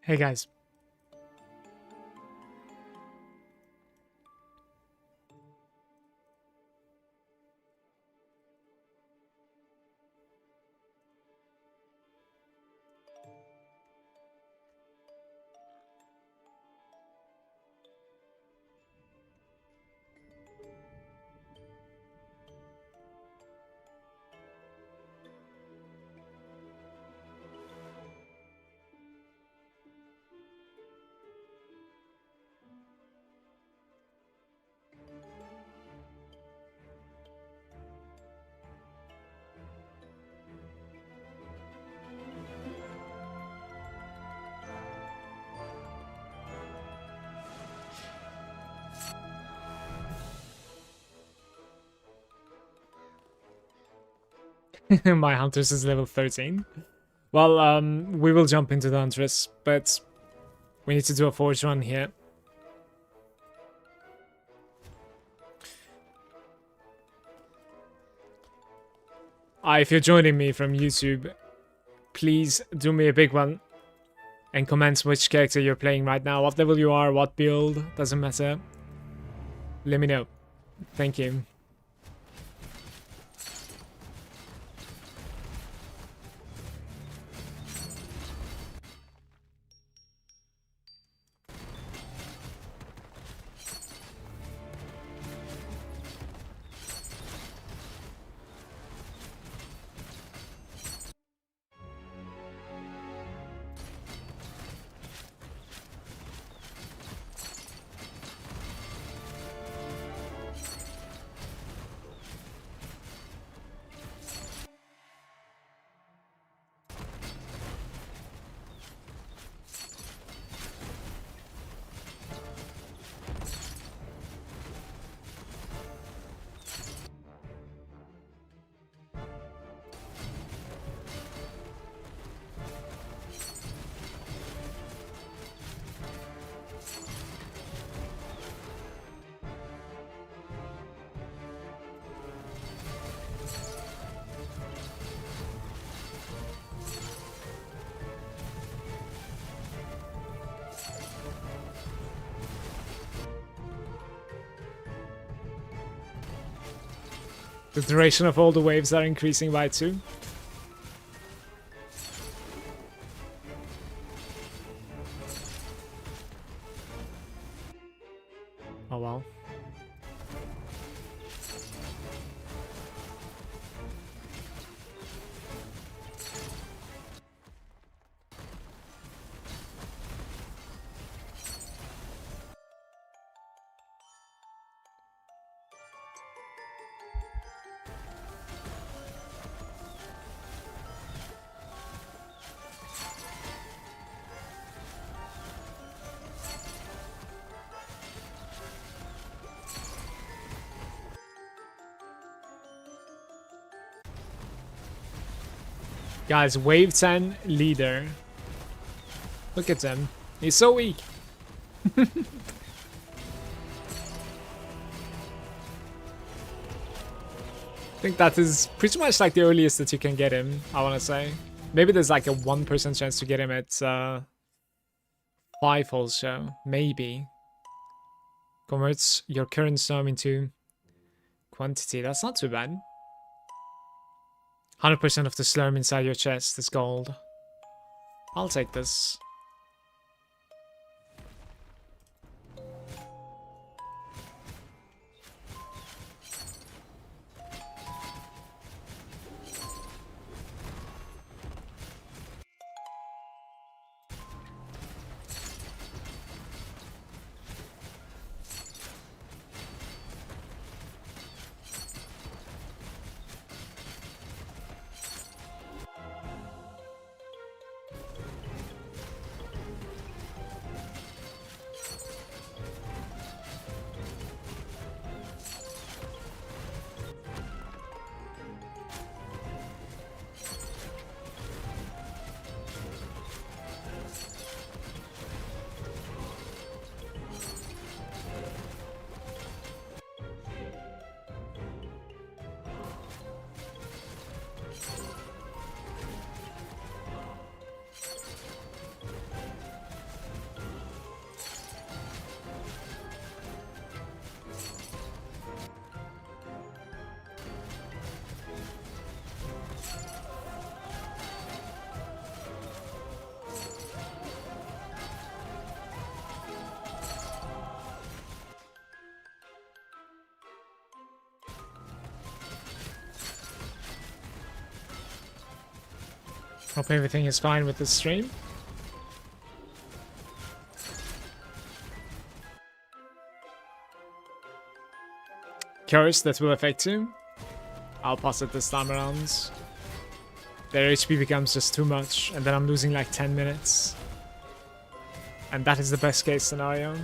Hey guys. My Huntress is level 13. Well, we will jump into the Huntress, but we need to do a forge run here. If you're joining me from YouTube, please do me a big one and comment which character you're playing right now. What level you are, what build, doesn't matter. Let me know. Thank you. The duration of all the waves are increasing by 2. Oh well. Guys, wave 10 leader. Look at him. He's so weak. I think that is pretty much like the earliest that you can get him, I want to say. Maybe there's like a 1% chance to get him at 5 also. Maybe. Converts your current sum into quantity. That's not too bad. 100% of the slurm inside your chest is gold. I'll take this. Hope everything is fine with the stream. Curse, that will affect you. I'll pass it this time around. Their HP becomes just too much, and then I'm losing like 10 minutes. And that is the best case scenario.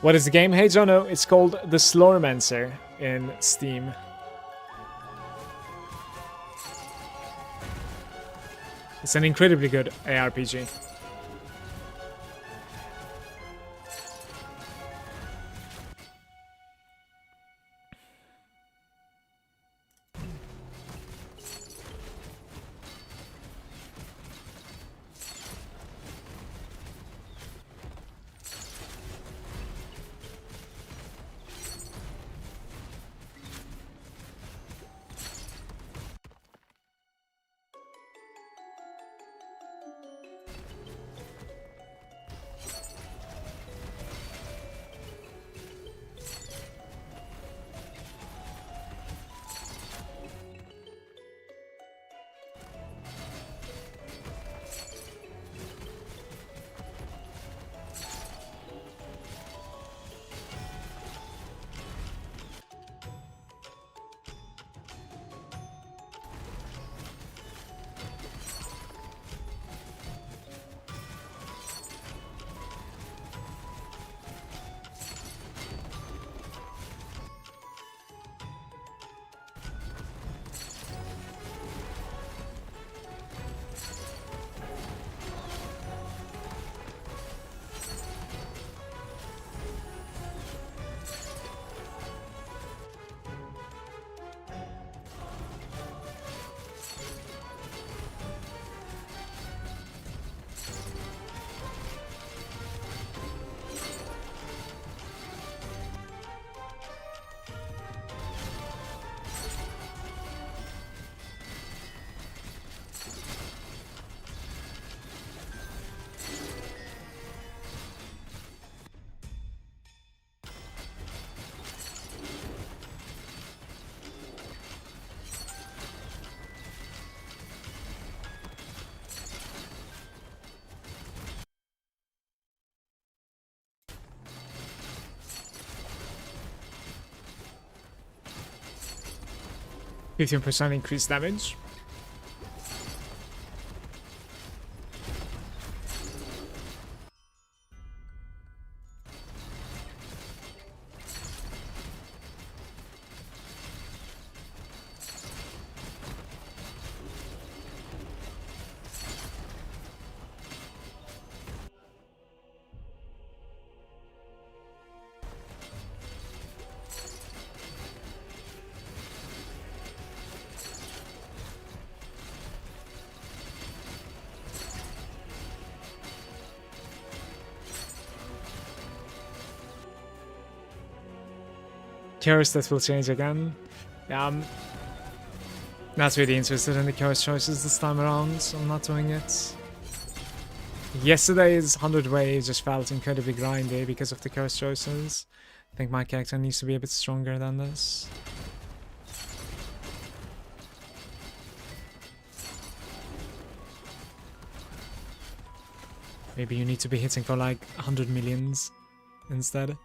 What is the game? Hey Jono, it's called the Slormancer in Steam. It's an incredibly good ARPG. %15% increased damage. Curse that will change again. Yeah, I'm not really interested in the curse choices this time around, so I'm not doing it. Yesterday's 100 waves just felt incredibly grindy because of the curse choices. I think my character needs to be a bit stronger than this. Maybe you need to be hitting for like 100 millions instead.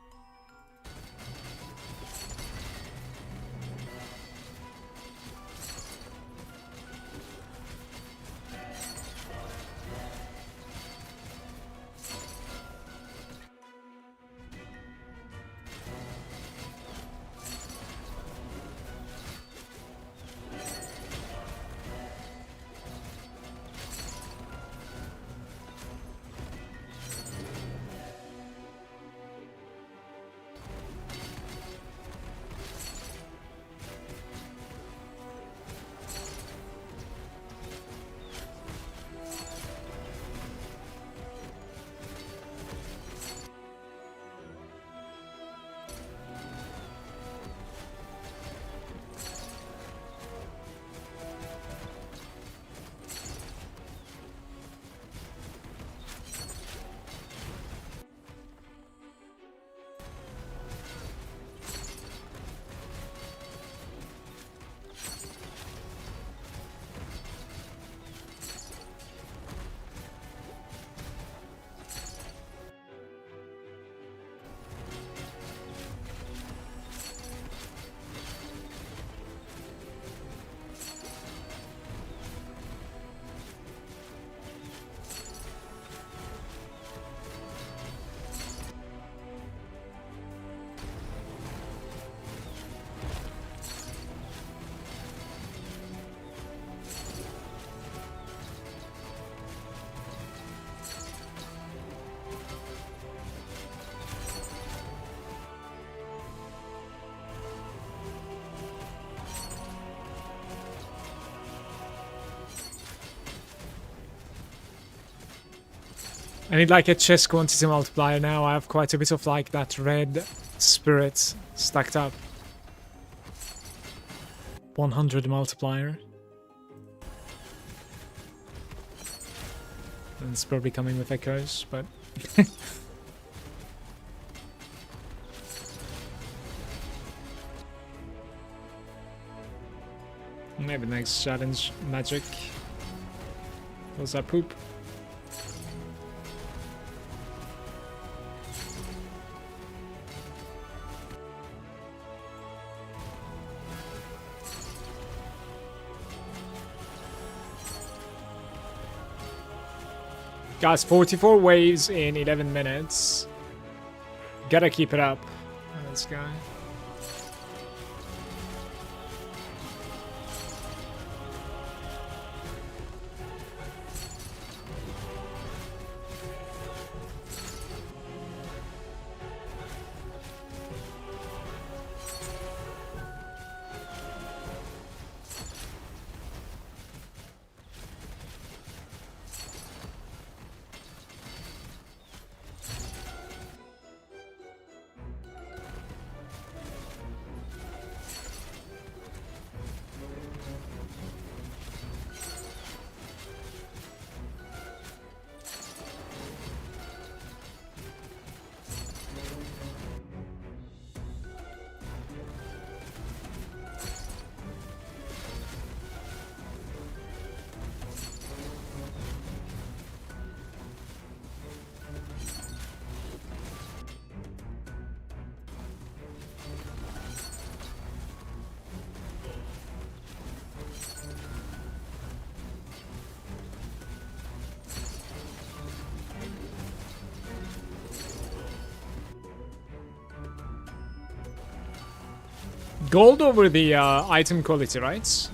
I need like a chest quantity multiplier now. I have quite a bit of like that red spirit stacked up. 100 multiplier. And it's probably coming with echoes, but... Maybe next challenge, magic. Was that poop? Guys, 44 waves in 11 minutes. Gotta keep it up. Let's go. Gold over the item quality, right?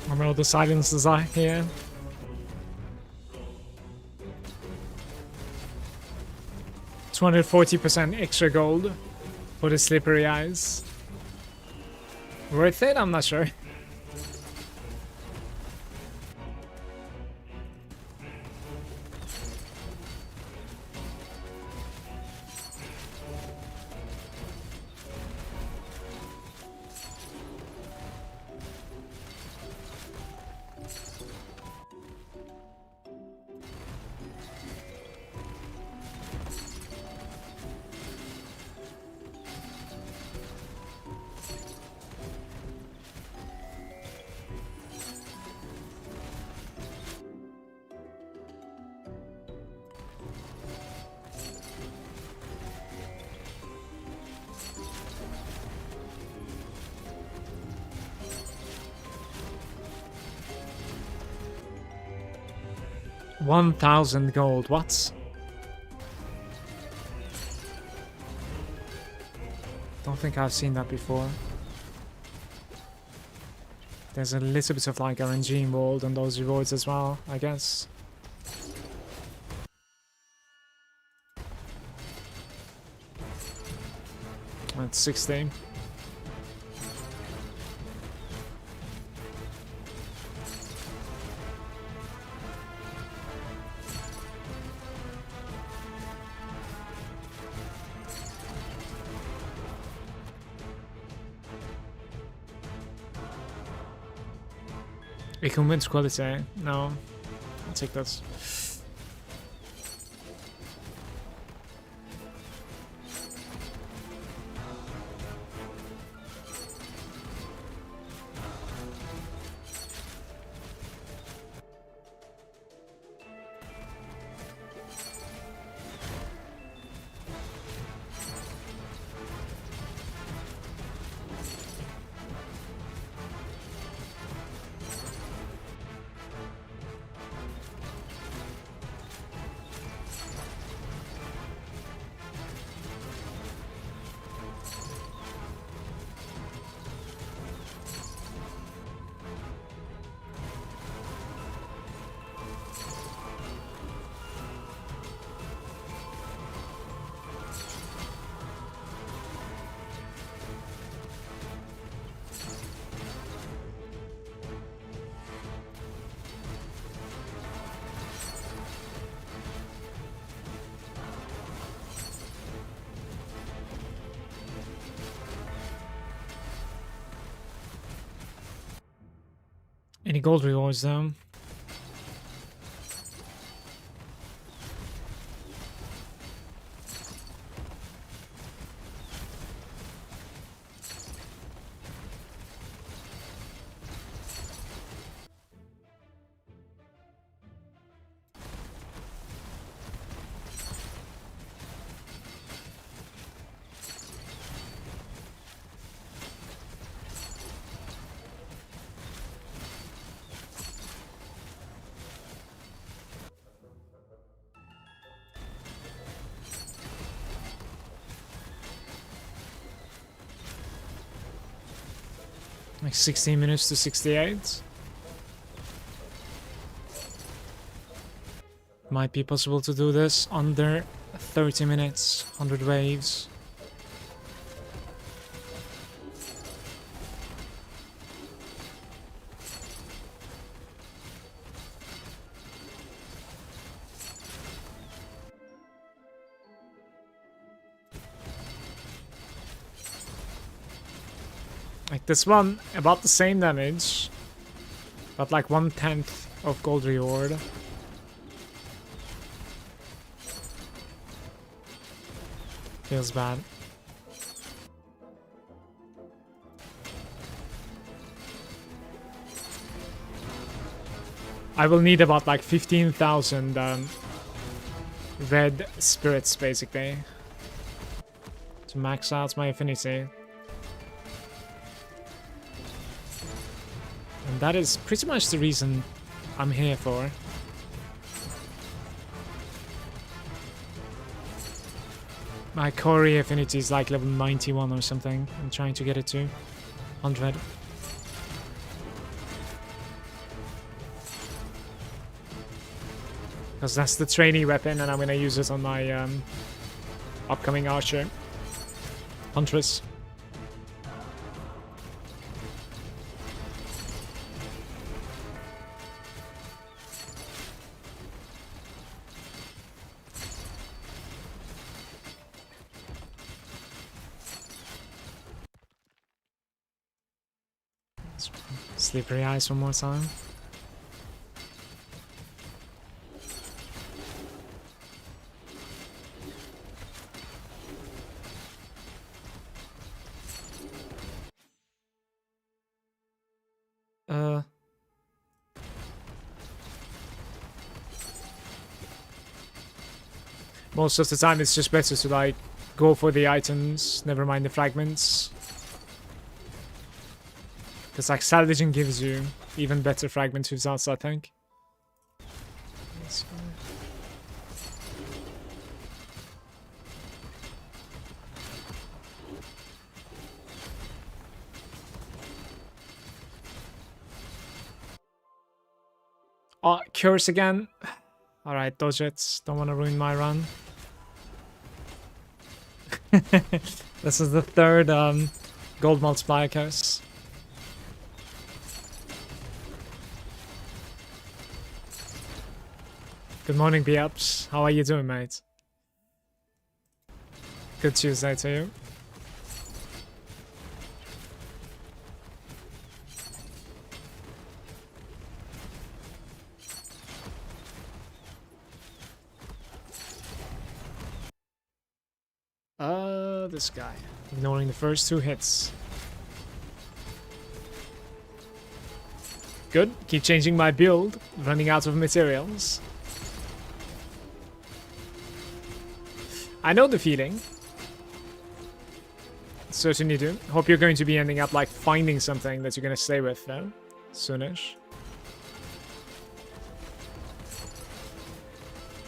How many other silences are here? $240% extra gold for the slippery eyes. Worth it? I'm not sure. $1,000 gold, what? Don't think I've seen that before. There's a little bit of like RNG involved on those rewards as well, I guess. That's 16. Equipment quality. No. I'll take this. Any gold rewards though? Like 16 minutes to 68. Might be possible to do this under 30 minutes, 100 waves. Like this one, about the same damage, but like 1/10 of gold reward. Feels bad. I will need about like 15,000 red spirits basically to max out my affinity. And that is pretty much the reason I'm here for. My core affinity is like level 91 or something. I'm trying to get it to 100. Because that's the trainee weapon and I'm going to use it on my upcoming archer. Huntress. Slippery eyes one more time. Most of the time it's just better to like go for the items, never mind the fragments. Because like salvaging gives you even better fragment results, I think. Oh, cures again. Alright, dodge it. Don't want to ruin my run. This is the third gold multiplier curse. Good morning, B-Ups. How are you doing, mate? Good Tuesday to you. this guy. Ignoring the first 2 hits. Good. Keep changing my build. Running out of materials. I know the feeling. Certainly do. Hope you're going to be ending up like finding something that you're going to stay with though. Soonish.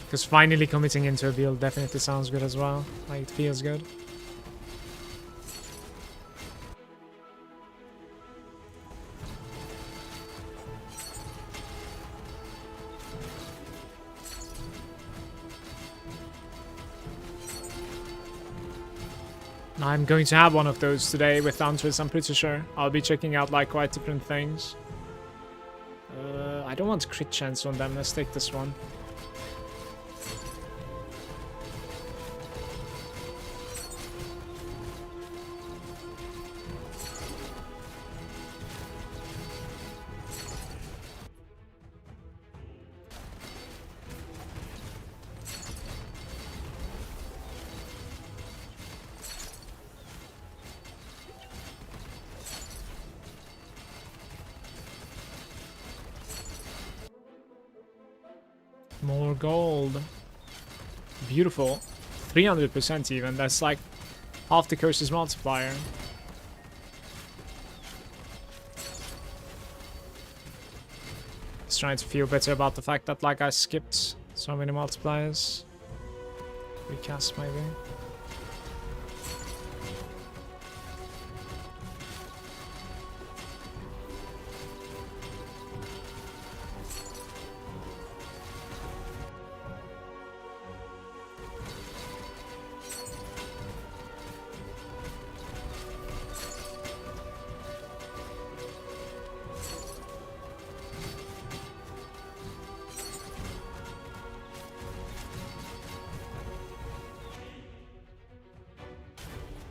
Because finally committing into a build definitely sounds good as well. Like, it feels good. I'm going to have one of those today with Huntress, I'm pretty sure. I'll be checking out like quite different things. I don't want crit chance on them, let's take this one. More gold. Beautiful. 300% even. That's like half the curse's multiplier. Just trying to feel better about the fact that like I skipped so many multipliers. Recast maybe.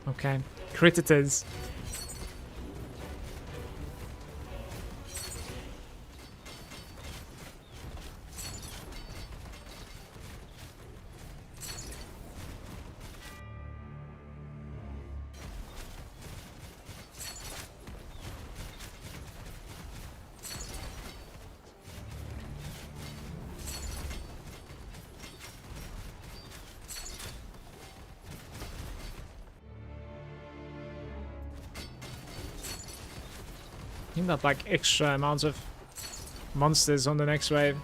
Okay, crit it is. I think that like extra amounts of monsters on the next wave.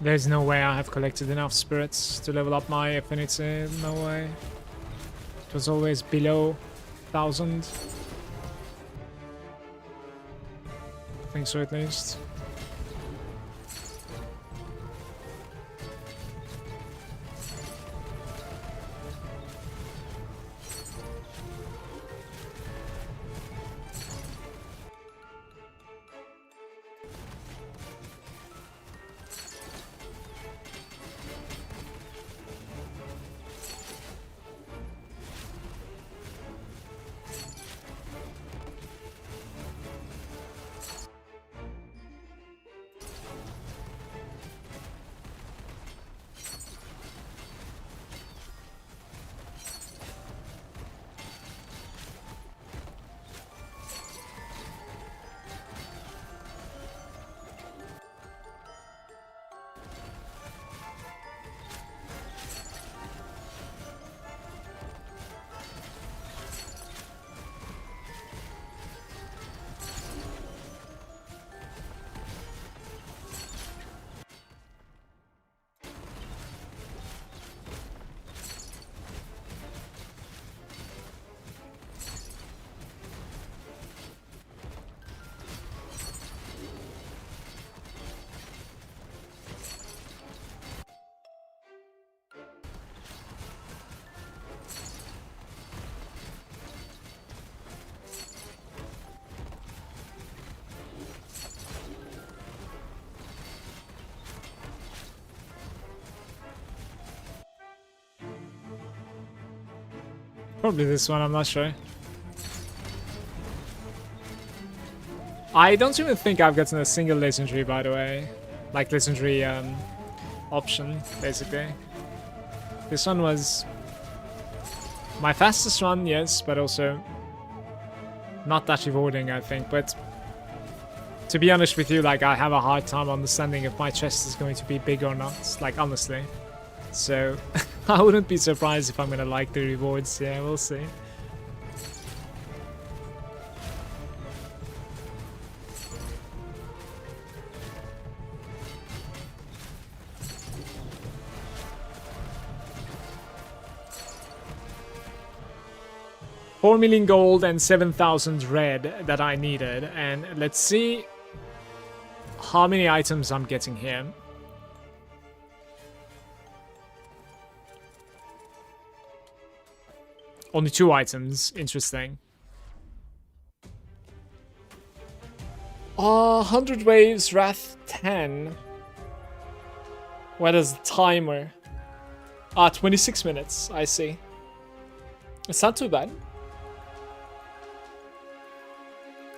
There's no way I have collected enough spirits to level up my Affinity. No way. It was always below 1,000. I think so at least. Probably this one, I'm not sure. I don't even think I've gotten a single legendary, by the way. Like, legendary option, basically. This one was my fastest run, yes, but also not that rewarding, I think. But to be honest with you, like, I have a hard time understanding if my chest is going to be big or not, like, honestly. So I wouldn't be surprised if I'm gonna like the rewards. Yeah, we'll see. $4 million gold and 7,000 red that I needed, and let's see how many items I'm getting here. Only 2 items. Interesting. 100 waves, Wrath 10. What is the timer? 26 minutes. I see. It's not too bad.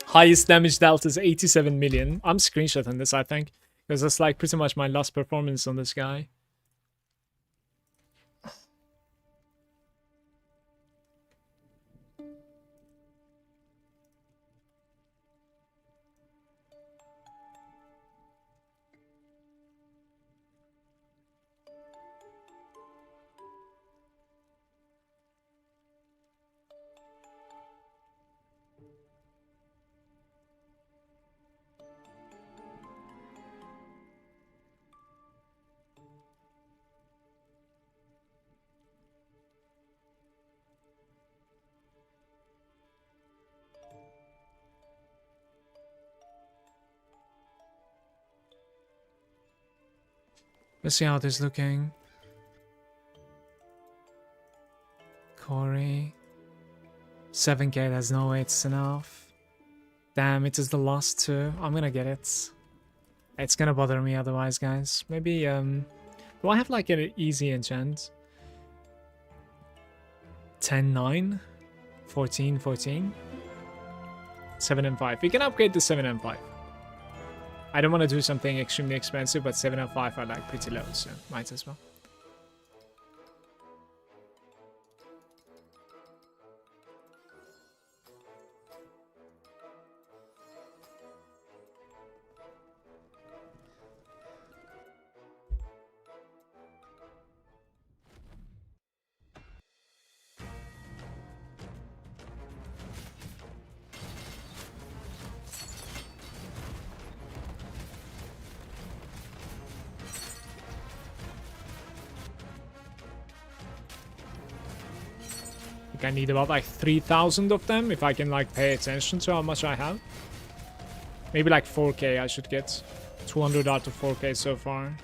Highest damage dealt is 87 million. I'm screenshotting this, I think, because that's like pretty much my last performance on this guy. Let's see how this is looking. Corey. 7k, there's no way it's enough. Damn, it is the last 2. I'm gonna get it. It's gonna bother me otherwise, guys. Maybe, do I have like an easy enchant? 10, 9? 14, 14? 7 and 5. We can upgrade to 7 and 5. I don't want to do something extremely expensive, but 7 and 5 are like pretty low, so might as well. I need about like 3,000 of them if I can like pay attention to how much I have. Maybe like 4k I should get. 200 out of 4k so far.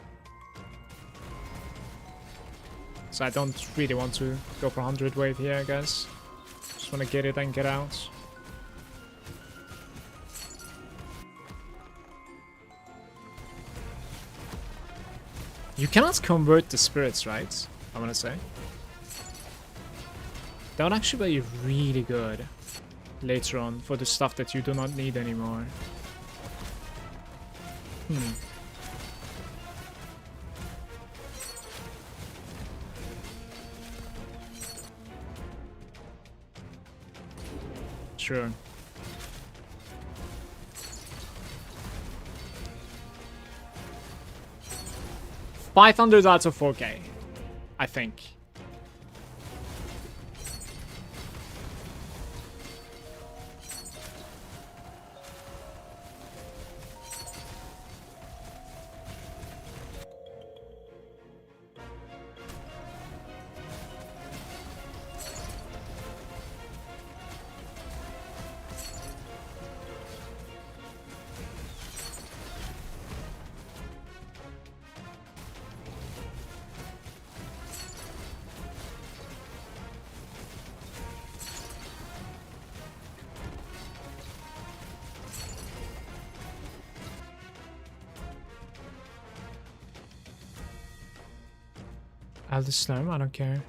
So I don't really want to go for 100 wave here, I guess. Just want to get it and get out. You cannot convert the spirits, right? I want to say. That would actually be really good later on for the stuff that you do not need anymore. Sure. $500 out of 4k, I think. I'll just storm, I don't care.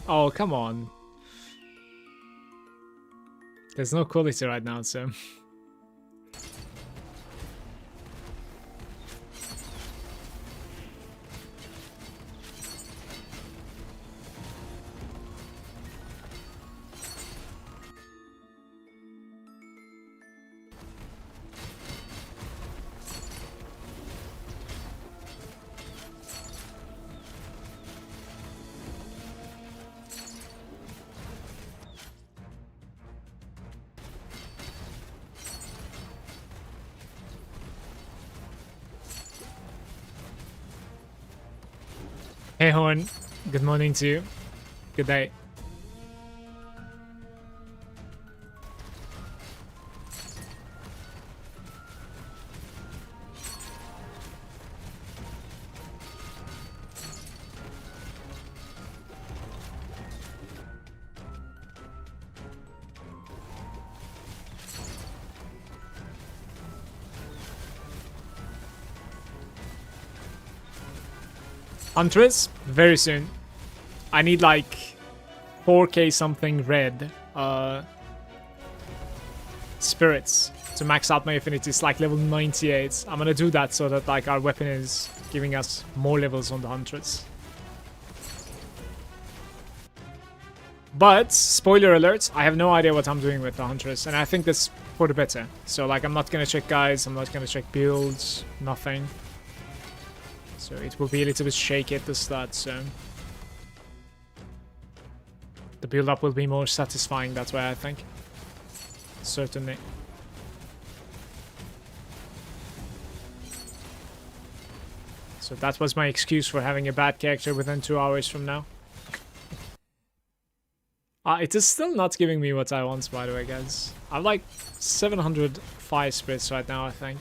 Oh, come on. There's no quality right now, so... Hey Horn, good morning to you. Good day. Huntress, very soon. I need like 4k something red spirits to max out my affinities, like level 98. I'm gonna do that so that like our weapon is giving us more levels on the Huntress. But, spoiler alert, I have no idea what I'm doing with the Huntress, and I think that's for the better. So like I'm not gonna check guides, I'm not gonna check builds, nothing. So it will be a little bit shaky at the start, so... the build-up will be more satisfying that way, I think. Certainly. So that was my excuse for having a bad character within 2 hours from now. It is still not giving me what I want, by the way, guys. I'm like 705 spirits right now, I think.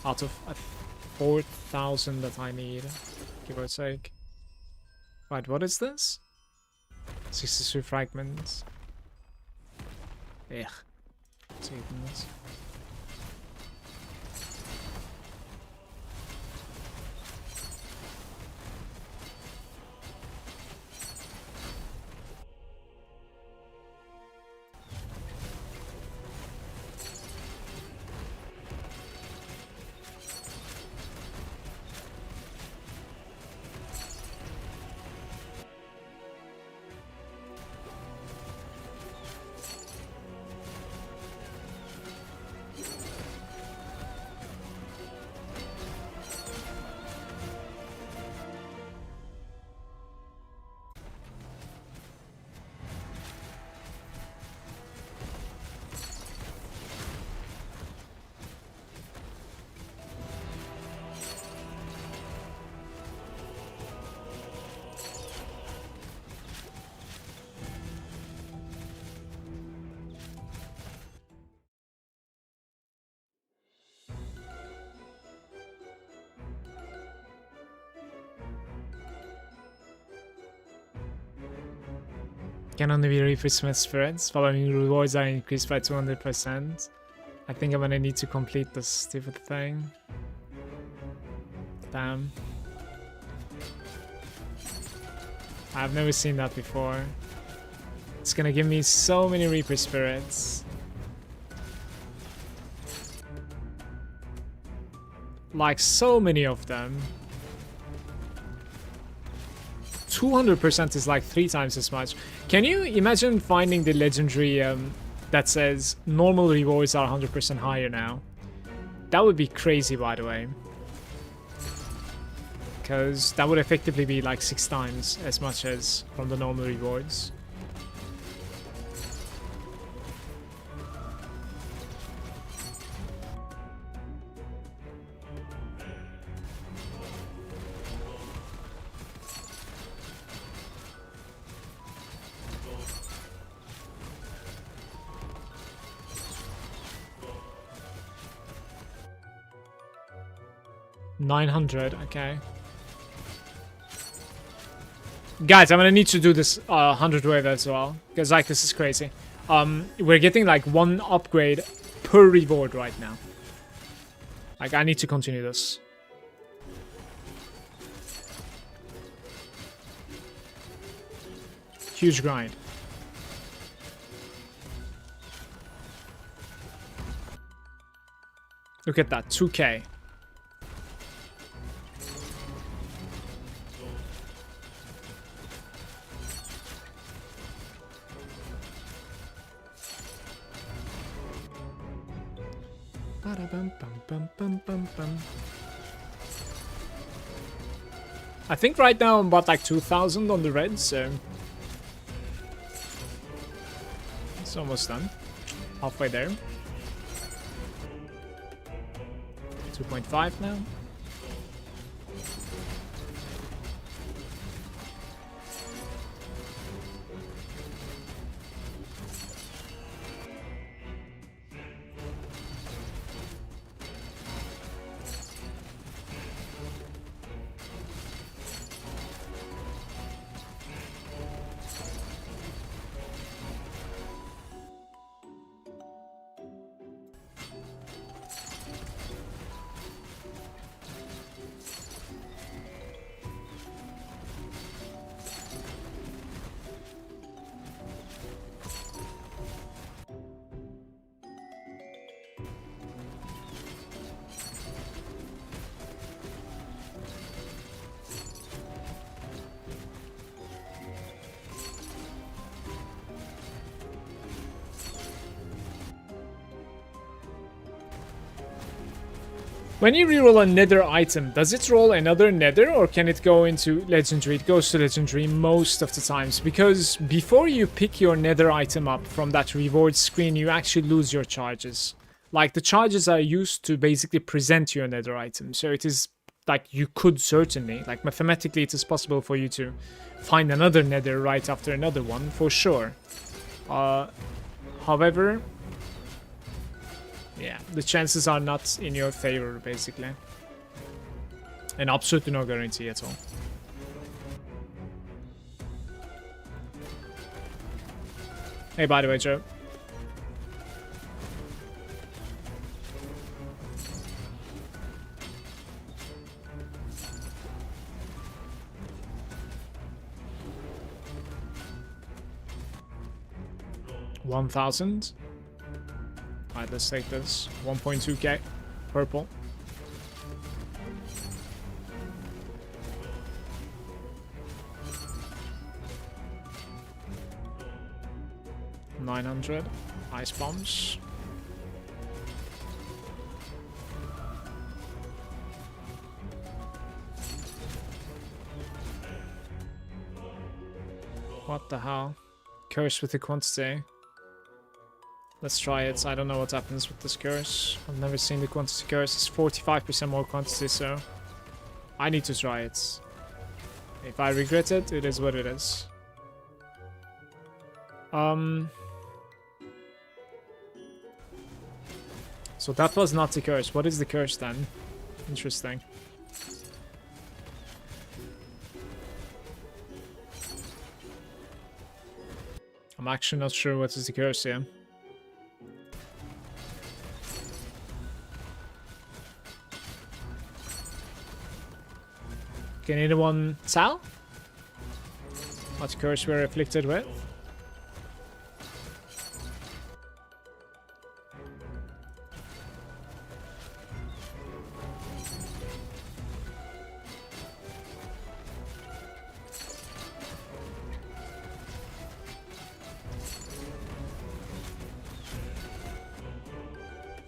Out of 4,000 that I need, give or take. Right, what is this? 62 fragments. Ugh. Taking this. Can only be Reaper Smith spirits. Following rewards are increased by 200%. I think I'm gonna need to complete this stupid thing. Damn. I've never seen that before. It's gonna give me so many Reaper spirits. Like so many of them. 200% is like 3 times as much. Can you imagine finding the legendary that says normal rewards are 100% higher now? That would be crazy, by the way. Because that would effectively be like 6 times as much as from the normal rewards. $900, okay. Guys, I'm gonna need to do this 100 wave as well, because like this is crazy. We're getting like 1 upgrade per reward right now. Like I need to continue this. Huge grind. Look at that, 2k. I think right now I'm about like 2,000 on the red, so it's almost done. Halfway there. 2.5 now. When you reroll a nether item, does it roll another nether or can it go into legendary? It goes to legendary most of the times, because before you pick your nether item up from that reward screen, you actually lose your charges. Like, the charges are used to basically present your nether item. So it is like you could certainly, like mathematically it is possible for you to find another nether right after another one, for sure. However, yeah, the chances are not in your favor, basically. And absolutely no guarantee at all. Hey, by the way, Joe. $1,000. Alright, let's take this. 1.2k. Purple. $900. Ice bombs. What the hell? Curse with the quantity. Let's try it. I don't know what happens with this curse. I've never seen the quantity curse. It's 45% more quantity, so I need to try it. If I regret it, it is what it is. So that was not the curse. What is the curse then? Interesting. I'm actually not sure what is the curse here. Can anyone tell what curse we're afflicted with?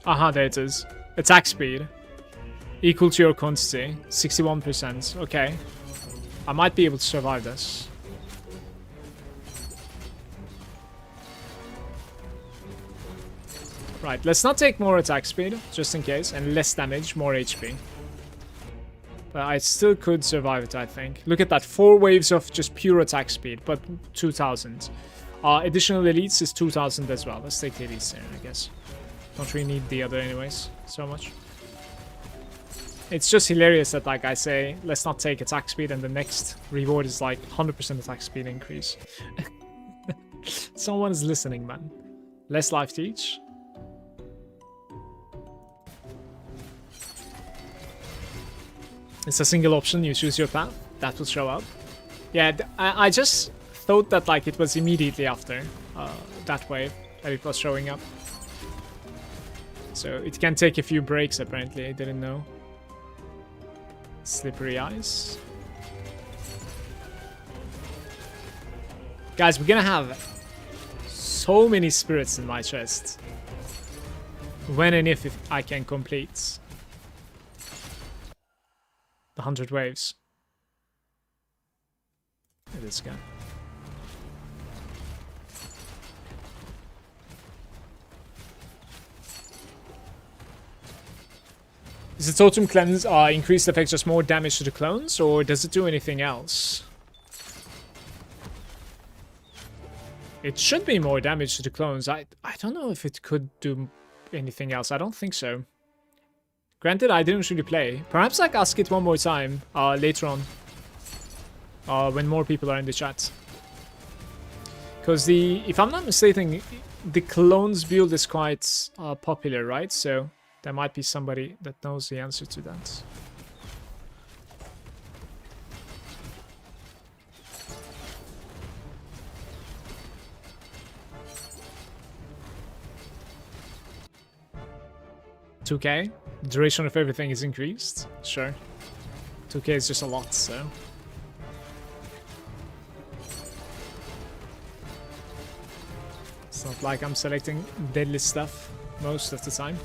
Aha, there it is. Attack speed. Equal to your quantity. 61%. Okay. I might be able to survive this. Right, let's not take more attack speed, just in case. And less damage, more HP. But I still could survive it, I think. Look at that. 4 waves of just pure attack speed, but 2,000. Additional elites is 2,000 as well. Let's take the elites there, I guess. Don't really need the other anyways, so much. It's just hilarious that, like I say, let's not take attack speed and the next reward is like 100% attack speed increase. Someone is listening, man. Less life to each. It's a single option, you choose your path. That will show up. Yeah, I just thought that like it was immediately after that wave that it was showing up. So it can take a few breaks apparently, I didn't know. Slippery ice. Guys, we're gonna have so many spirits in my chest. When and if I can complete the 100 waves. Look at this guy. Is the totem cleanse increased effect just more damage to the clones, or does it do anything else? It should be more damage to the clones. I don't know if it could do anything else. I don't think so. Granted, I didn't really play. Perhaps like ask it one more time later on. When more people are in the chat. Because if I'm not mistaken, the clones build is quite popular, right? So there might be somebody that knows the answer to that. $2K? Duration of everything is increased? Sure. 2K is just a lot, so... It's not like I'm selecting deadly stuff most of the time.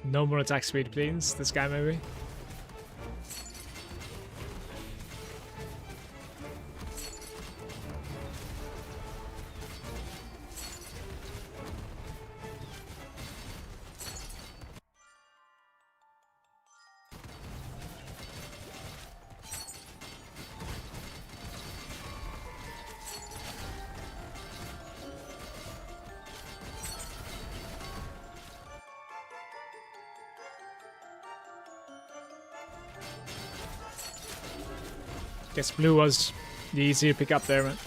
No more attack speed, please. This guy, maybe. Guess blue was the easier pick up there, man.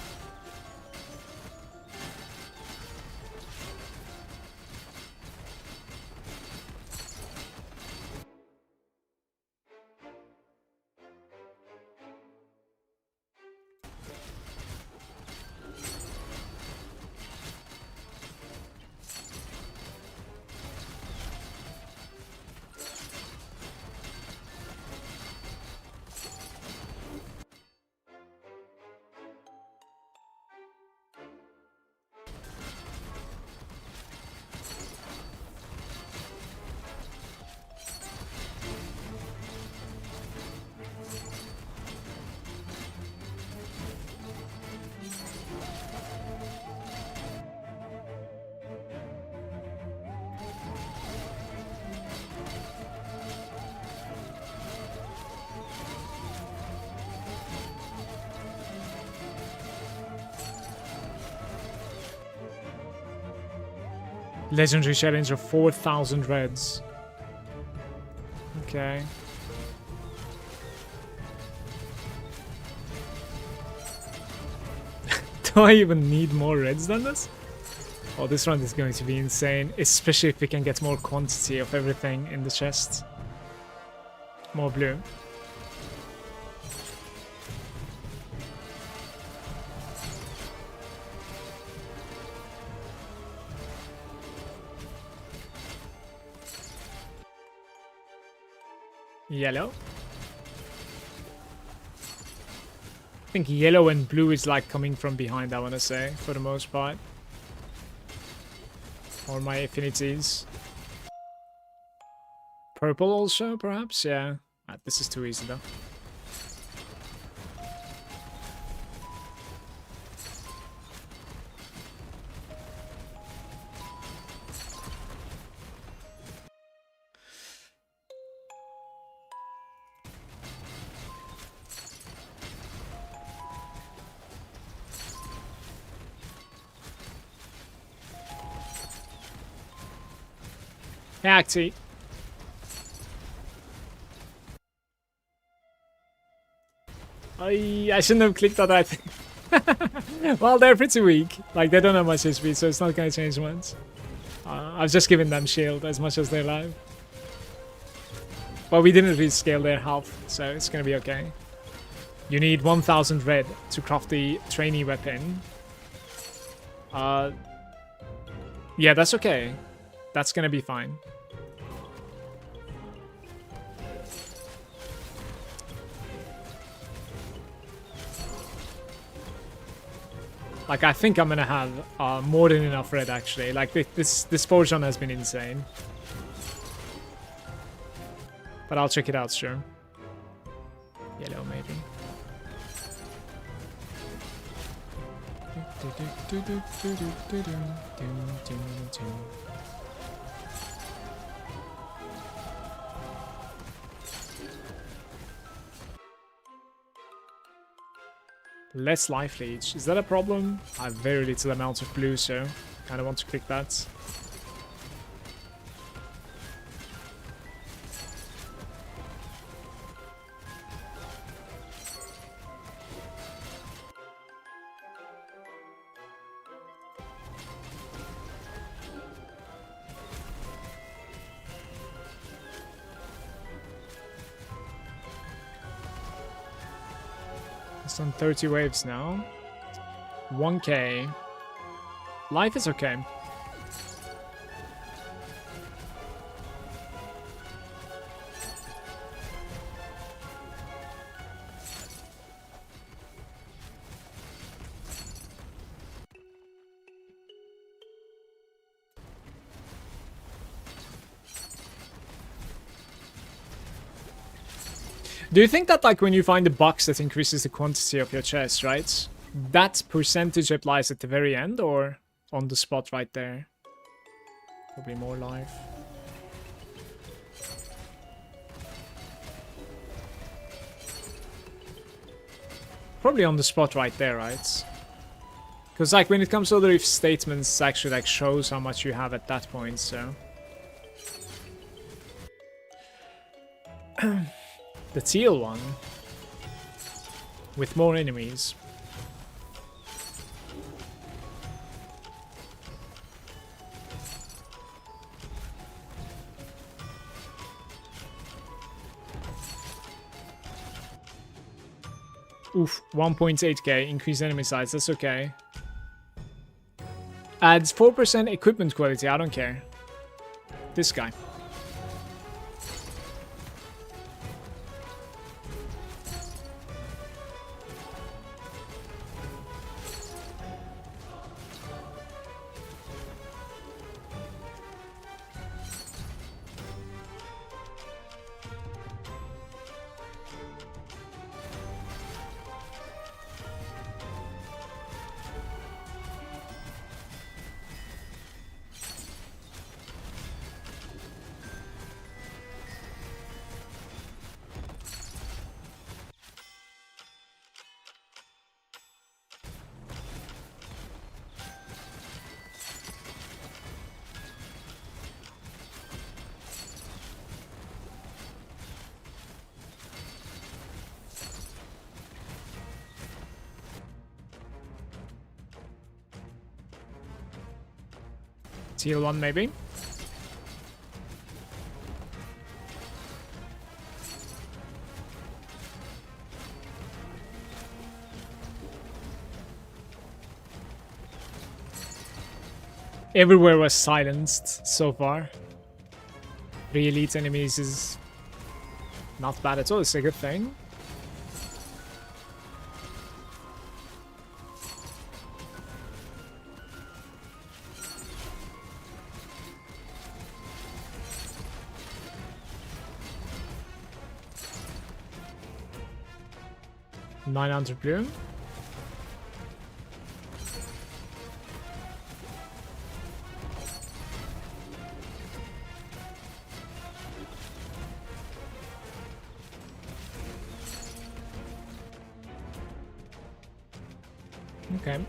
Legendary challenge of 4,000 reds. Okay. Do I even need more reds than this? Oh, this round is going to be insane, especially if we can get more quantity of everything in the chest. More blue. Yellow. I think yellow and blue is like coming from behind, I want to say, for the most part. Or my affinities. Purple also, perhaps? Yeah. This is too easy, though. Acti. I shouldn't have clicked on that. Well, they're pretty weak. Like, they don't have much HP, so it's not gonna change much. I've just given them shield as much as they're alive. But we didn't rescale their health, so it's gonna be okay. You need 1000 red to craft the trainee weapon. Yeah, that's okay. That's gonna be fine. Like, I think I'm gonna have more than enough red, actually. Like, this forge run has been insane. But I'll check it out, sure. Yellow, maybe. Less life leech. Is that a problem? I have very little amount of blue, so kind of want to click that. It's on 30 waves now. 1k. Life is okay. Do you think that, like, when you find a box that increases the quantity of your chest, right? That percentage applies at the very end or on the spot right there? Probably more life. Probably on the spot right there, right? Because, like, when it comes to other if statements, actually, like, shows how much you have at that point, so... The teal one. With more enemies. Oof, 1.8k, increase enemy size, that's okay. Adds 4% equipment quality, I don't care. This guy. Teal one, maybe. Everywhere was silenced so far. 3 elite enemies is not bad at all, it's a good thing. $900 blue. Okay.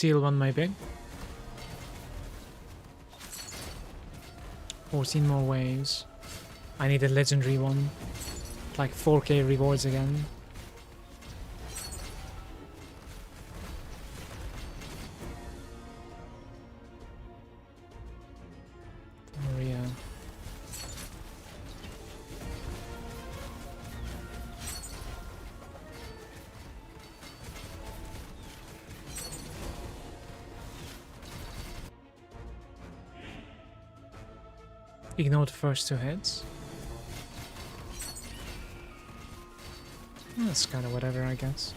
steal one maybe. 14 more waves. I need a legendary one. Like 4k rewards again. Maria. Ignore the first 2 hits. That's kind of whatever, I guess.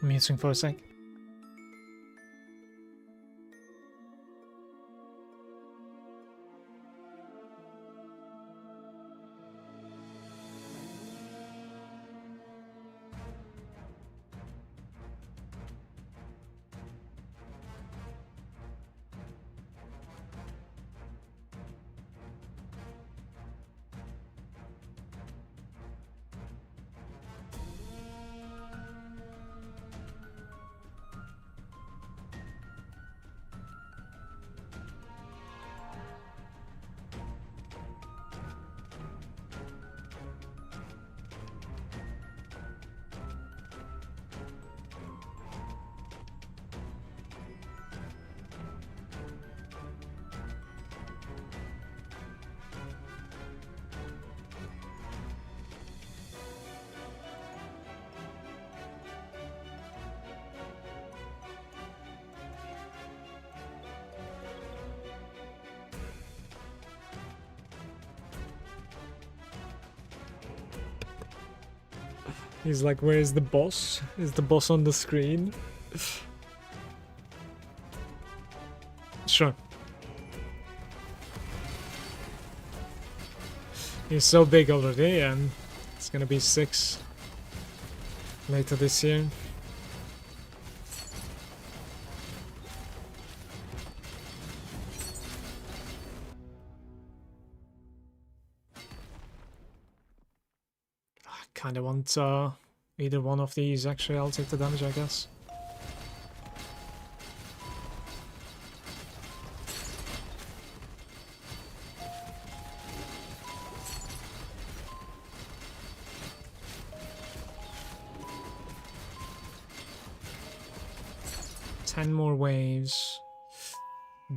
I'm muting for a sec. He's like, where's the boss? Is the boss on the screen? Sure. He's so big already, and it's gonna be 6 later this year. Kinda want either one of these. Actually, I'll take the damage, I guess. Ten more waves.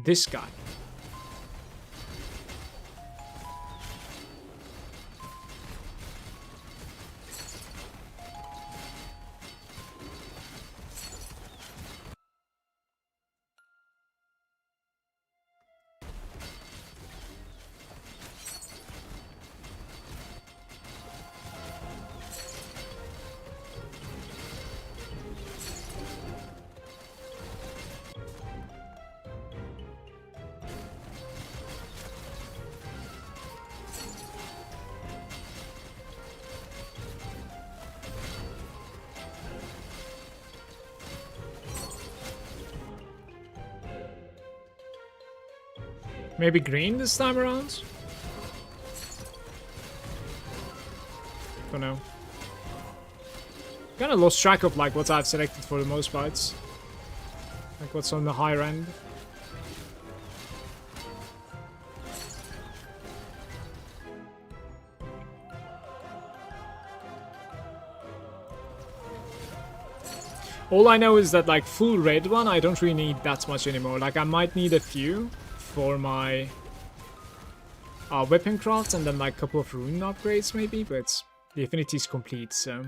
This guy. Maybe green this time around? Don't know. Kinda lost track of like what I've selected for the most parts. Like what's on the higher end. All I know is that like full red one, I don't really need that much anymore. Like I might need a few for my weapon craft and then like a couple of rune upgrades maybe, but the affinity is complete, so.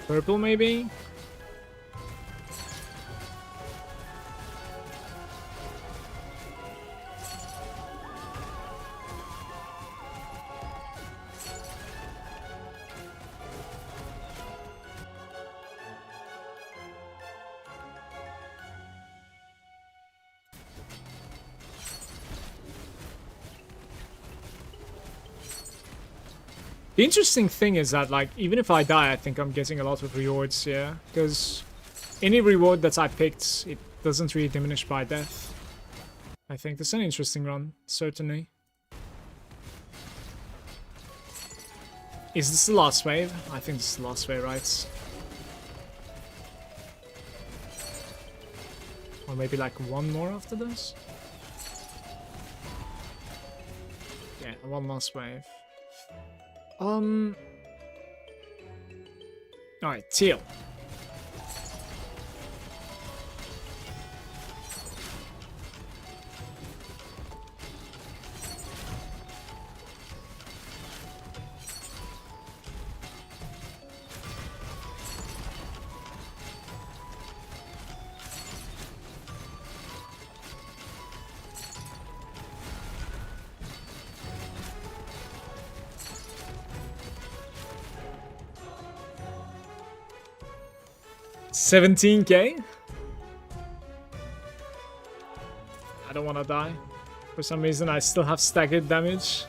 Purple maybe? The interesting thing is that, like, even if I die, I think I'm getting a lot of rewards here. Because any reward that I picked, it doesn't really diminish by death. I think this is an interesting run, certainly. Is this the last wave? I think this is the last wave, right? Or maybe like one more after this? Yeah, one last wave. Alright, Teal. $17K? I don't want to die. For some reason, I still have staggered damage.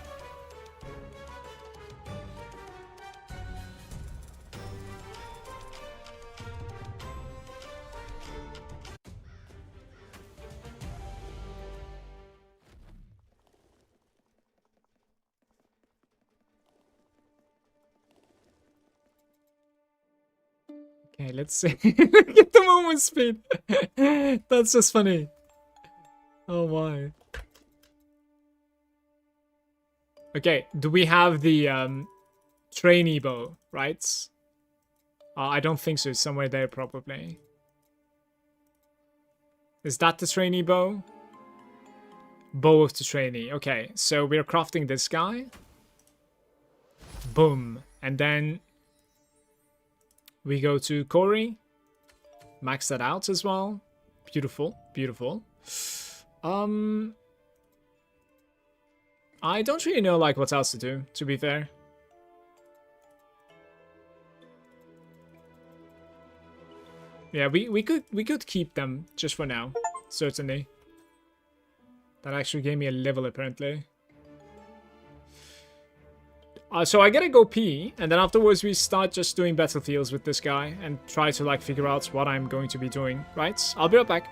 Okay, let's see. Get the movement speed. That's just funny. Oh my. Okay, do we have the trainee bow, right? I don't think so. It's somewhere there probably. Is that the trainee bow? Bow of the trainee. Okay, so we're crafting this guy. Boom. And then we go to Corey. Max that out as well. Beautiful, beautiful. I don't really know like what else to do, to be fair. Yeah, we could keep them just for now, certainly. That actually gave me a level apparently. So I gotta go pee, and then afterwards we start just doing battlefields with this guy and try to like figure out what I'm going to be doing, right? I'll be right back.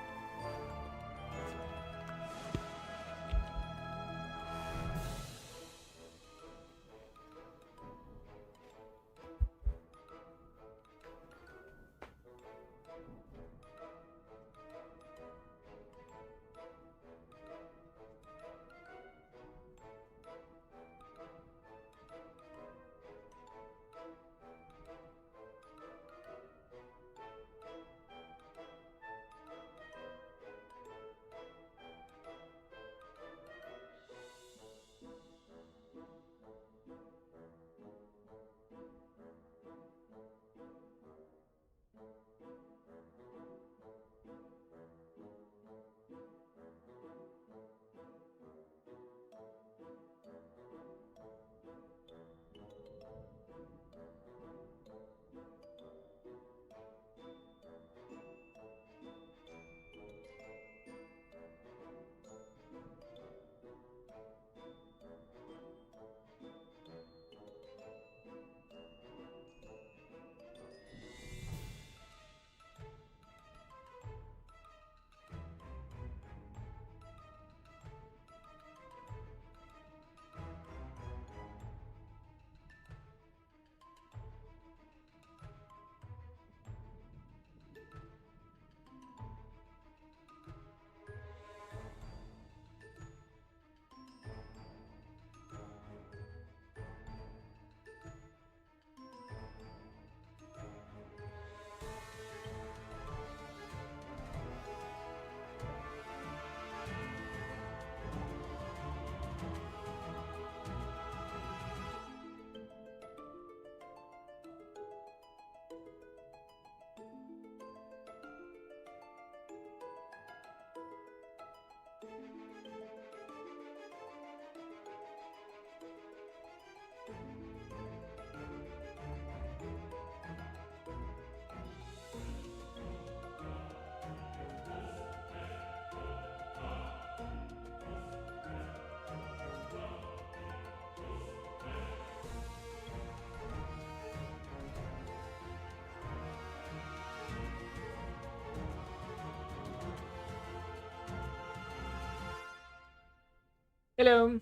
Hello.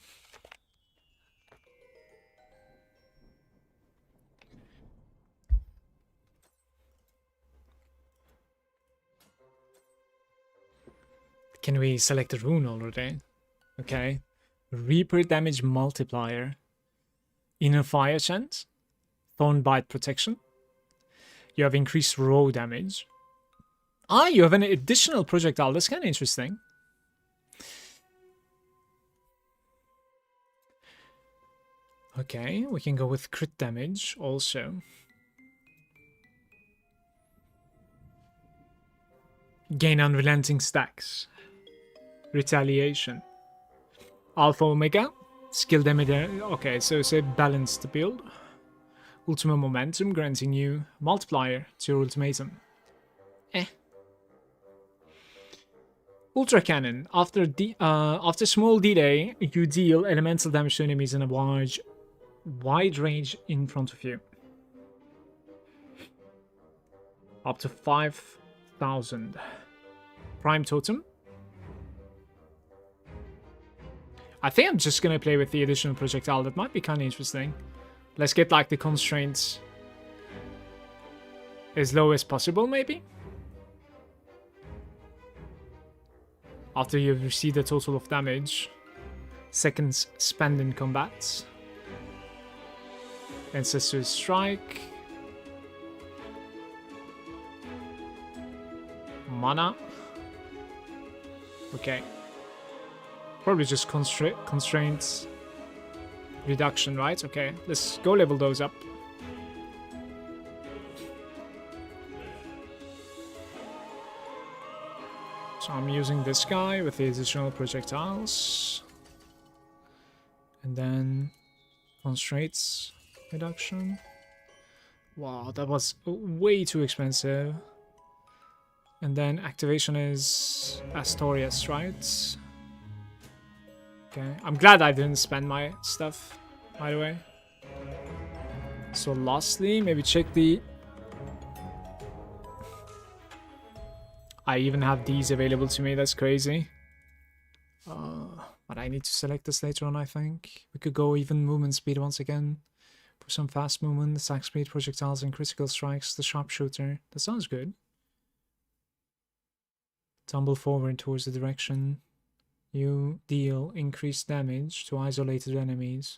Can we select a rune already? Okay. Reaper damage multiplier. Inner fire chant. Thorn bite protection. You have increased raw damage. Ah, you have an additional projectile. That's kind of interesting. Okay, we can go with crit damage also. Gain unrelenting stacks. Retaliation. Alpha Omega. Skill damage. Okay, so it's a balanced build. Ultimate momentum, granting you multiplier to your ultimatum. Ultra Cannon. After small delay, you deal elemental damage to enemies in a wide range in front of you. Up to 5,000. Prime Totem. I think I'm just gonna play with the additional projectile. That might be kind of interesting. Let's get like the constraints as low as possible, maybe. After you've received a total of damage, seconds spent in combat. Ancestor's Strike. Mana. Okay. Probably just constraints reduction, right? Okay, let's go level those up. So I'm using this guy with the additional projectiles. And then constraints reduction. Wow, that was way too expensive. And then activation is Astorius, right? Okay, I'm glad I didn't spend my stuff, by the way. So lastly, maybe check the... I even have these available to me, that's crazy. But I need to select this later on, I think. We could go even movement speed once again. For some fast movement, attack speed, projectiles, and critical strikes, the sharpshooter. That sounds good. Tumble forward towards the direction. You deal increased damage to isolated enemies.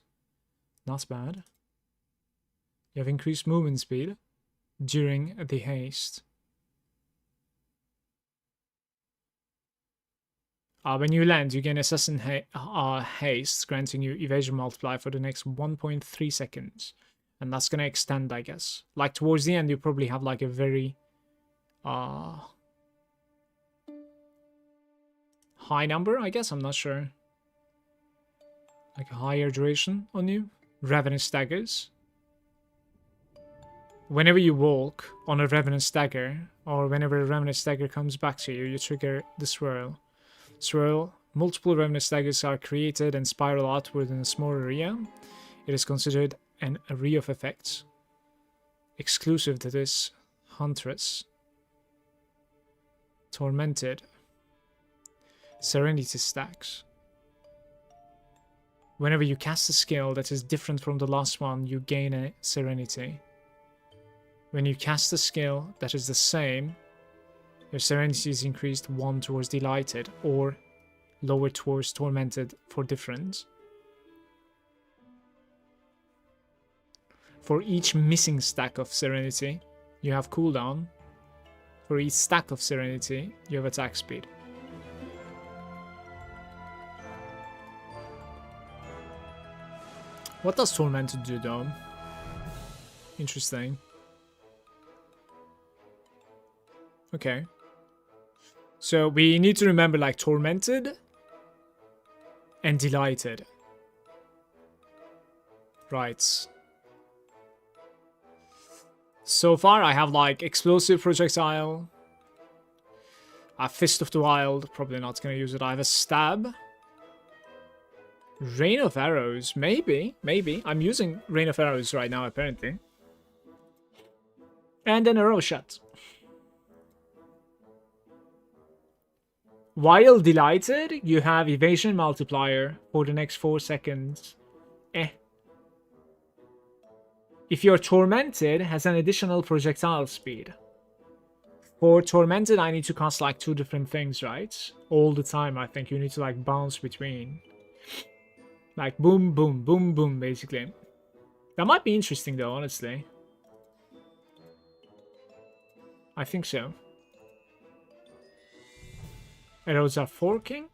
Not bad. You have increased movement speed during the haste. When you land, you gain Assassin Haste, granting you evasion multiply for the next 1.3 seconds. And that's going to extend, I guess. Like, towards the end, you probably have, like, a very high number, I guess? I'm not sure. Like, a higher duration on you. Ravenous Daggers. Whenever you walk on a Ravenous Dagger, or whenever a Ravenous Dagger comes back to you, you trigger the Swirl. Swirl, multiple Ravenous Daggers are created and spiral outward in a small area. It is considered an array of effects. Exclusive to this Huntress. Tormented. Serenity stacks. Whenever you cast a skill that is different from the last one, you gain a Serenity. When you cast a skill that is the same, your Serenity is increased 1 towards Delighted or lower towards Tormented for difference. For each missing stack of Serenity, you have cooldown. For each stack of Serenity, you have attack speed. What does Tormented do though? Interesting. Okay. So we need to remember like Tormented and Delighted. Right. So far I have like Explosive Projectile. A Fist of the Wild, probably not gonna use it. I have a Stab. Rain of Arrows, maybe. I'm using Rain of Arrows right now apparently. And an Arrow Shot. While delighted, you have evasion multiplier for the next 4 seconds. If you're tormented, has an additional projectile speed. For tormented, I need to cast like 2 different things, right? All the time, I think you need to like bounce between. Like boom, boom, boom, boom, basically. That might be interesting though, honestly. I think so. Arrows are forking.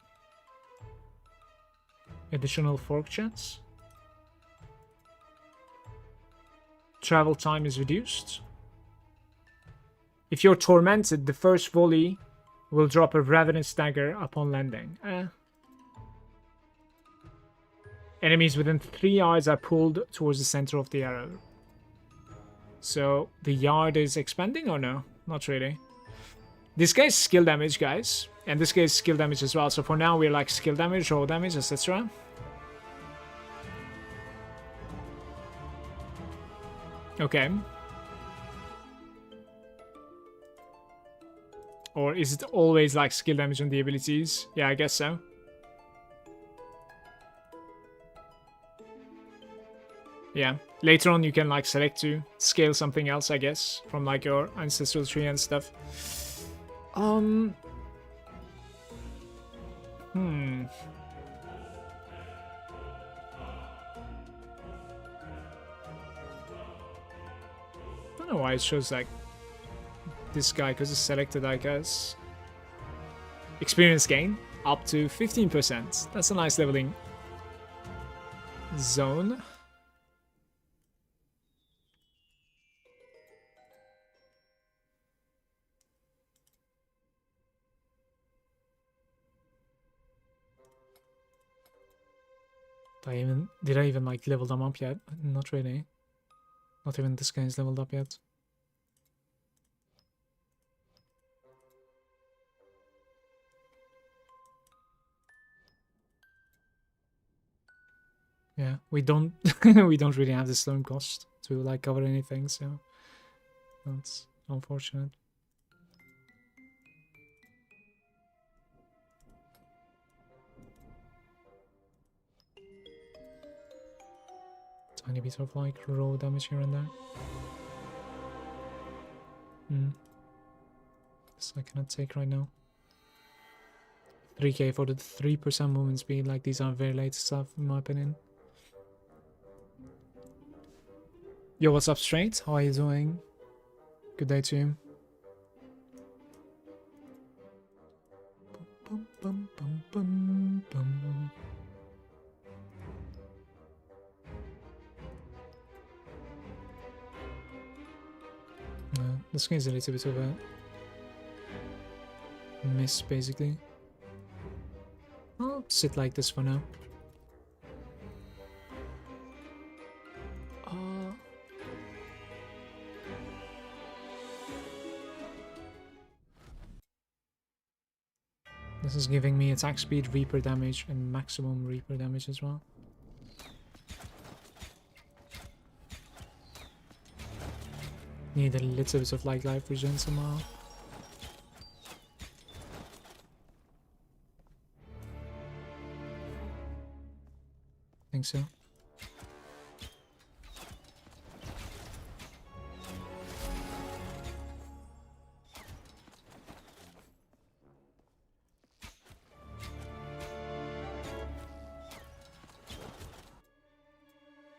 Additional fork chance. Travel time is reduced. If you're tormented, the first volley will drop a ravenous dagger upon landing. Enemies within 3 yards are pulled towards the center of the arrow. So the yard is expanding or no? Not really. This guy's skill damage, guys. And this guy's skill damage as well. So for now, we're like skill damage, raw damage, etc. Okay. Or is it always like skill damage on the abilities? Yeah, I guess so. Yeah. Later on, you can like select to scale something else, I guess, from like your ancestral tree and stuff. I don't know why it shows like this guy, because it's selected, I guess. Experience gain up to 15%. That's a nice leveling zone. Did I even like level them up yet? Not really. Not even this guy is leveled up yet. Yeah, we don't we don't really have the stone cost to like cover anything, so that's unfortunate. Tiny bit of like raw damage here and there. This I cannot take right now. 3k for the 3% movement speed, like these are very late stuff in my opinion. Yo, what's up, Straight? How are you doing? Good day to you. Bum, bum, bum, bum, bum. This game is a little bit of a miss, basically. I'll sit like this for now. This is giving me attack speed, Reaper damage, and maximum Reaper damage as well. Need a little bit of like life regen somehow. Think so.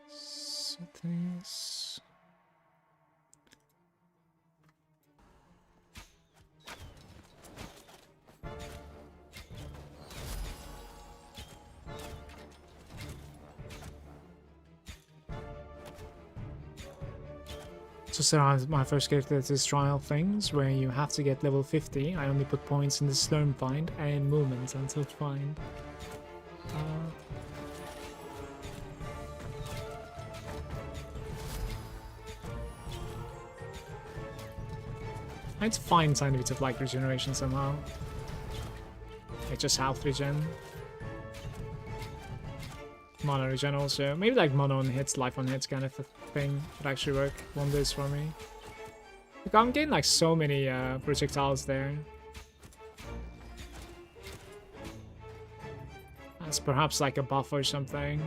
Settings. Just around my first character, this trial things where you have to get level 50. I only put points in the Slurm find and movement until find. I need to find tiny bits of like regeneration somehow. It's just health regen. Mono regen also. Maybe like mono on hits, life on hits kind of a thing would actually work wonders for me. Look, I'm getting like so many projectiles there. It's perhaps like a buff or something.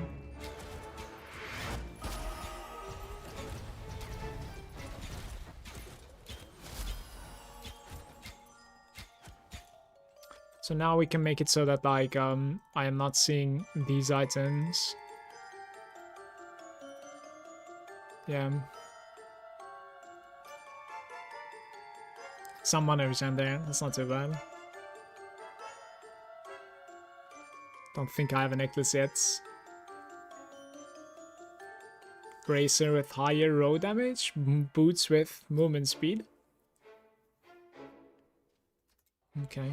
So now we can make it so that like I am not seeing these items. Yeah. Some mana regen there. That's not too bad. Don't think I have a necklace yet. Bracer with higher roll damage. Boots with movement speed. Okay.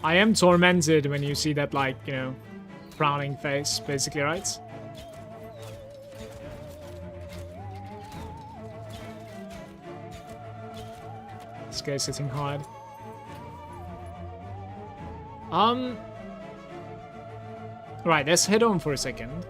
I am tormented when you see that, like, you know, frowning face, basically, right? This guy's hitting hard. Right, let's head on for a second.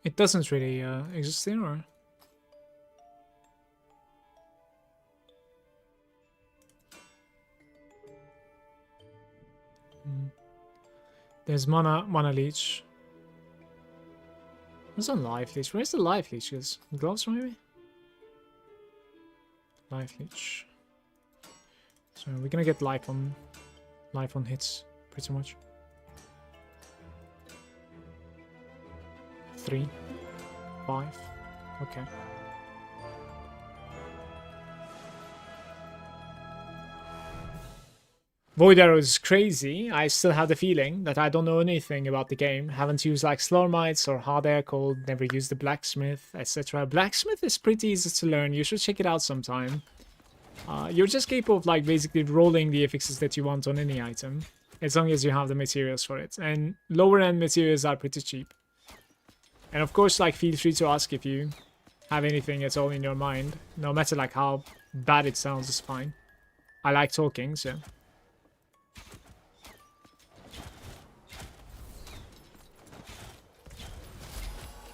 It doesn't really exist here, or? There's mana leech. There's a life leech. Where's the life leeches? Gloves, maybe? Life leech. So we're gonna get life on hits, pretty much. 3, 5. Okay. Void Arrow is crazy. I still have the feeling that I don't know anything about the game. Haven't used like Slormites or Hard Air Cold, never used the Blacksmith, etc. Blacksmith is pretty easy to learn. You should check it out sometime. You're just capable of like basically rolling the affixes that you want on any item, as long as you have the materials for it. And lower end materials are pretty cheap. And of course, like, feel free to ask if you have anything at all in your mind. No matter like how bad it sounds, is fine. I like talking, so.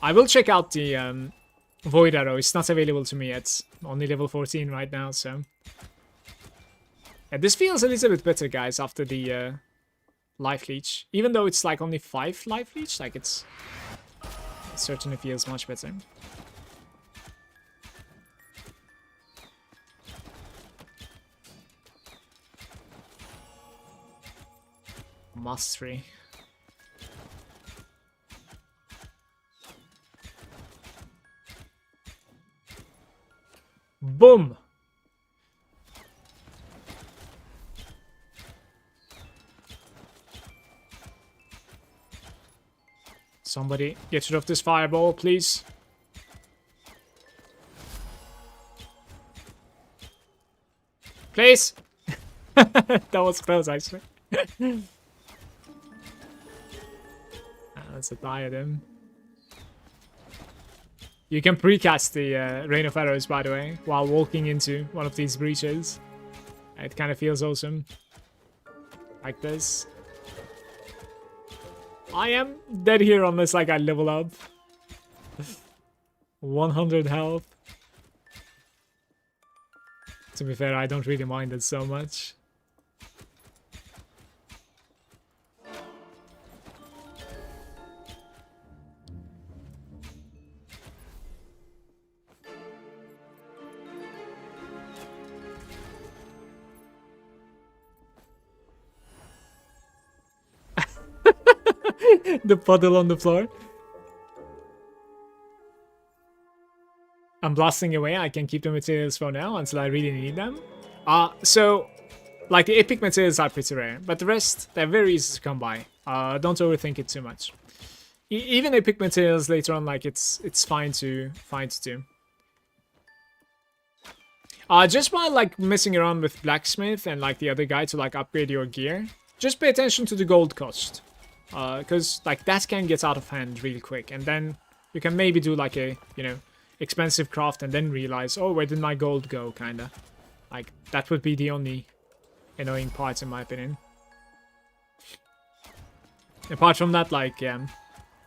I will check out the Void Arrow. It's not available to me yet. Only level 14 right now, so. Yeah, this feels a little bit better, guys, after the Life Leech. Even though it's like only 5 Life Leech, like it certainly feels much better. Mastery. Boom! Somebody get rid of this fireball, please. Please! That was close, actually. That's a diadem. You can precast the Rain of Arrows, by the way, while walking into one of these breaches. It kind of feels awesome. Like this. I am dead here unless like I level up. 100 health. To be fair, I don't really mind it so much. The puddle on the floor. I'm blasting away. I can keep the materials for now until I really need them. So, like, the epic materials are pretty rare, but the rest, they're very easy to come by. Don't overthink it too much. Even epic materials later on, like, it's fine to do. Just while, like, messing around with blacksmith and, like, the other guy to, like, upgrade your gear, just pay attention to the gold cost. Because, like, that can get out of hand really quick, and then you can maybe do, like, a, you know, expensive craft and then realize, oh, where did my gold go, kinda. Like, that would be the only annoying part, in my opinion. Apart from that, like,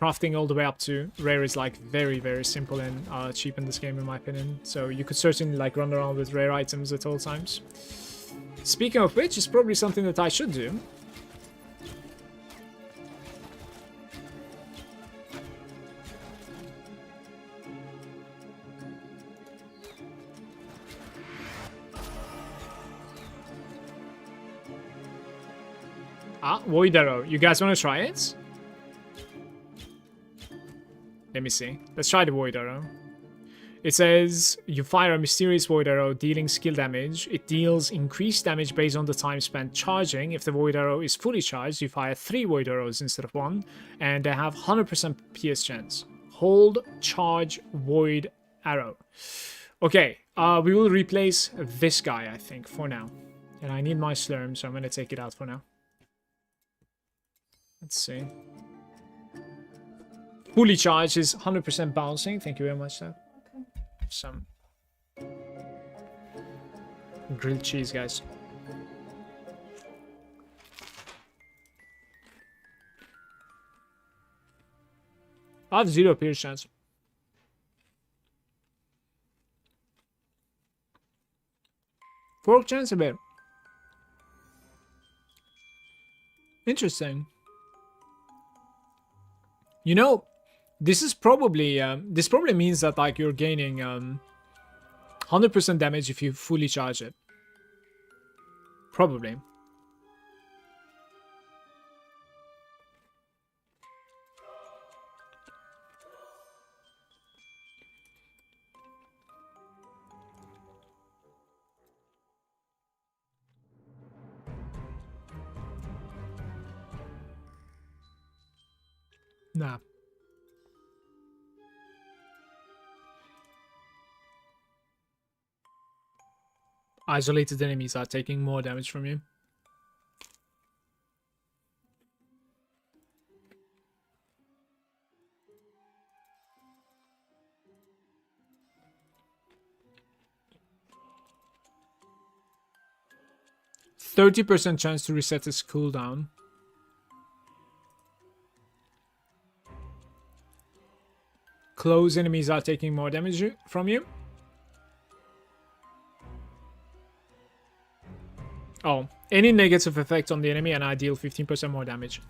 crafting all the way up to rare is, like, very, very simple and cheap in this game, in my opinion. So you could certainly, like, run around with rare items at all times. Speaking of which, it's probably something that I should do. Void Arrow. You guys want to try it? Let me see. Let's try the Void Arrow. It says, you fire a mysterious Void Arrow dealing skill damage. It deals increased damage based on the time spent charging. If the Void Arrow is fully charged, you fire 3 Void Arrows instead of 1. And they have 100% PS chance. Hold, charge, Void Arrow. Okay, we will replace this guy, I think, for now. And I need my Slurm, so I'm going to take it out for now. Let's see. Fully charged is 100% bouncing. Thank you very much, sir. Okay. Some grilled cheese, guys. I have 0 pierce chance. Fork chance a bit. Interesting. You know, this is probably this probably means that, like, you're gaining 100% damage if you fully charge it. Probably. Nah. Isolated enemies are taking more damage from you. %30% chance to reset his cooldown. Close enemies are taking more damage from you. Oh, any negative effect on the enemy and I deal 15% more damage.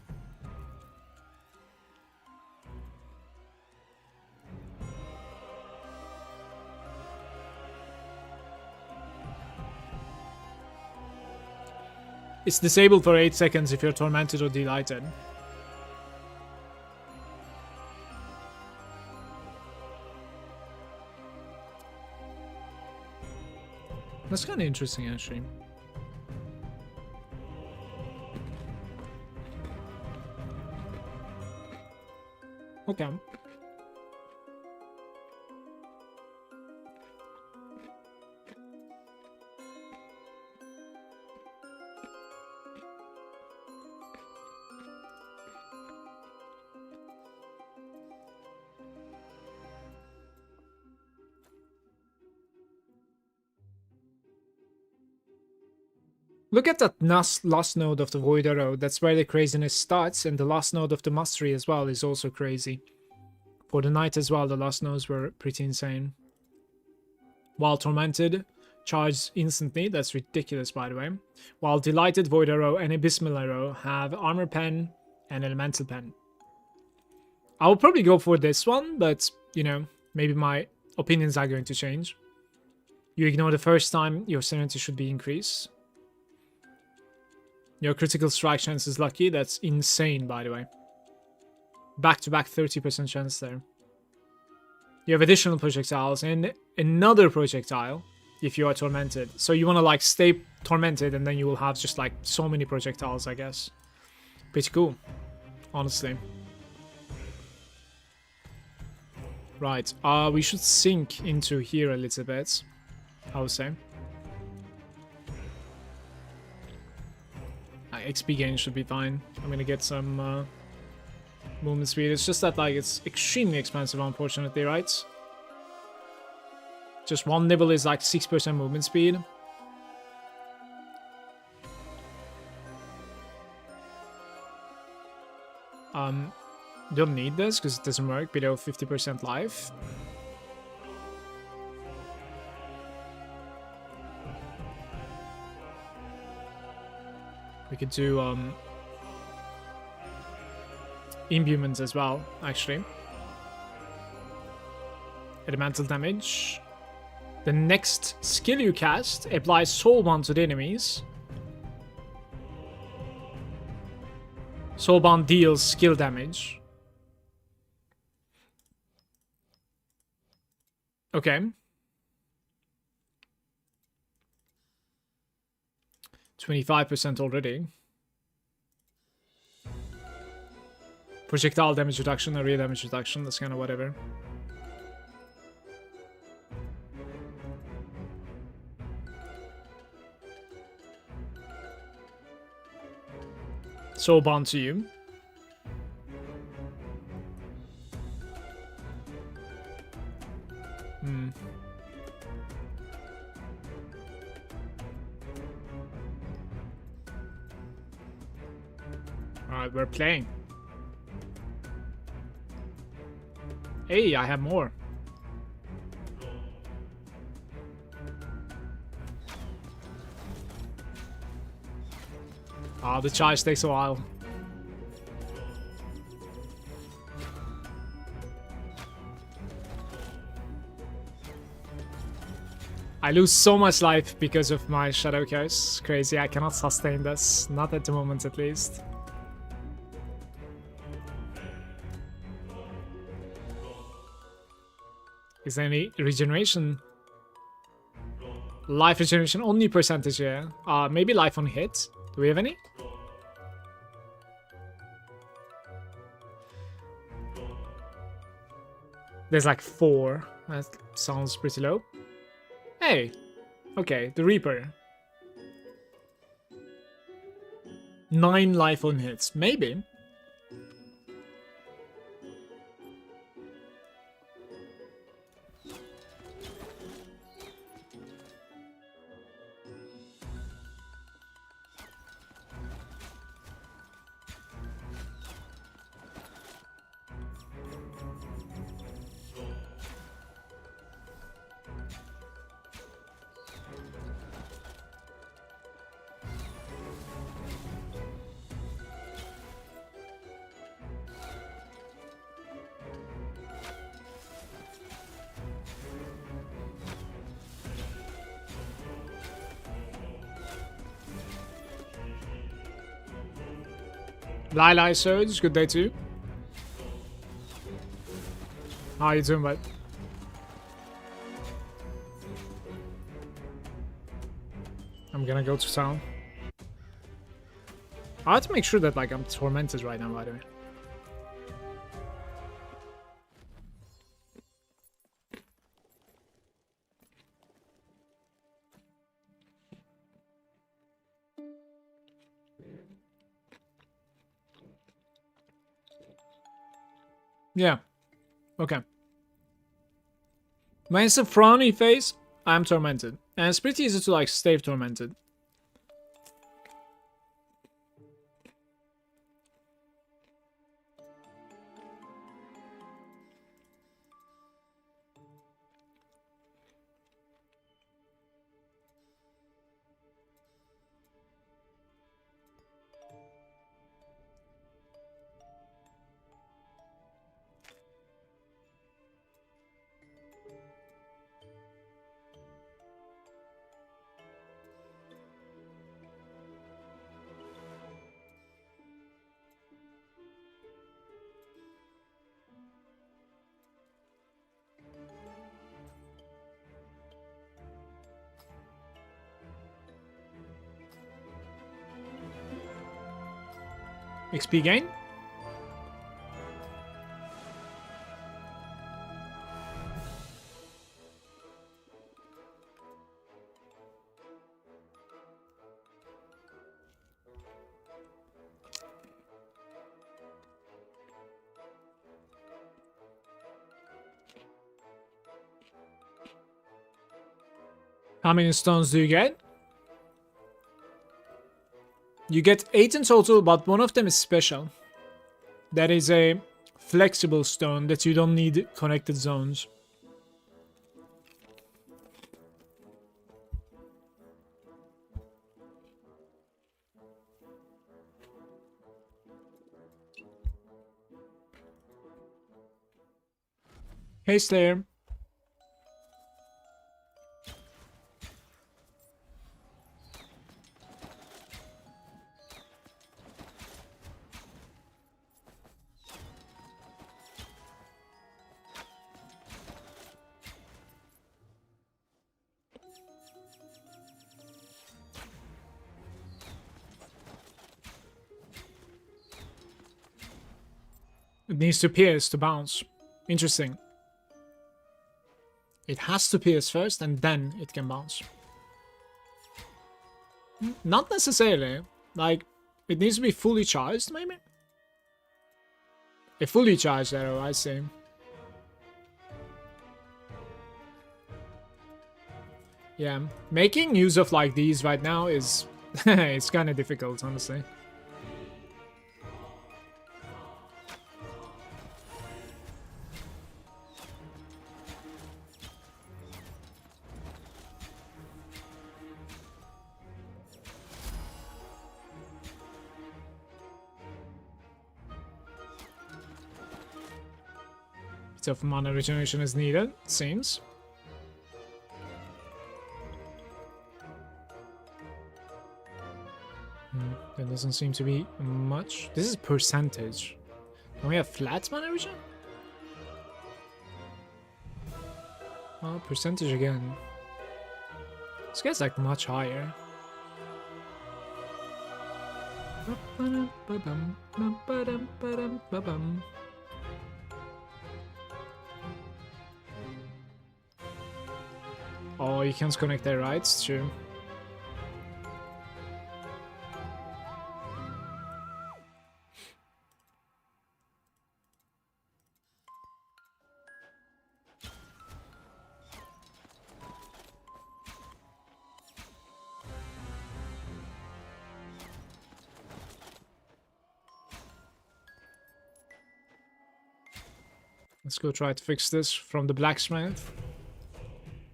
It's disabled for 8 seconds if you're tormented or delighted. That's kind of interesting, actually. Okay. Look at that last node of the Void Arrow. That's where the craziness starts, and the last node of the Mastery as well is also crazy. For the Knight as well, the last nodes were pretty insane. While Tormented, charged instantly. That's ridiculous, by the way. While Delighted, Void Arrow, and Abysmal Arrow have Armor Pen and Elemental Pen. I will probably go for this one, but, you know, maybe my opinions are going to change. You ignore the first time, your sanity should be increased. Your critical strike chance is lucky. That's insane, by the way. Back-to-back 30% chance there. You have additional projectiles and another projectile if you are tormented. So you want to like stay tormented and then you will have just like so many projectiles, I guess. Pretty cool, honestly. Right, we should sink into here a little bit, I would say. XP gain should be fine. I'm gonna get some movement speed. It's just that like it's extremely expensive, unfortunately, right? Just one nibble is like 6% movement speed. Don't need this because it doesn't work below 50% life. We could do imbuements as well, actually. Elemental damage. The next skill you cast applies Soulbound to the enemies. Soulbound deals skill damage. Okay. 25% already. Projectile damage reduction, area damage reduction, that's kind of whatever. Soulbound to you. Alright, we're playing. Hey, I have more. Ah, the charge takes a while. I lose so much life because of my Shadow Curse. Crazy, I cannot sustain this. Not at the moment, at least. Is there any regeneration? Life regeneration only percentage here. Maybe life on hit. Do we have any? There's like 4. That sounds pretty low. Hey! Okay, the Reaper. 9 life on hits. Maybe. Lila Surge, good day too. How are you doing, bud? I'm gonna go to town. I have to make sure that like I'm tormented right now, by the way. Yeah. Okay. When it's a frowny face, I'm tormented. And it's pretty easy to like stay tormented. XP gain? How many stones do you get? You get 8 in total, but one of them is special. That is a flexible stone that you don't need connected zones. Hey Slayer. It needs to pierce to bounce. Interesting. It has to pierce first and then it can bounce. Not necessarily. Like, it needs to be fully charged, maybe? A fully charged arrow, I see. Yeah, making use of like these right now is... it's kind of difficult, honestly. Bit of mana regeneration is needed, it seems. There doesn't seem to be much. This is percentage. Don't we have flat mana regen? Oh, percentage again. This guy's like much higher. Oh, you can't connect their rights, true. Let's go try to fix this from the blacksmith.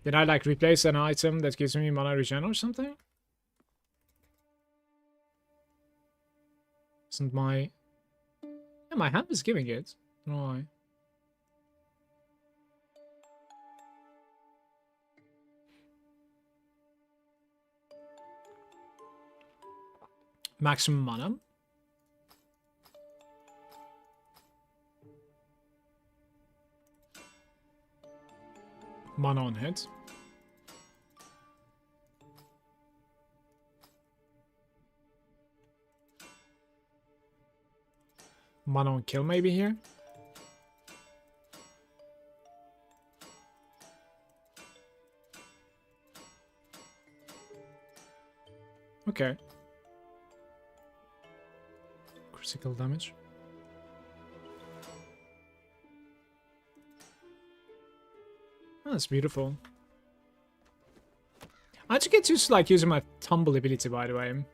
Did I like replace an item that gives me mana regen or something? Isn't my... Yeah, my hand is giving it. I don't know why. Maximum mana. Mana on hit. Mana on kill maybe here. Okay. Critical damage. Oh, that's beautiful. I had to get used to like using my tumble ability, by the way.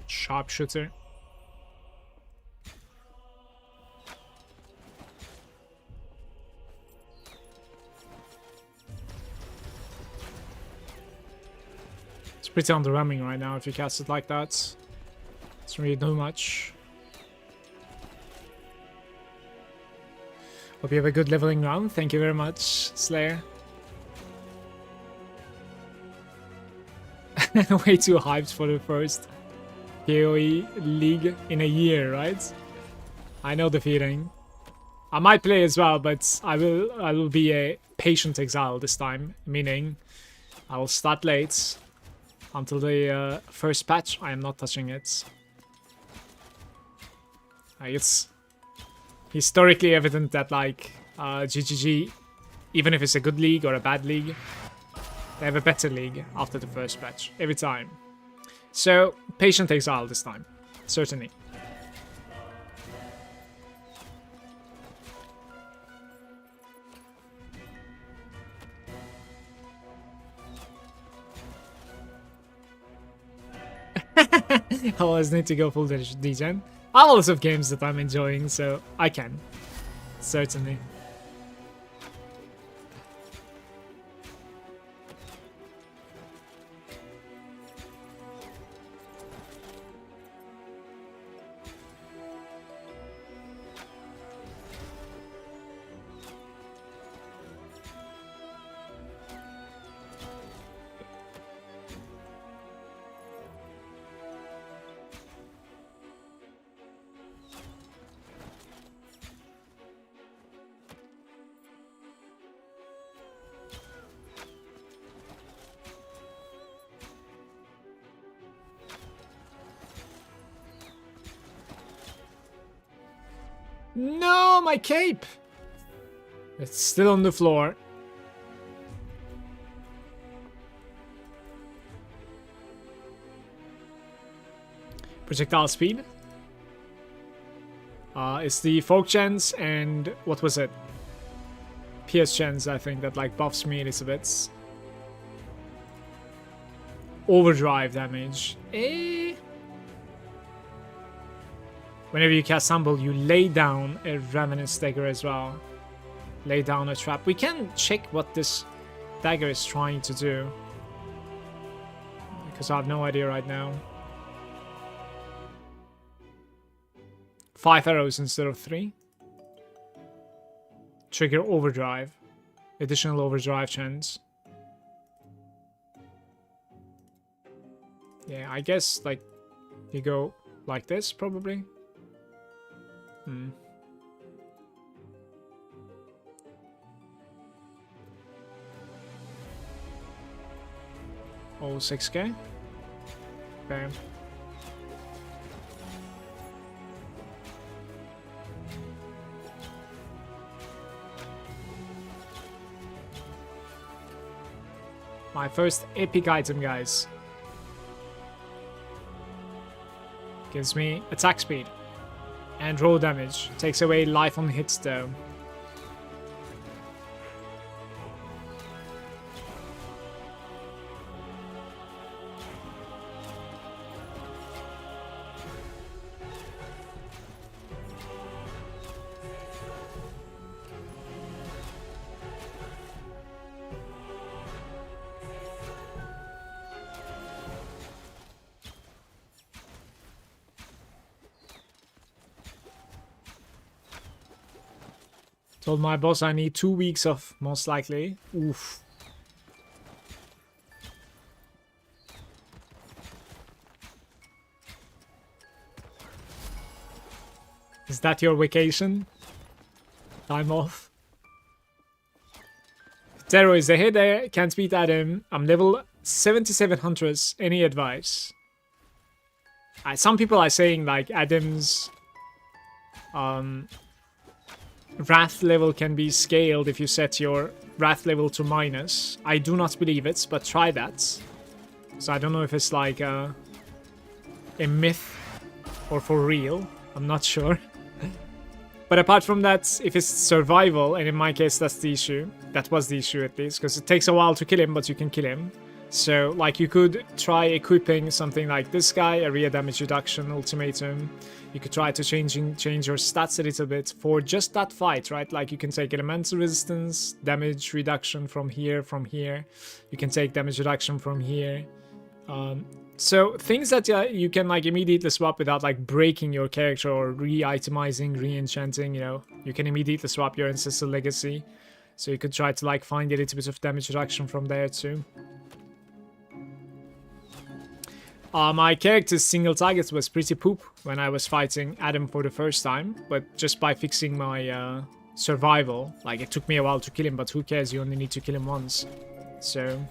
Sharpshooter. It's pretty underwhelming right now if you cast it like that. It's really too much. Hope you have a good leveling round. Thank you very much, Slayer. Way too hyped for the first PoE league in a year, right? I know the feeling. I might play as well, but I will be a patient exile this time, meaning I will start late until the first patch. I am not touching it. It's historically evident that like GGG, even if it's a good league or a bad league, they have a better league after the first patch every time. So patient exile this time, certainly. I always need to go full degen. I also have games that I'm enjoying, so I can. Certainly. No, my cape! It's still on the floor. Projectile speed. It's the folk chance and what was it? PS chance, I think, that like buffs me a little bit. Overdrive damage. Whenever you cast Humble, you lay down a Ravenous Dagger as well. Lay down a trap. We can check what this dagger is trying to do, because I have no idea right now. 5 arrows instead of 3. Trigger overdrive. Additional overdrive chance. Yeah, I guess like you go like this probably. Oh, 6k. Okay. My first epic item, guys. Gives me attack speed and roll damage. Takes away life on hits though. Told my boss I need 2 weeks off, most likely. Oof. Is that your vacation? Time off? Zero is ahead there. Can't beat Adam. I'm level 77 Huntress. Any advice? Some people are saying like Adam's Wrath level can be scaled if you set your Wrath level to minus. I do not believe it, but try that. So I don't know if it's like a myth or for real. I'm not sure. But apart from that, if it's survival, and in my case that's the issue. That was the issue at least, because it takes a while to kill him, but you can kill him. So like you could try equipping something like this guy, area damage reduction ultimatum. You could try to change your stats a little bit for just that fight, right? Like you can take elemental resistance, damage reduction from here. You can take damage reduction from here. So things that you can like immediately swap without like breaking your character or re-itemizing, re-enchanting, you know. You can immediately swap your Ancestral Legacy. So you could try to like find a little bit of damage reduction from there too. My character's single targets was pretty poop when I was fighting Adam for the first time, but just by fixing my survival, like it took me a while to kill him, but who cares, you only need to kill him once. So,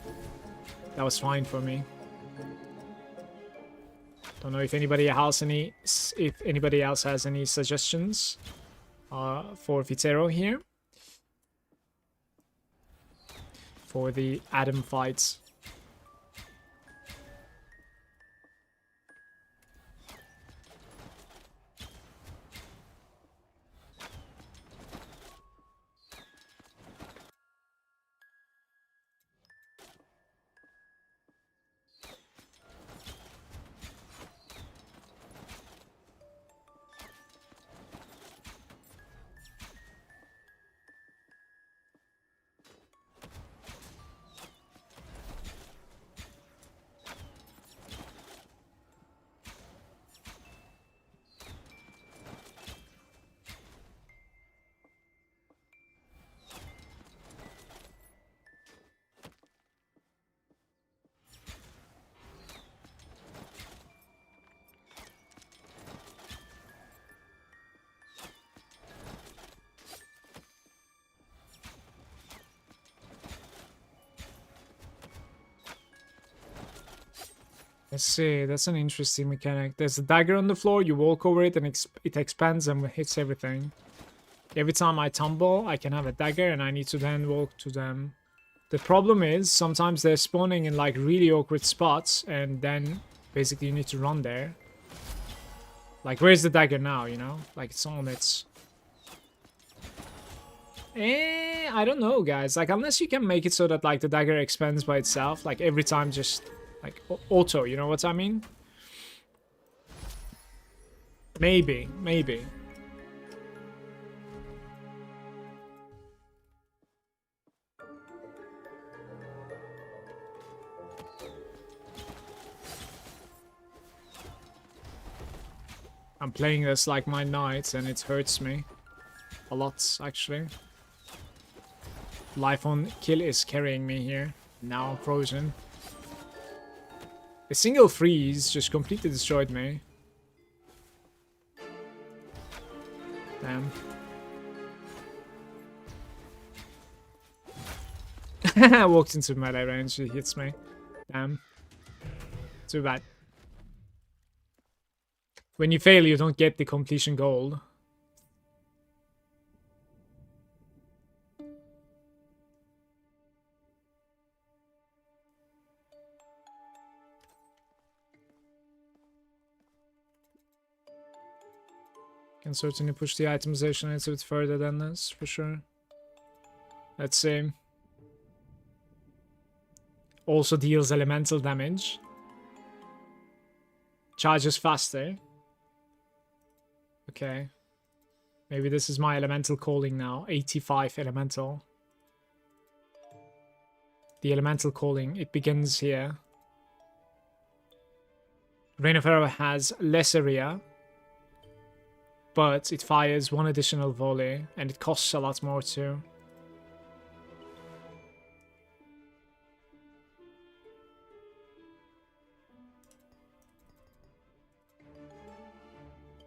that was fine for me. Don't know if anybody else has any suggestions for Vitero here. For the Adam fights. Let's see, that's an interesting mechanic. There's a dagger on the floor, you walk over it and it expands and hits everything. Every time I tumble, I can have a dagger and I need to then walk to them. The problem is, sometimes they're spawning in like really awkward spots and then basically you need to run there. Like, where's the dagger now, you know? Like, it's on its... I don't know, guys. Like, unless you can make it so that like the dagger expands by itself, like every time just... like, auto, you know what I mean? Maybe. I'm playing this like my knight and it hurts me. A lot, actually. Life on kill is carrying me here. Now I'm frozen. A single freeze just completely destroyed me. Damn. I walked into melee range, he hits me. Damn. Too bad. When you fail, you don't get the completion gold. Can certainly push the itemization a bit further than this, for sure. Let's see. Also deals elemental damage. Charges faster. Okay. Maybe this is my elemental calling now. 85 elemental. The elemental calling, it begins here. Rain of Arrow has less area, but it fires one additional volley, and it costs a lot more too.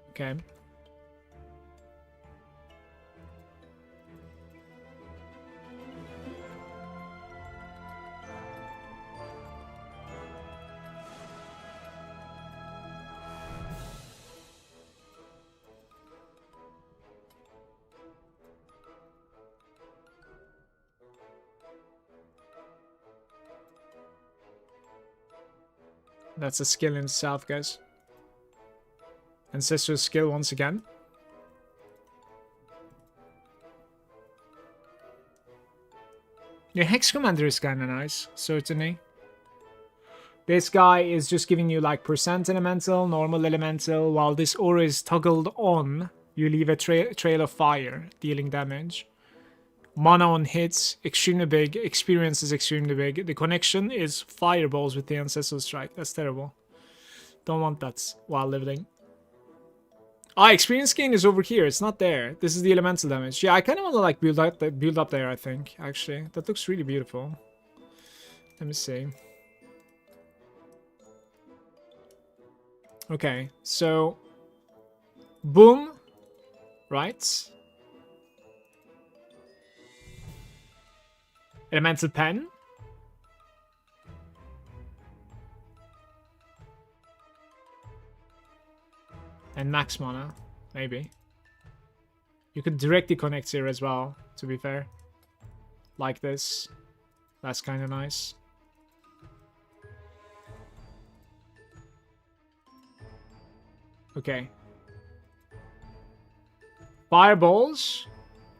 Okay. That's a skill in itself, guys. Ancestral skill once again. Your Hex Commander is kinda nice, certainly. This guy is just giving you like percent elemental, normal elemental. While this aura is toggled on, you leave a trail of fire, dealing damage. Mana on hits, extremely big. Experience is extremely big. The connection is fireballs with the Ancestral Strike. That's terrible. Don't want that while living. Ah, experience gain is over here. It's not there. This is the elemental damage. Yeah, I kind of want to like build up there, I think, actually. That looks really beautiful. Let me see. Okay, so boom, right? Elemental pen. And max mana, maybe. You could directly connect here as well, to be fair. Like this. That's kind of nice. Okay. Fireballs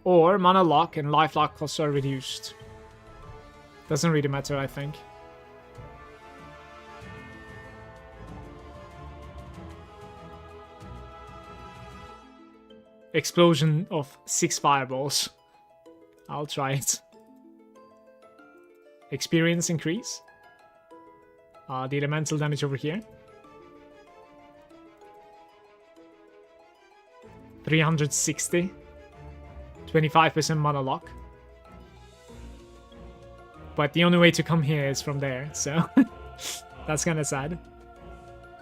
or mana lock and life lock costs are reduced. Doesn't really matter, I think. Explosion of 6 fireballs. I'll try it. Experience increase. The elemental damage over here. 360. 25% mana lock. But the only way to come here is from there, so that's kind of sad.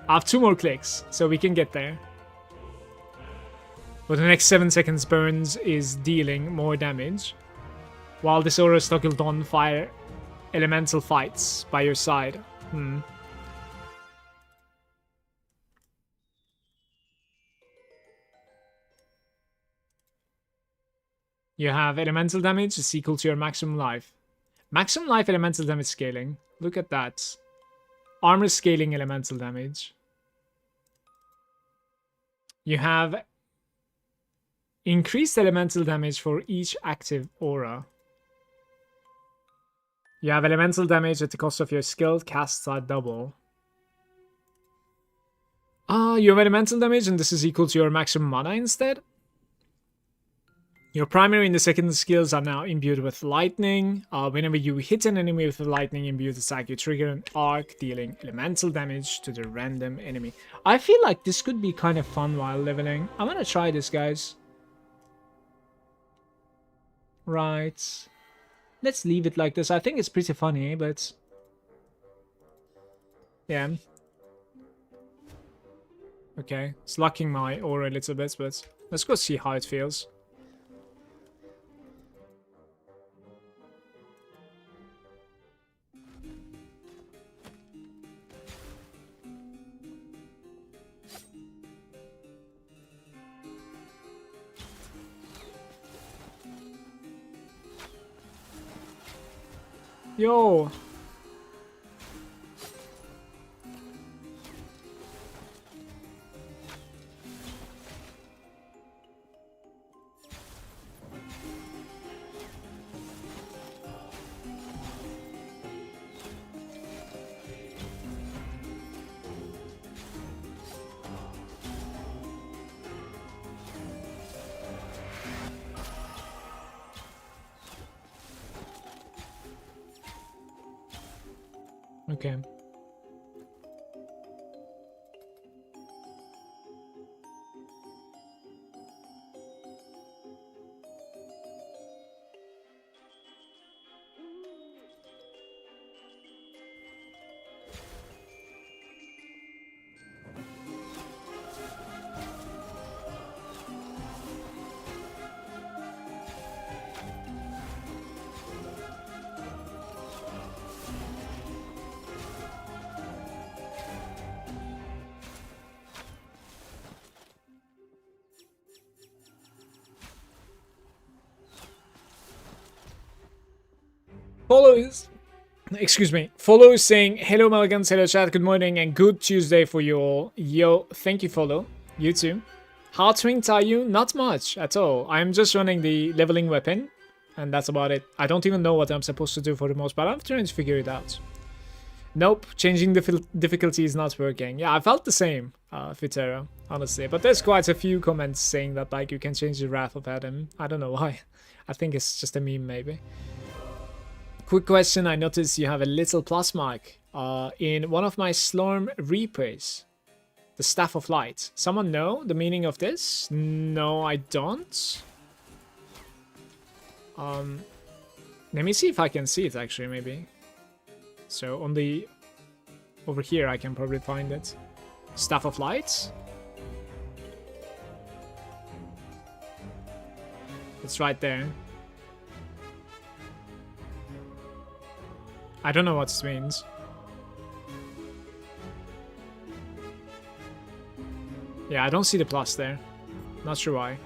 I have 2 more clicks, so we can get there. For the next 7 seconds, Burns is dealing more damage. While this aura is toggled on, fire elemental fights by your side. You have elemental damage is equal to your maximum life. Maximum life elemental damage scaling. Look at that. Armor scaling elemental damage. You have increased elemental damage for each active aura. You have elemental damage at the cost of your skilled casts are double. You have elemental damage and this is equal to your maximum mana instead. Your primary and the second skills are now imbued with lightning. Whenever you hit an enemy with a lightning imbued attack, you trigger an arc, dealing elemental damage to the random enemy. I feel like this could be kind of fun while leveling. I'm gonna try this, guys. Right. Let's leave it like this. I think it's pretty funny, but yeah. Okay, it's locking my aura a little bit, but let's go see how it feels. Yo! Okay. Follow is, excuse me, Follow is saying, hello Malagant, hello chat, good morning and good Tuesday for you all. Yo, thank you Follow, you too. How twinked are you? Not much at all. I'm just running the leveling weapon and that's about it. I don't even know what I'm supposed to do for the most part. I'm trying to figure it out. Nope, changing the difficulty is not working. Yeah, I felt the same, Fitero, honestly. But there's quite a few comments saying that like you can change the Wrath of Adam. I don't know why. I think it's just a meme maybe. Quick question, I noticed you have a little plus mark in one of my Slorm replays. The Staff of Light. Someone know the meaning of this? No, I don't. Let me see if I can see it actually, maybe. So on the... over here I can probably find it. Staff of Light. It's right there. I don't know what this means. Yeah, I don't see the plus there. Not sure why.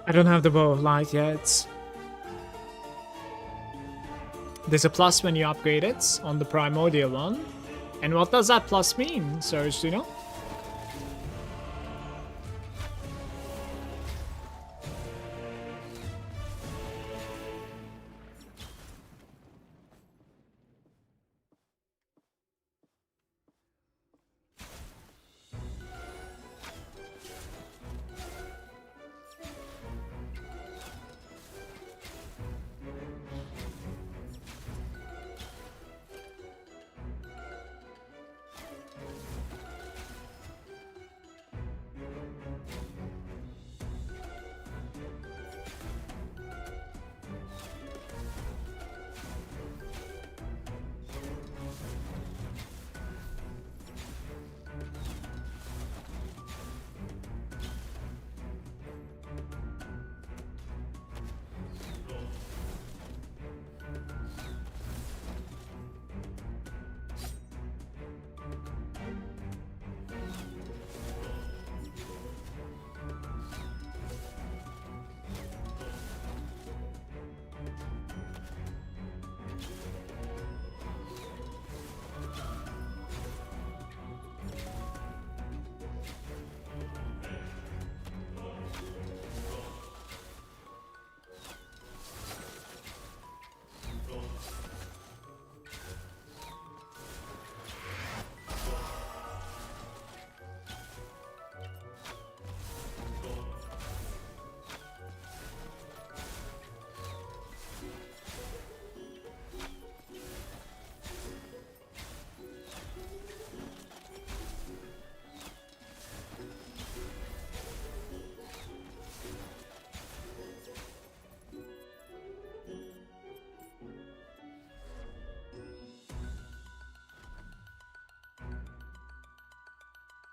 I don't have the bow of light yet. There's a plus when you upgrade it on the primordial one. And what does that plus mean, sirs, do you know?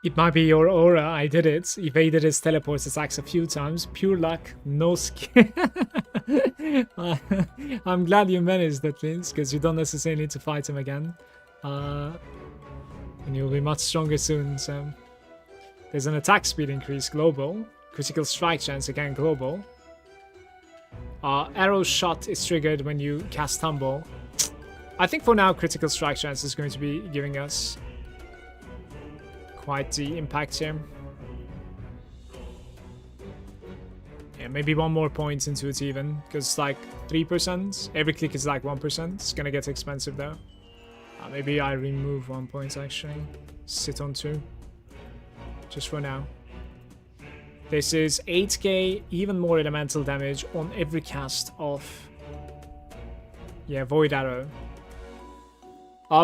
It might be your aura. I did it. Evaded his teleport attacks a few times. Pure luck, no skill. I'm glad you managed that, Vince, because you don't necessarily need to fight him again. And you'll be much stronger soon, so... There's an attack speed increase, global. Critical strike chance, again, global. Arrow shot is triggered when you cast Tumble. I think for now, critical strike chance is going to be giving us quite the impact here. Yeah, maybe one more point into it even, because it's like 3%. Every click is like 1%. It's gonna get expensive though. Maybe I remove 1 point actually. Sit on 2. Just for now. This is 8k, even more elemental damage on every cast of... Yeah, Void Arrow.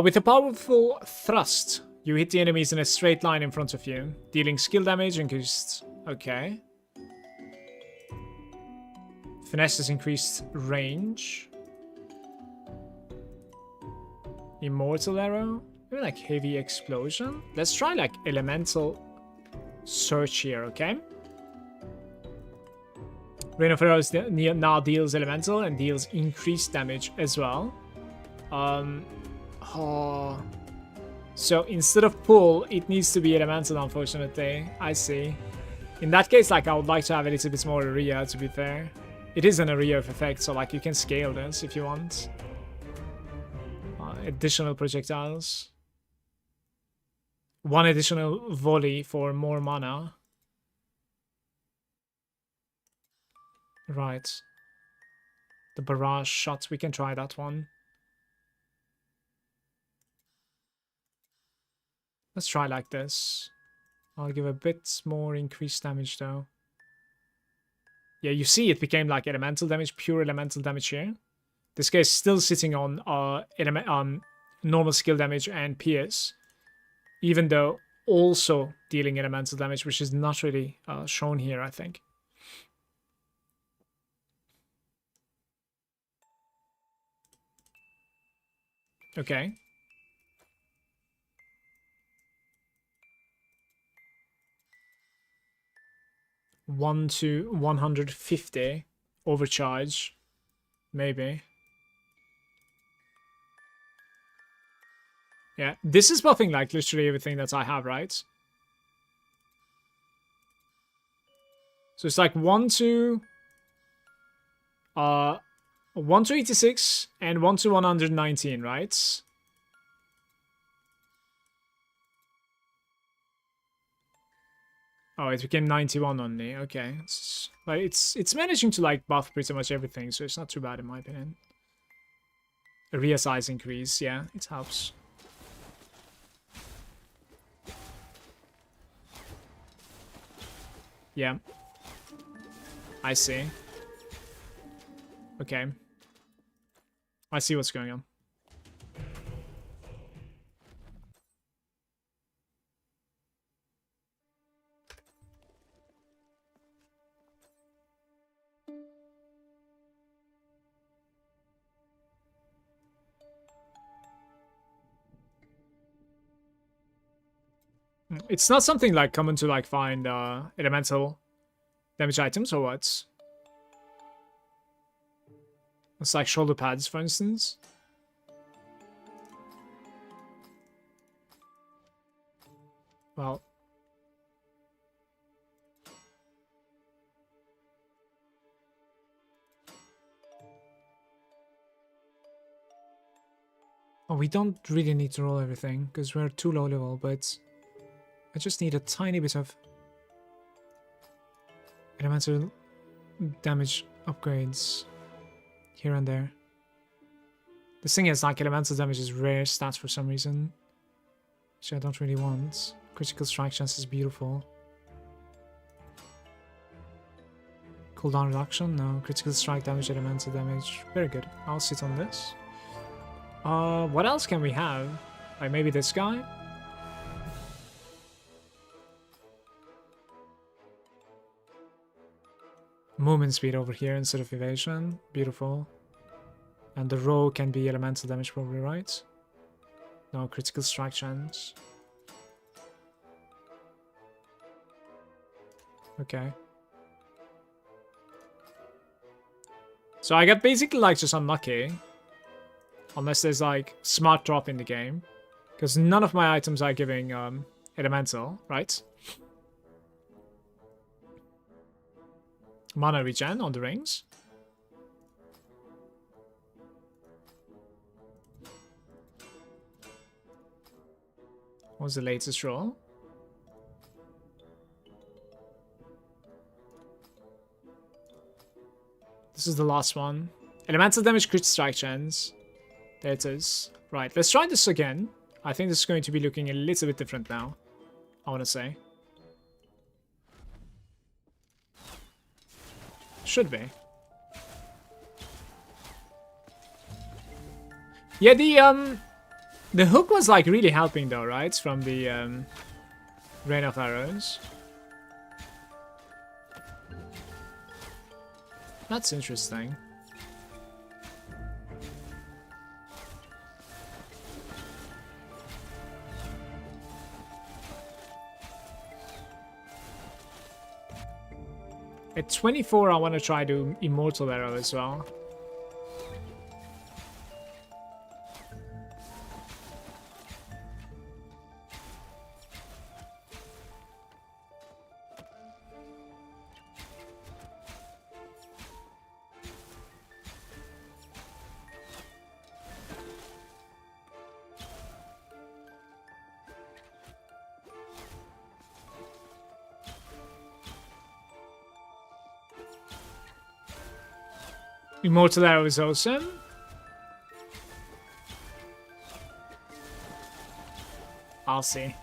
With a powerful thrust, you hit the enemies in a straight line in front of you, dealing skill damage increased. Okay. Finesse has increased range. Immortal Arrow? Maybe like Heavy Explosion? Let's try like Elemental Search here, okay? Rain of Arrows now deals Elemental and deals increased damage as well. So instead of pull, it needs to be elemental, unfortunately. I see. In that case, like, I would like to have a little bit more area, to be fair. It is an area of effect, so, like, you can scale this if you want. Additional projectiles. 1 additional volley for more mana. Right. The barrage shot, we can try that one. Let's try like this. I'll give a bit more increased damage though. Yeah, you see it became like elemental damage, pure elemental damage here. This guy is still sitting on normal skill damage and PS, even though also dealing elemental damage, which is not really shown here, I think. Okay. 1 to 150 overcharge, maybe. Yeah, this is buffing like literally everything that I have, right? So it's like 1 to 86 and 1 to 119, right? Oh, it became 91 only. Okay, but it's managing to like buff pretty much everything, so it's not too bad in my opinion. Area size increase, yeah, it helps. Yeah, I see. Okay, I see what's going on. It's not something like common to like find elemental damage items or what? It's like shoulder pads, for instance. Well, oh, we don't really need to roll everything because we're too low level, but I just need a tiny bit of elemental damage upgrades here and there. The thing is, like, elemental damage is rare stats for some reason, which I don't really want. Critical strike chance is beautiful. Cooldown reduction? No. Critical strike damage, elemental damage. Very good. I'll sit on this. What else can we have? Like, maybe this guy? Movement speed over here instead of evasion. Beautiful. And the row can be elemental damage probably, right? No, critical strike chance. Okay. So I got basically like just unlucky. Unless there's like smart drop in the game. Because none of my items are giving elemental, right? Mana regen on the rings. What's the latest roll? This is the last one. Elemental damage, crit strike chance. There it is. Right, let's try this again. I think this is going to be looking a little bit different now, I want to say. Should be. Yeah, the hook was like really helping though, right? From the rain of arrows. That's interesting. At 24, I want to try to Immortal Arrow as well. Immortal Arrow is awesome. I'll see.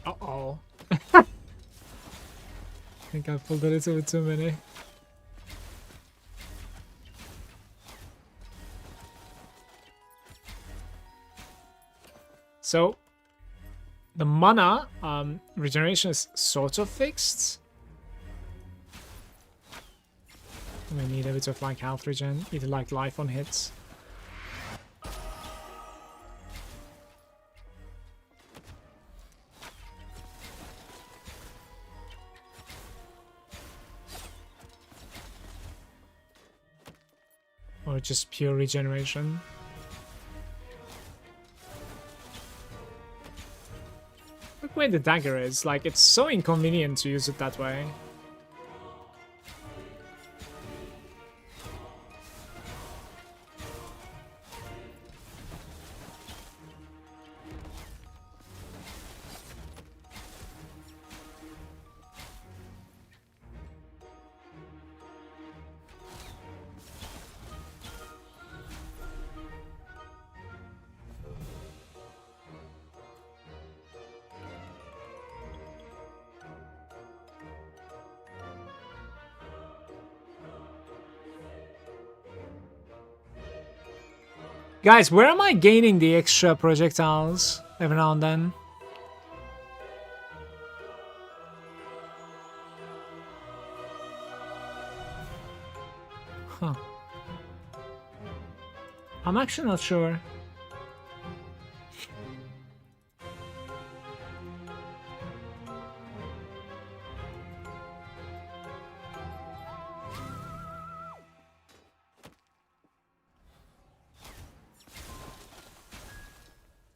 Uh-oh. I think I pulled a little bit too many. So, the mana regeneration is sort of fixed. We need a bit of like health regen, either like life on hits. Or just pure regeneration. Look where the dagger is. Like, it's so inconvenient to use it that way. Guys, where am I gaining the extra projectiles every now and then? Huh. I'm actually not sure.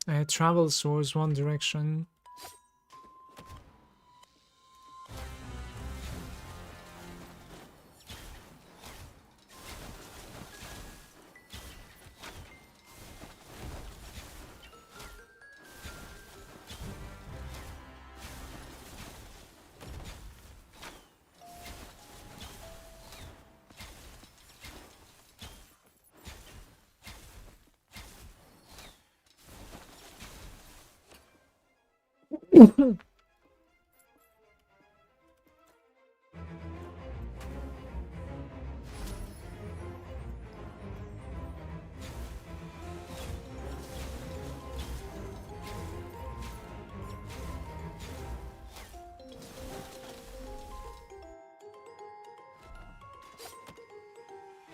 It travels towards one direction.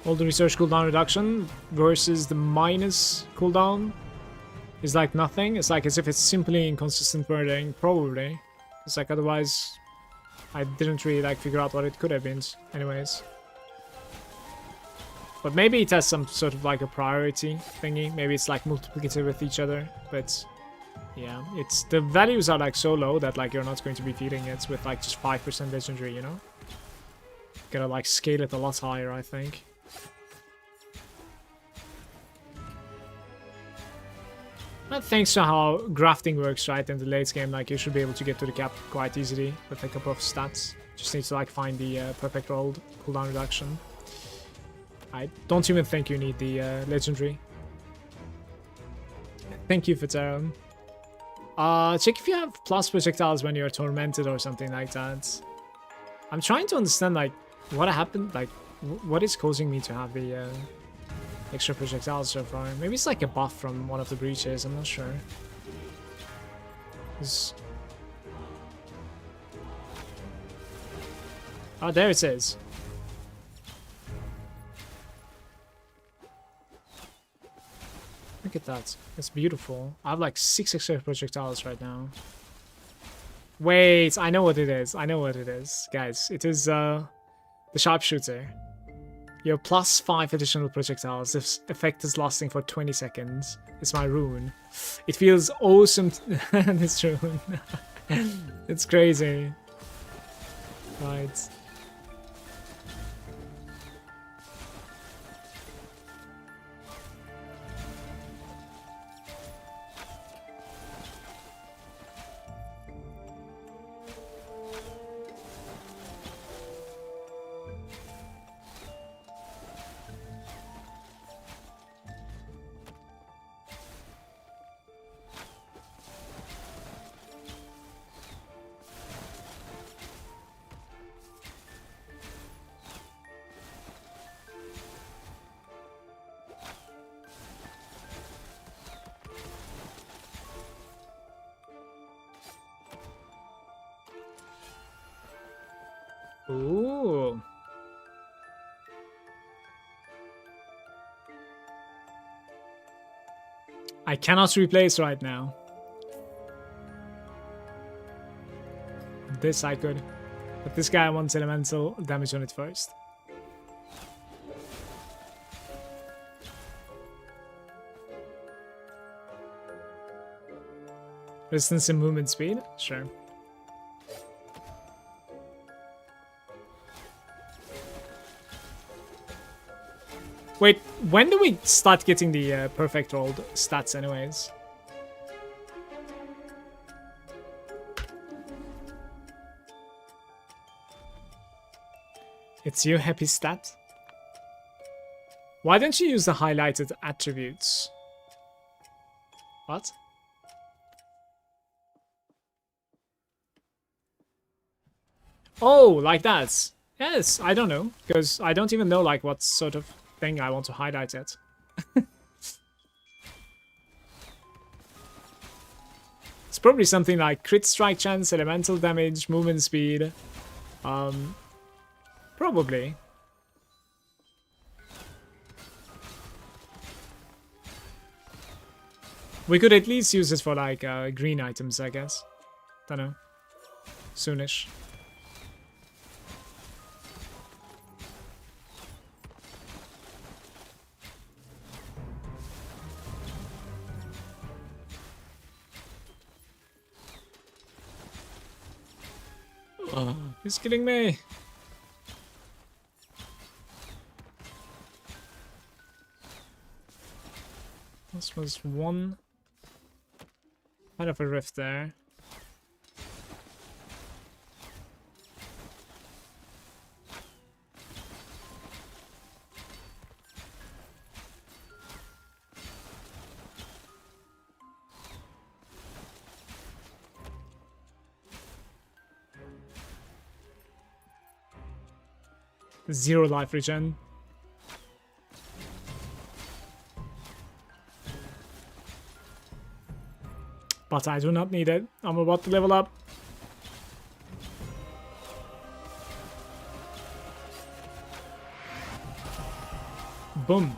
All the research cooldown reduction versus the minus cooldown is like nothing. It's like as if it's simply inconsistent wording, probably. It's like otherwise I didn't really like figure out what it could have been anyways. But maybe it has some sort of like a priority thingy. Maybe it's like multiplicative with each other. But yeah, it's the values are like so low that like you're not going to be feeding it with like just 5% legendary, you know? Gotta like scale it a lot higher, I think. But thanks to how grafting works, right, in the late game, like you should be able to get to the cap quite easily with a couple of stats. Just need to like find the perfect rolled cooldown reduction. I don't even think you need the legendary. Thank you for Taron. Check if you have plus projectiles when you're tormented or something like that. I'm trying to understand like what happened, like what is causing me to have the extra projectiles so far. Maybe it's like a buff from one of the breaches, I'm not sure. Oh, there it is. Look at that. It's beautiful. I have like 6 extra projectiles right now. Wait, I know what it is. I know what it is. Guys, it is the sharpshooter. Your plus 5 additional projectiles. This effect is lasting for 20 seconds. It's my rune. It feels awesome. This rune. It's crazy. Right. Ooh. I cannot replace right now. This I could. But this guy wants elemental damage on it first. Resistance and movement speed? Sure. Wait, when do we start getting the perfect rolled stats anyways? It's your happy stat? Why don't you use the highlighted attributes? What? Oh, like that. Yes, I don't know, because I don't even know like what sort of thing I want to highlight it. It's probably something like crit strike chance, elemental damage, movement speed. Probably. We could at least use it for like green items, I guess. Don't know. Soonish. He's killing me. This was one kind of a rift there. Zero life regen. But I do not need it. I'm about to level up. Boom.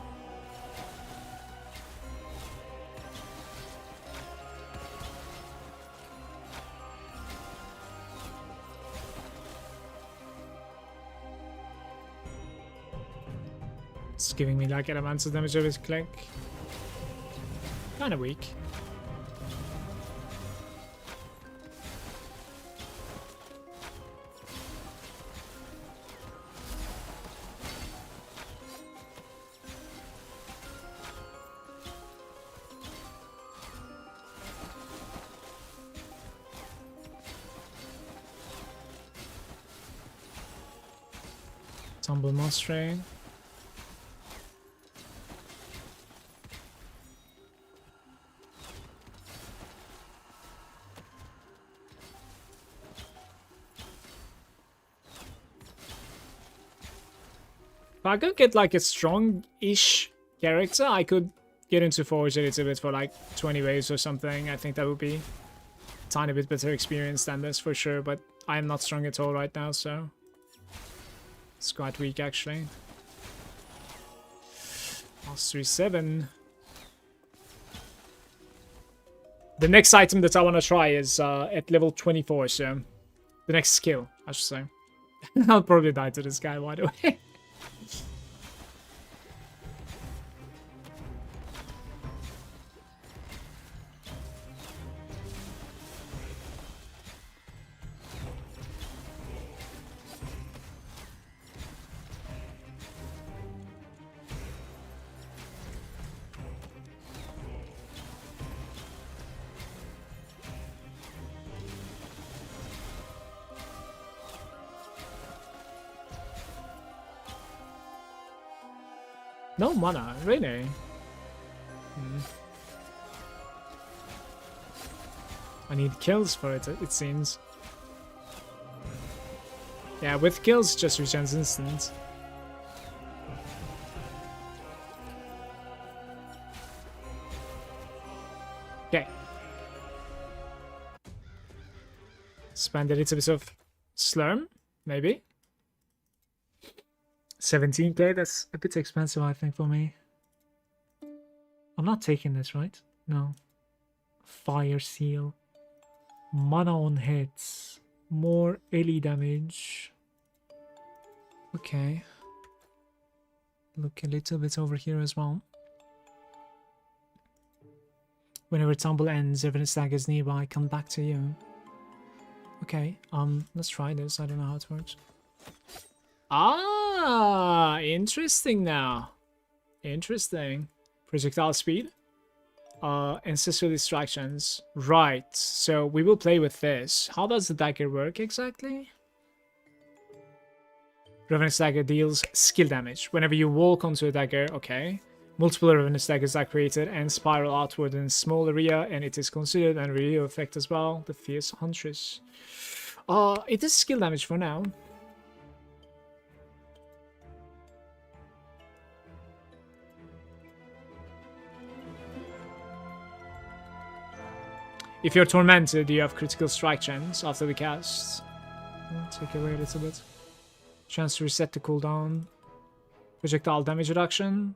It's giving me like elemental damage every click. Kinda weak. Tumble Monstray. If I could get like a strong-ish character, I could get into Forge a little bit for like 20 waves or something. I think that would be a tiny bit better experience than this for sure, but I am not strong at all right now, so it's quite weak actually. Mastery 7. The next item that I want to try is at level 24, so the next skill, I should say. I'll probably die to this guy, by the way. No mana, really? I need kills for it, it seems. Yeah, with kills, just regens instant. Okay. Spend a little bit of Slurm, maybe. 17k, that's a bit expensive, I think, for me. I'm not taking this, right? No. Fire Seal. Mana on hits. More AoE damage. Okay. Look a little bit over here as well. Whenever tumble ends, if an stag is nearby, come back to you. Okay, let's try this. I don't know how it works. Ah, interesting now. Interesting. Projectile speed. Ancestral distractions. Right, so we will play with this. How does the dagger work exactly? Revenant dagger deals skill damage. Whenever you walk onto a dagger, okay. Multiple Revenant daggers are created and spiral outward in a small area, and it is considered an radio effect as well. The Fierce Huntress. It is skill damage for now. If you're tormented, you have critical strike chance after the cast. Take away a little bit. Chance to reset the cooldown. Projectile damage reduction.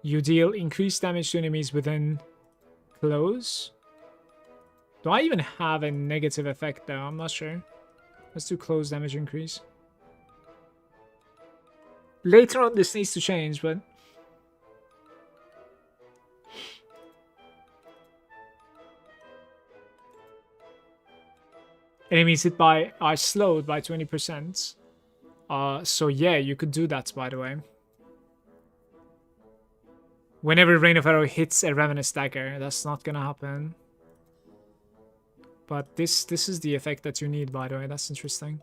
You deal increased damage to enemies within close. Do I even have a negative effect though? I'm not sure. Let's do close damage increase. Later on this needs to change, but... Enemies hit by are slowed by 20%. So yeah, you could do that, by the way. Whenever Rain of Arrow hits a Ravenous Dagger, that's not gonna happen. But this is the effect that you need, by the way. That's interesting.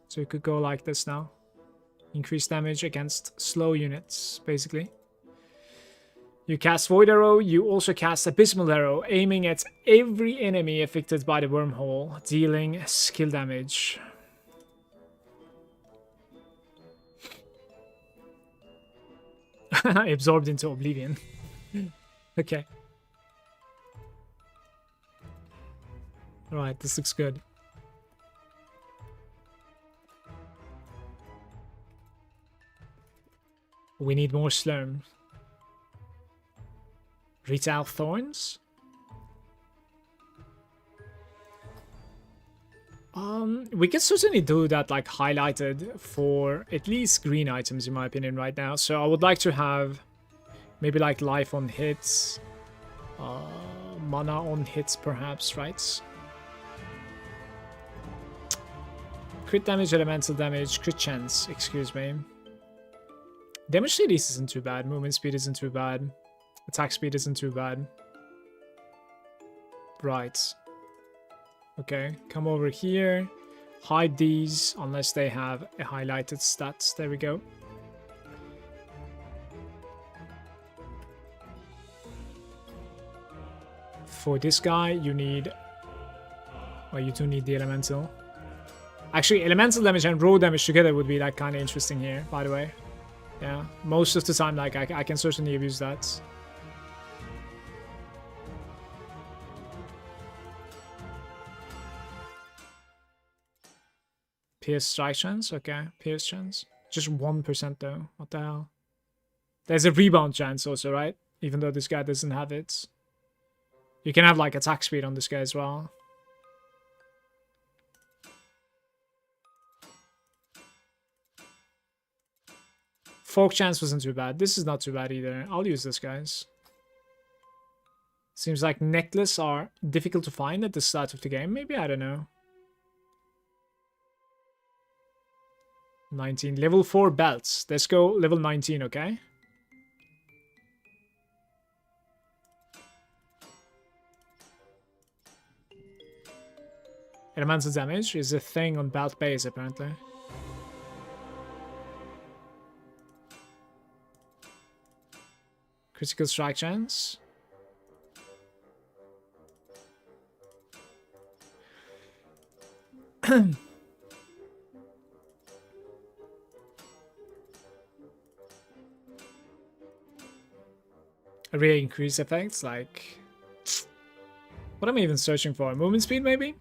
So you could go like this now. Increase damage against slow units, basically. You cast Void Arrow, you also cast Abysmal Arrow, aiming at every enemy affected by the wormhole, dealing skill damage. Absorbed into oblivion. Okay. Alright, this looks good. We need more Slurm. Retail Thorns? We can certainly do that like highlighted for at least green items in my opinion right now. So I would like to have maybe like life on hits, mana on hits perhaps, right? Crit damage, elemental damage, crit chance, excuse me. Damage release isn't too bad, movement speed isn't too bad. Attack speed isn't too bad. Right. Okay, come over here. Hide these unless they have a highlighted stats. There we go. For this guy, you need... Well, you do need the elemental. Actually, elemental damage and raw damage together would be like kind of interesting here, by the way. Yeah, most of the time, like, I can certainly abuse that. Pierce strike chance? Okay, pierce chance. Just 1% though. What the hell? There's a rebound chance also, right? Even though this guy doesn't have it. You can have, like, attack speed on this guy as well. Fork chance wasn't too bad. This is not too bad either. I'll use this, guys. Seems like necklace are difficult to find at the start of the game. Maybe, I don't know. 19. Level 4 belts. Let's go level 19, okay? Elemental damage is a thing on belt base, apparently. Critical strike chance. Really increase effects, like... What am I even searching for? Movement speed, maybe?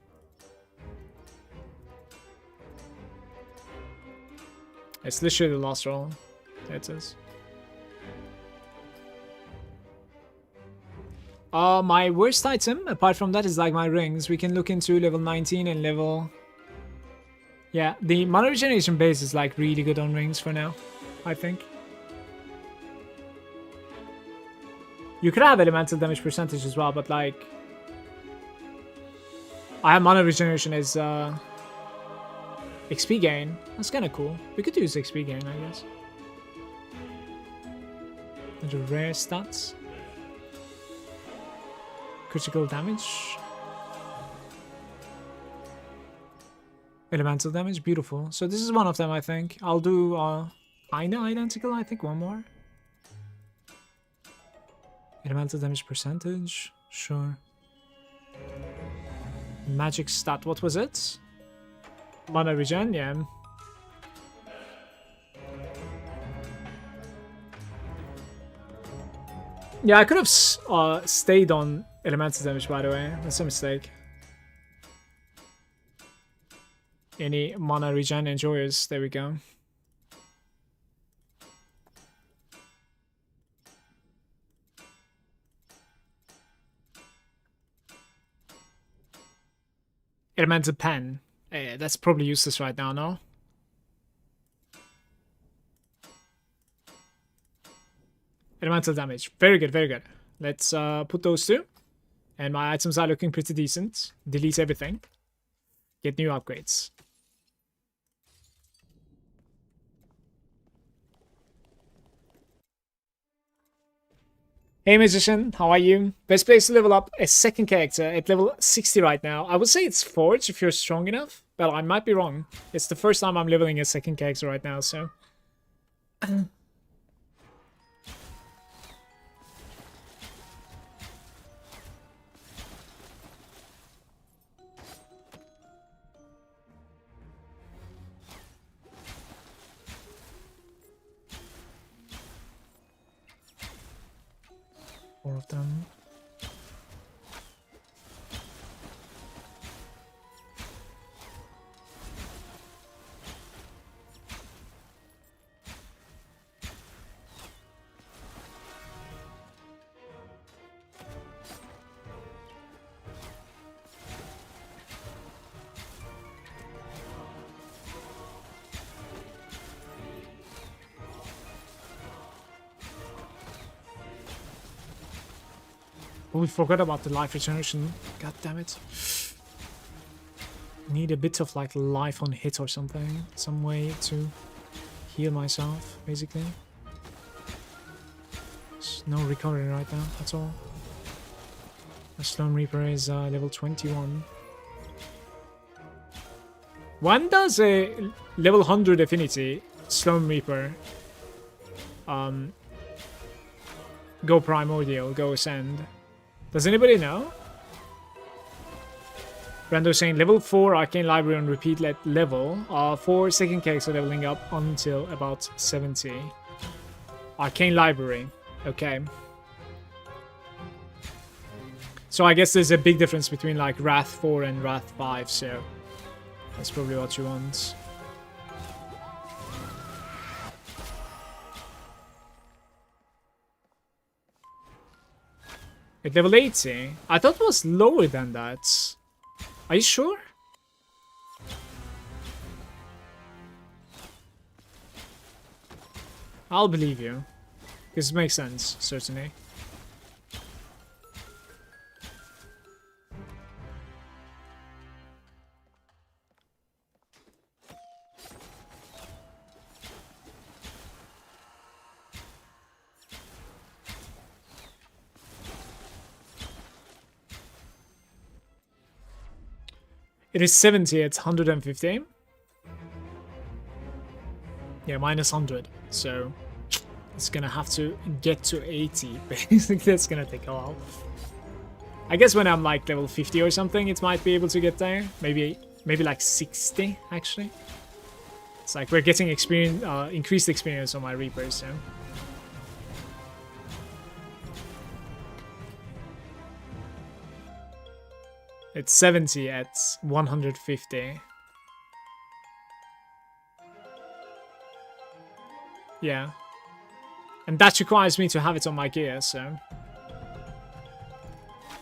It's literally the last roll. There it is. My worst item, apart from that, is like my rings. We can look into level 19 and level... Yeah, the mana regeneration base is like really good on rings for now, I think. You could have elemental damage percentage as well, but like... I have mana regeneration as XP gain. That's kind of cool. We could use XP gain, I guess. And the rare stats. Critical damage. Elemental damage, beautiful. So this is one of them, I think. I'll do kinda identical, I think, one more. Elemental damage percentage, sure. Magic stat, what was it? Mana regen, yeah. Yeah, I could have stayed on elemental damage, by the way. That's a mistake. Any mana regen enjoyers? There we go. Elemental pen. That's probably useless right now, no? Elemental damage. Very good, very good. Let's put those two. And my items are looking pretty decent. Delete everything. Get new upgrades. Hey Magician, how are you? Best place to level up a second character at level 60 right now. I would say it's Forge if you're strong enough, but I might be wrong. It's the first time I'm leveling a second character right now, so... Four of them. Oh, we forgot about the life regeneration. God damn it. Need a bit of like life on hit or something. Some way to heal myself, basically. There's no recovery right now, that's all. The Stone Reaper is level 21. When does a level 100 Affinity Stone Reaper go Primordial, go Ascend? Does anybody know? Brando saying level 4 Arcane Library on repeat level. 4 second character leveling up until about 70. Arcane Library. Okay. So I guess there's a big difference between like Wrath 4 and Wrath 5, so that's probably what you want. At level 80? I thought it was lower than that. Are you sure? I'll believe you. Because it makes sense, certainly. It is 70, it's 150. Yeah, minus 100. So it's gonna have to get to 80. Basically, that's gonna take a while. I guess when I'm like level 50 or something, it might be able to get there. Maybe like 60, actually. It's like we're getting experience, increased experience on my Reapers, so. It's 70 at 150. Yeah. And that requires me to have it on my gear, so.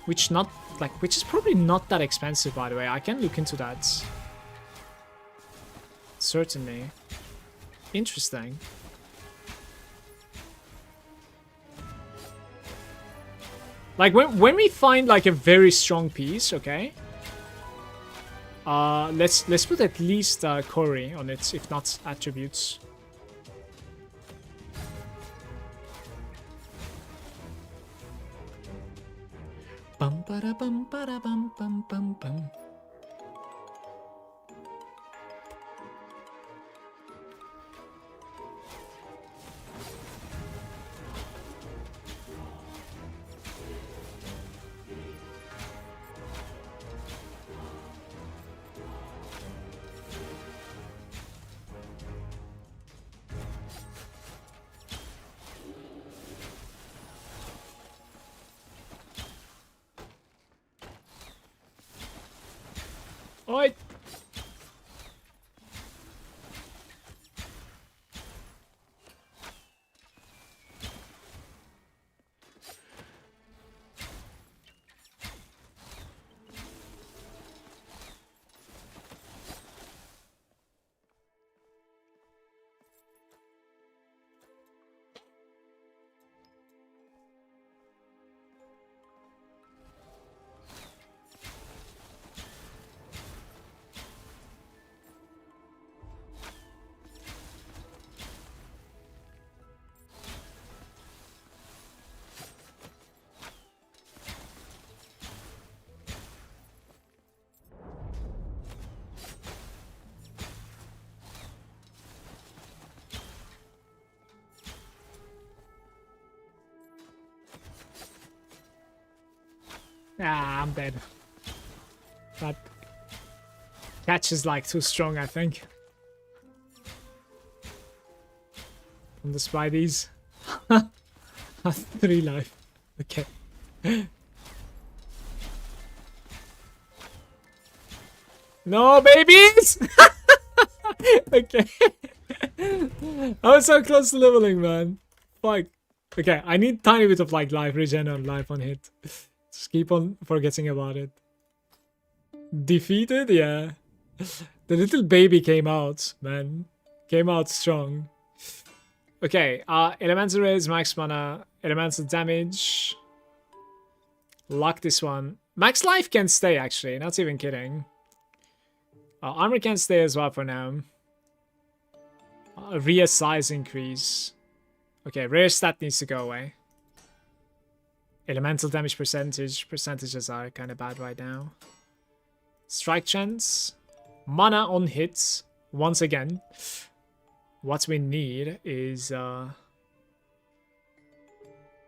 Which is probably not that expensive, by the way. I can look into that. Certainly. Interesting. Like when we find like a very strong piece, okay? Let's put at least Corey on it, if not attributes. Bum ba da bum ba da bum bum bum bum. Oi! Ah, I'm dead. That catch is like too strong, I think. From the Spideys. 3 life. Okay. No babies! Okay. I was so close to leveling, man. Fuck. Okay, I need tiny bit of like life regen or life on hit. Just keep on forgetting about it. Defeated? Yeah. The little baby came out, man. Came out strong. Okay, elemental raise, max mana, elemental damage. Lock this one. Max life can stay, actually. Not even kidding. Armor can stay as well for now. Rhea size increase. Okay, rare stat needs to go away. Elemental damage percentages are kind of bad right now. Strike chance. Mana on hits. Once again. What we need is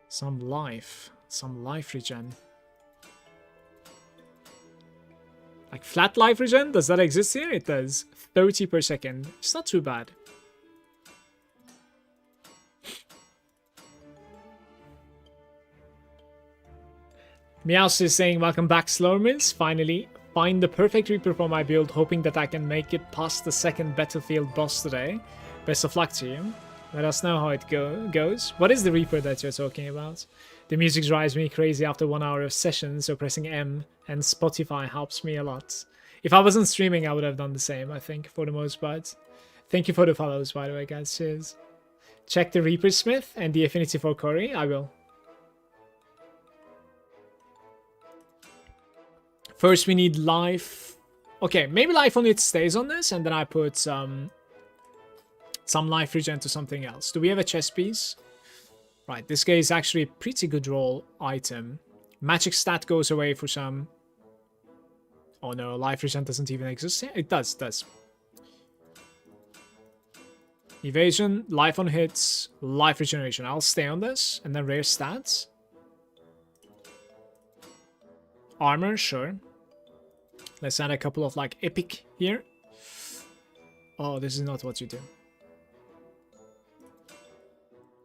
some life. Some life regen. Like flat life regen? Does that exist here? It does. 30 per second. It's not too bad. Meowster is saying, welcome back, Slormancer. Finally, find the perfect Reaper for my build, hoping that I can make it past the second Battlefield boss today. Best of luck to you. Let us know how it goes. What is the Reaper that you're talking about? The music drives me crazy after 1 hour of sessions, so pressing M and Spotify helps me a lot. If I wasn't streaming, I would have done the same, I think, for the most part. Thank you for the follows, by the way, guys. Cheers. Check the Reaper Smith and the Affinity for Cory. I will. First, we need life. Okay, maybe life on it stays on this, and then I put some life regen to something else. Do we have a chess piece? Right, this guy is actually a pretty good roll item. Magic stat goes away for some. Oh no, life regen doesn't even exist here. It does. Evasion, life on hits, life regeneration. I'll stay on this, and then rare stats. Armor, sure. Let's add a couple of like epic here. Oh, this is not what you do.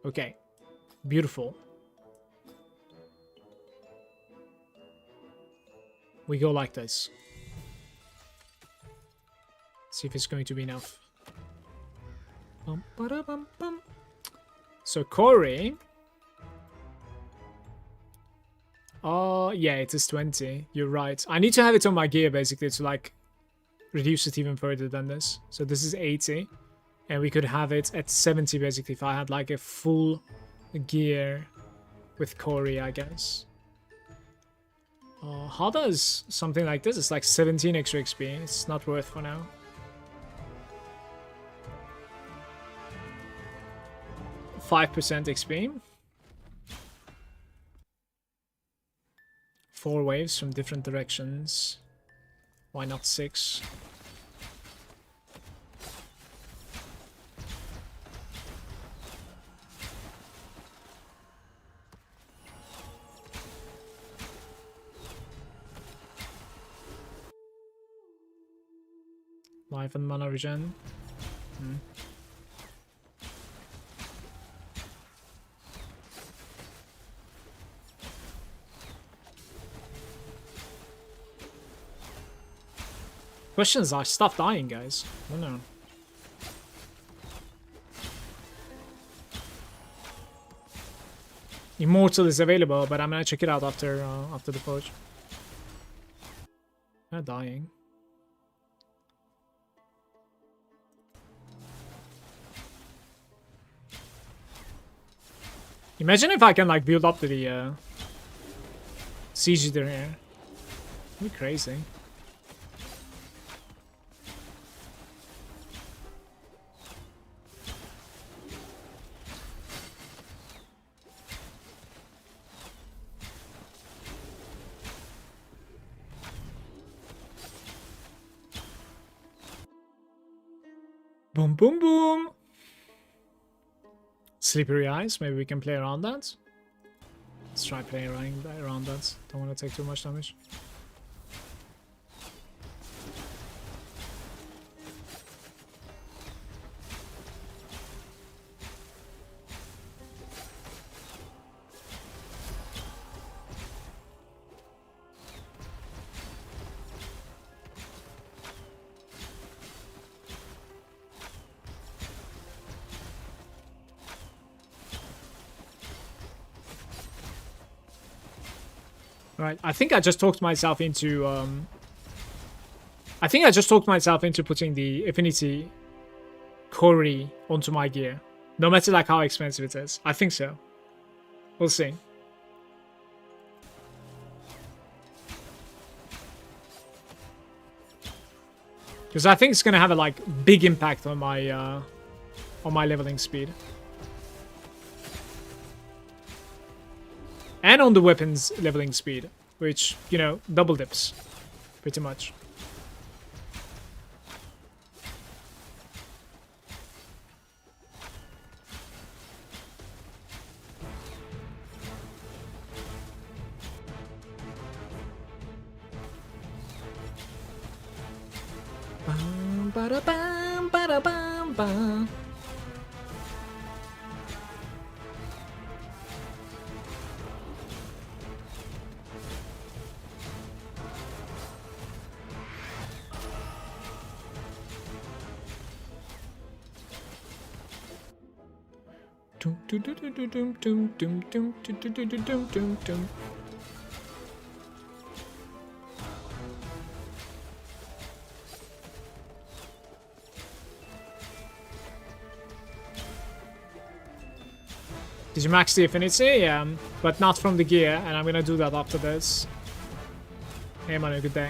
Okay, beautiful. We go like this. See if it's going to be enough. Bum, ba-da-bum, bum. So Cory. Oh, yeah, it is 20. You're right. I need to have it on my gear, basically, to, like, reduce it even further than this. So this is 80. And we could have it at 70, basically, if I had, like, a full gear with Cory, I guess. How does something like this? It's like 17 extra XP. It's not worth for now. %, XP. 4 waves from different directions. Why not 6? Life and mana regen. Questions are stuff dying, guys. I don't know. Immortal is available, but I'm gonna check it out after the forge. They're dying. Imagine if I can like build up to the siege eater here. That'd be crazy. Boom, boom, boom. Slippery eyes. Maybe we can play around that. Let's try playing around that. Don't want to take too much damage. Right, I think I just talked myself into putting the Affinity Cory onto my gear. No matter like how expensive it is. I think so. We'll see. Because I think it's gonna have a like big impact on my leveling speed. And on the weapons leveling speed, which, you know, double dips, pretty much. Bum, ba-da-bum, ba-da-bum, bum. Did you max the Affinity? Yeah, but not from the gear, and I'm gonna do that after this. Hey man, good day.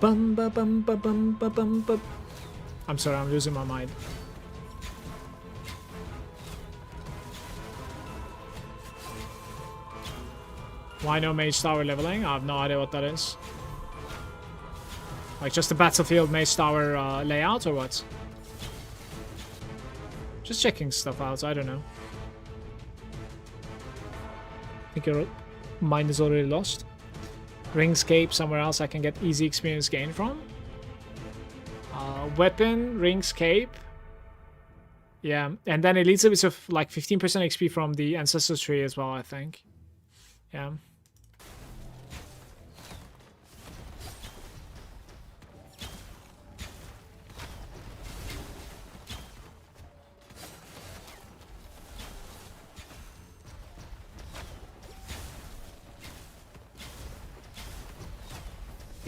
Bum ba bum ba bum ba bum ba. I'm sorry, I'm losing my mind. Why no Mage Tower leveling? I have no idea what that is. Like just the Battlefield Mage Tower layout or what? Just checking stuff out, I don't know. I think your mind is already lost. Ringscape, somewhere else I can get easy experience gain from. Weapon, Ringscape. Yeah, and then it leads a bit of like 15% XP from the Ancestor Tree as well, I think. Yeah.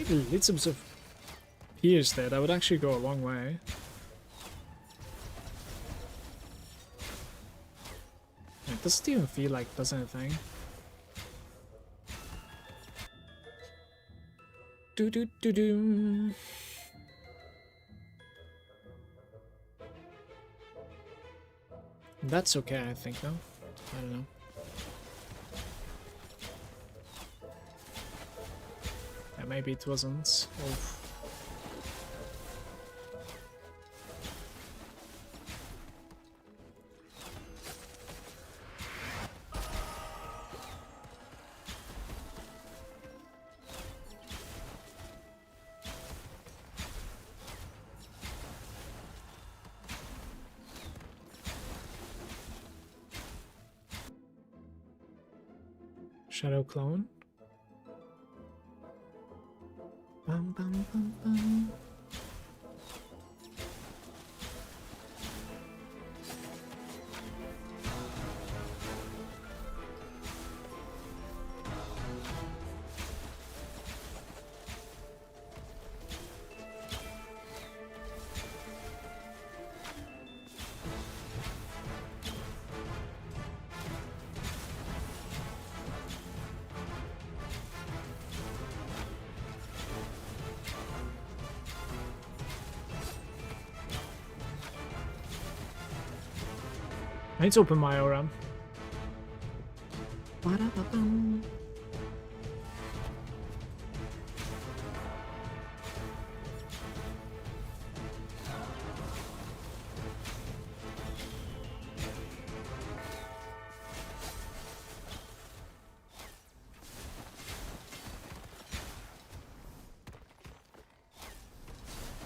Little bit of pierce there, that would actually go a long way. It doesn't even feel like it does anything. Do do do do. That's okay, I think, no? I don't know. Yeah, maybe it wasn't. Oof. Shadow Clone. Bum, bum, bum, bum. I need to open my aura.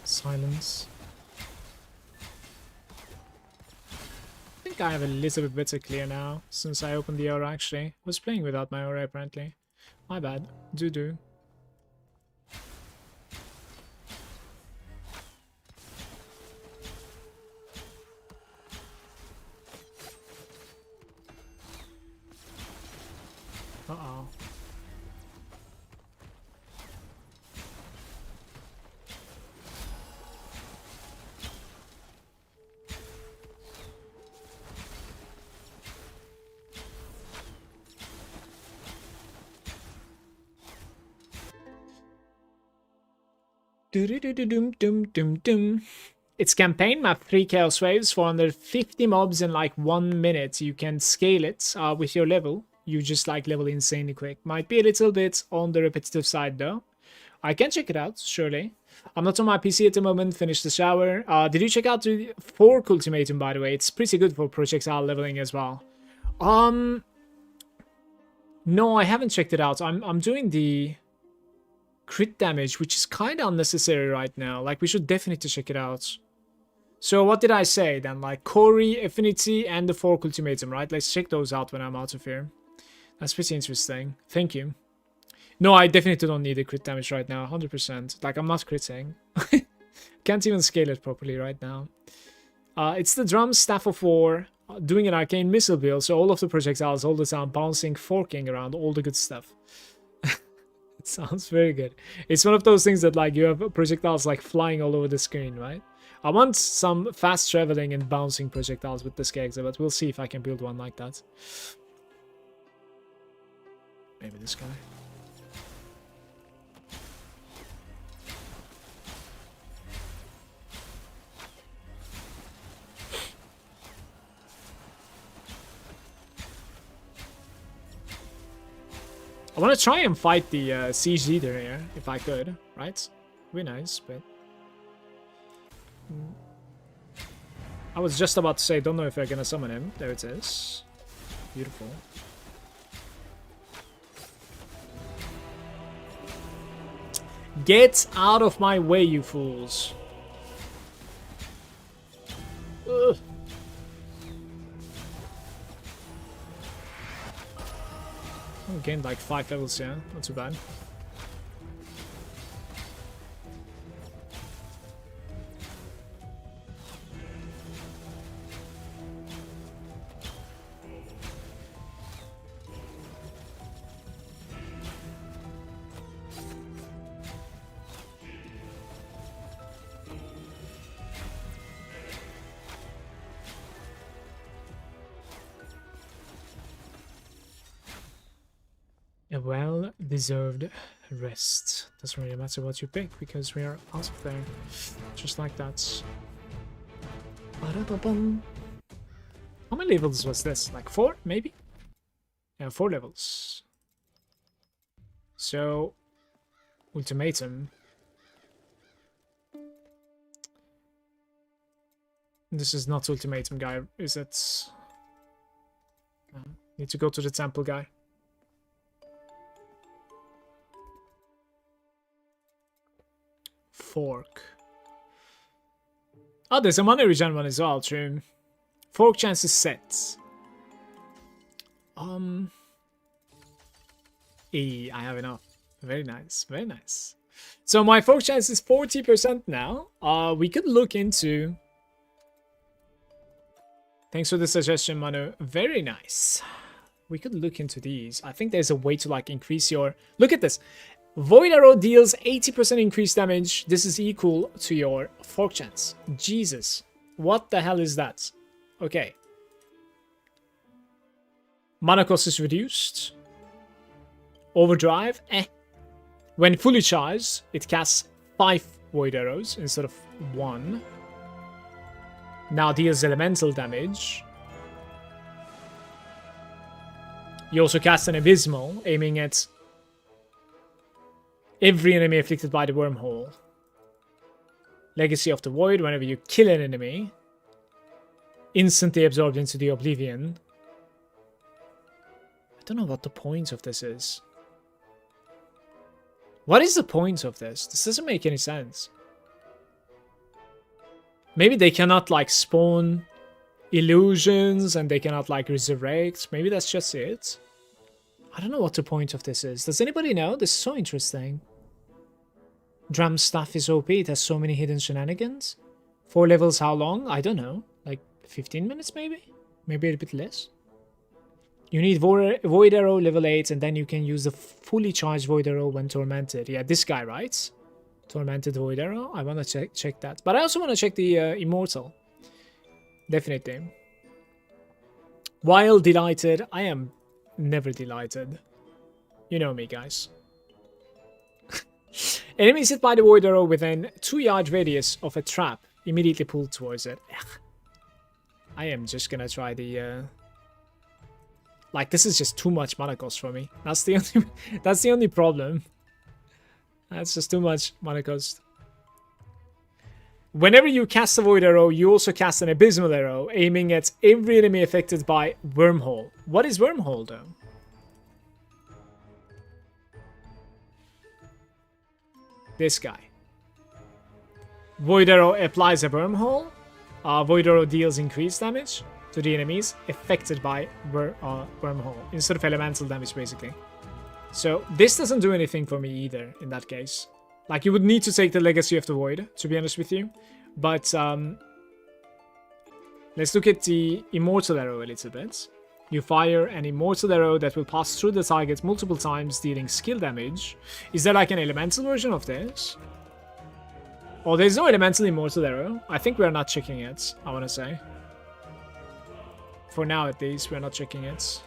Silence. I have a little bit better clear now, since I opened the aura actually. Was playing without my aura apparently. My bad. Do. Uh-oh. It's campaign map, 3 chaos waves, 450 mobs in like 1 minute. You can scale it with your level. You just like level insanely quick. Might be a little bit on the repetitive side though. I can check it out, surely. I'm not on my PC at the moment, finished the shower. Did you check out the Fork Ultimatum, by the way? It's pretty good for projectile leveling as well. No, I haven't checked it out. I'm doing the crit damage, which is kind of unnecessary right now. Like, we should definitely check it out. So what did I say then? Like Corey, Affinity, and the Fork Ultimatum, right? Let's check those out when I'm out of here. That's pretty interesting. Thank you. No, I definitely don't need the crit damage right now, 100%. Like, I'm not critting. Can't even scale it properly right now. It's the drum, staff of war, doing an arcane missile build, so all of the projectiles all the time, bouncing, forking around, all the good stuff. It sounds very good. It's one of those things that, like, you have projectiles like flying all over the screen, right? I want some fast traveling and bouncing projectiles with this character, but we'll see if I can build one like that. Maybe this guy. I want to try and fight the siege leader here, if I could, right? Be nice, but... I was just about to say, don't know if I'm gonna summon him. There it is. Beautiful. Get out of my way, you fools. Ugh. I gained like 5 levels, yeah. Not too bad. A well-deserved rest. Doesn't really matter what you pick because we are out of there. Just like that. Ba-da-ba-bum. How many levels was this? Like 4, maybe? Yeah, 4 levels. So, ultimatum. This is not ultimatum, guy, is it? Need to go to the temple, guy. Fork. Oh, there's a money regen one as well, true. Fork chances set. I have enough. Very nice, very nice. So my fork chance is 40% now. We could look into... Thanks for the suggestion, Manu. Very nice. We could look into these. I think there's a way to like increase your... Look at this. Void Arrow deals 80% increased damage. This is equal to your fork chance. Jesus. What the hell is that? Okay. Mana cost is reduced. Overdrive. When fully charged, it casts 5 Void Arrows instead of 1. Now deals elemental damage. You also cast an Abysmal, aiming at every enemy afflicted by the wormhole. Legacy of the Void, whenever you kill an enemy, instantly absorbed into the Oblivion. I don't know what the point of this is. What is the point of this? This doesn't make any sense. Maybe they cannot like spawn illusions and they cannot like resurrect. Maybe that's just it. I don't know what the point of this is. Does anybody know? This is so interesting. Drum stuff is OP. It has so many hidden shenanigans. 4 levels, how long? I don't know. Like 15 minutes maybe? Maybe a bit less. You need Void Arrow level 8 and then you can use the fully charged Void Arrow when tormented. Yeah, this guy, right? Tormented Void Arrow. I want to check that. But I also want to check the Immortal. Definitely. While delighted, I am never delighted. You know me, guys. Enemies hit by the Void Arrow within 2-yard radius of a trap immediately pulled towards it. Ugh. I am just gonna try the... Like, this is just too much mana cost for me. That's the only problem. That's just too much mana cost. Whenever you cast a Void Arrow, you also cast an Abysmal Arrow, aiming at every enemy affected by Wormhole. What is Wormhole, though? This guy. Void Arrow applies a Wormhole. Void Arrow deals increased damage to the enemies affected by Wormhole, instead of elemental damage, basically. So this doesn't do anything for me either in that case. Like, you would need to take the Legacy of the Void, to be honest with you. But let's look at the Immortal Arrow a little bit. You fire an Immortal Arrow that will pass through the target multiple times, dealing skill damage. Is there like an elemental version of this? Oh, there's no elemental Immortal Arrow. I think we're not checking it, I want to say. For now, at least, we're not checking it.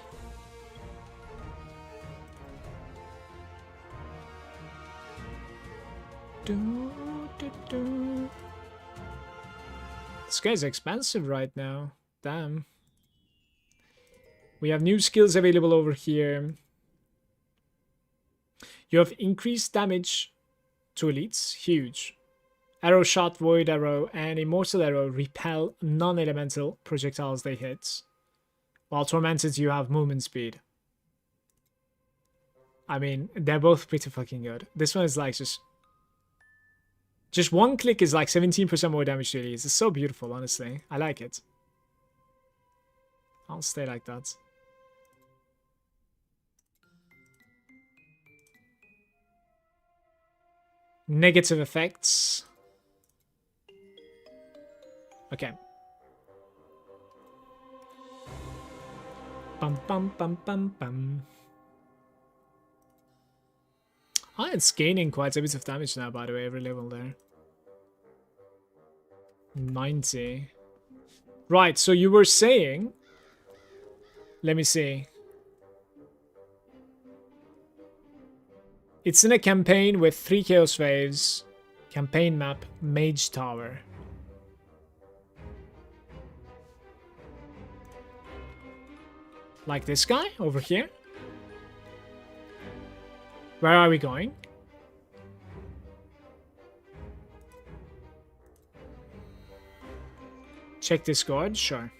This guy's expensive right now. Damn. We have new skills available over here. You have increased damage to elites. Huge. Arrow shot, void arrow, and immortal arrow repel non-elemental projectiles they hit. While tormented, you have movement speed. I mean, they're both pretty fucking good. This one is like just one click is like 17% more damage to elites. It's so beautiful, honestly. I like it. I'll stay like that. Negative effects. Okay. Bum bum bum bum bum. Oh, it's gaining quite a bit of damage now, by the way, every level there. 90. Right, so you were saying... Let me see. It's in a campaign with 3 Chaos Waves. Campaign map, Mage Tower. Like this guy over here? Where are we going? Check Discord, sure.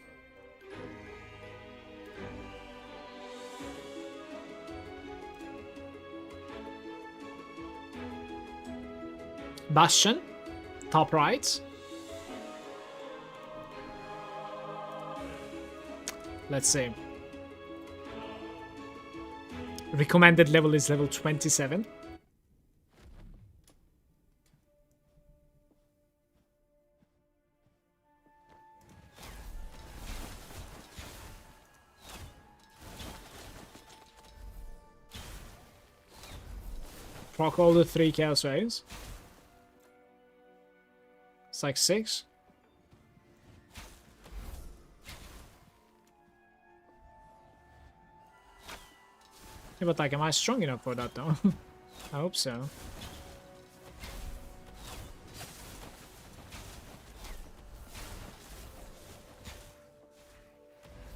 Bastion, top right. Let's see. Recommended level is level 27. Proc all the 3 Chaos Waves. It's like 6. Yeah, but like, am I strong enough for that though? I hope so.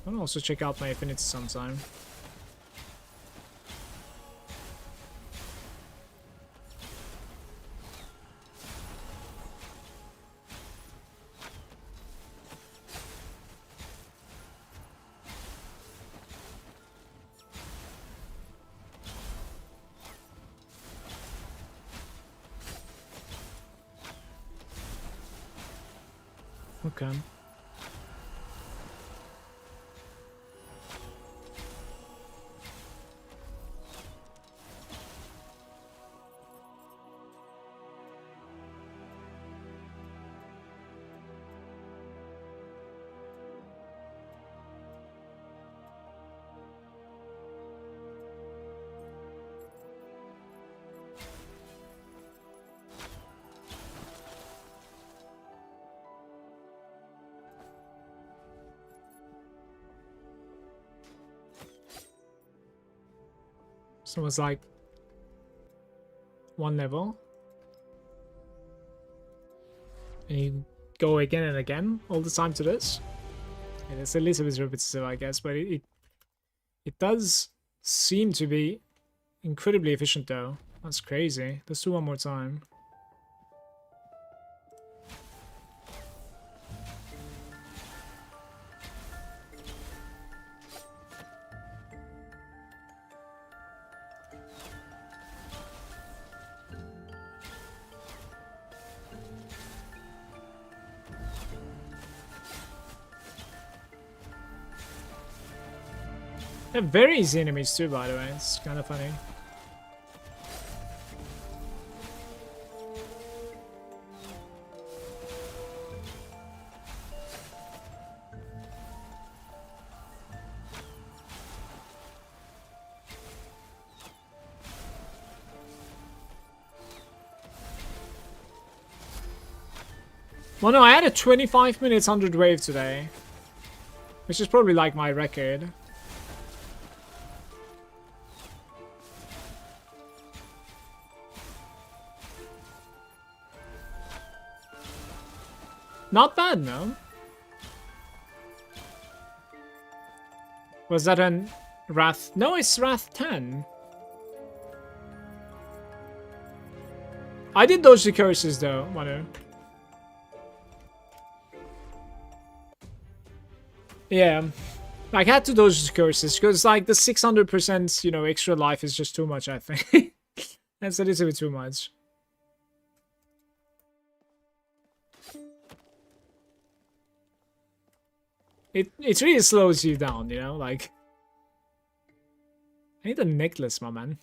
I'll also check out my Affinity sometime. Okay. So it's like 1 level. And you go again and again all the time to this. And it's a little bit repetitive, I guess, but it does seem to be incredibly efficient though. That's crazy. Let's do one more time. They're very easy enemies too, by the way. It's kind of funny. Well, no, I had a 25 minutes 100 wave today. Which is probably like my record. Not bad, no? Was that an Wrath? No, it's Wrath 10. I did dodge the curses though, Manu. Yeah. I had to dodge the curses because like the 600%, you know, extra life is just too much, I think. That's a little bit too much. It really slows you down, you know, like I need a necklace, my man.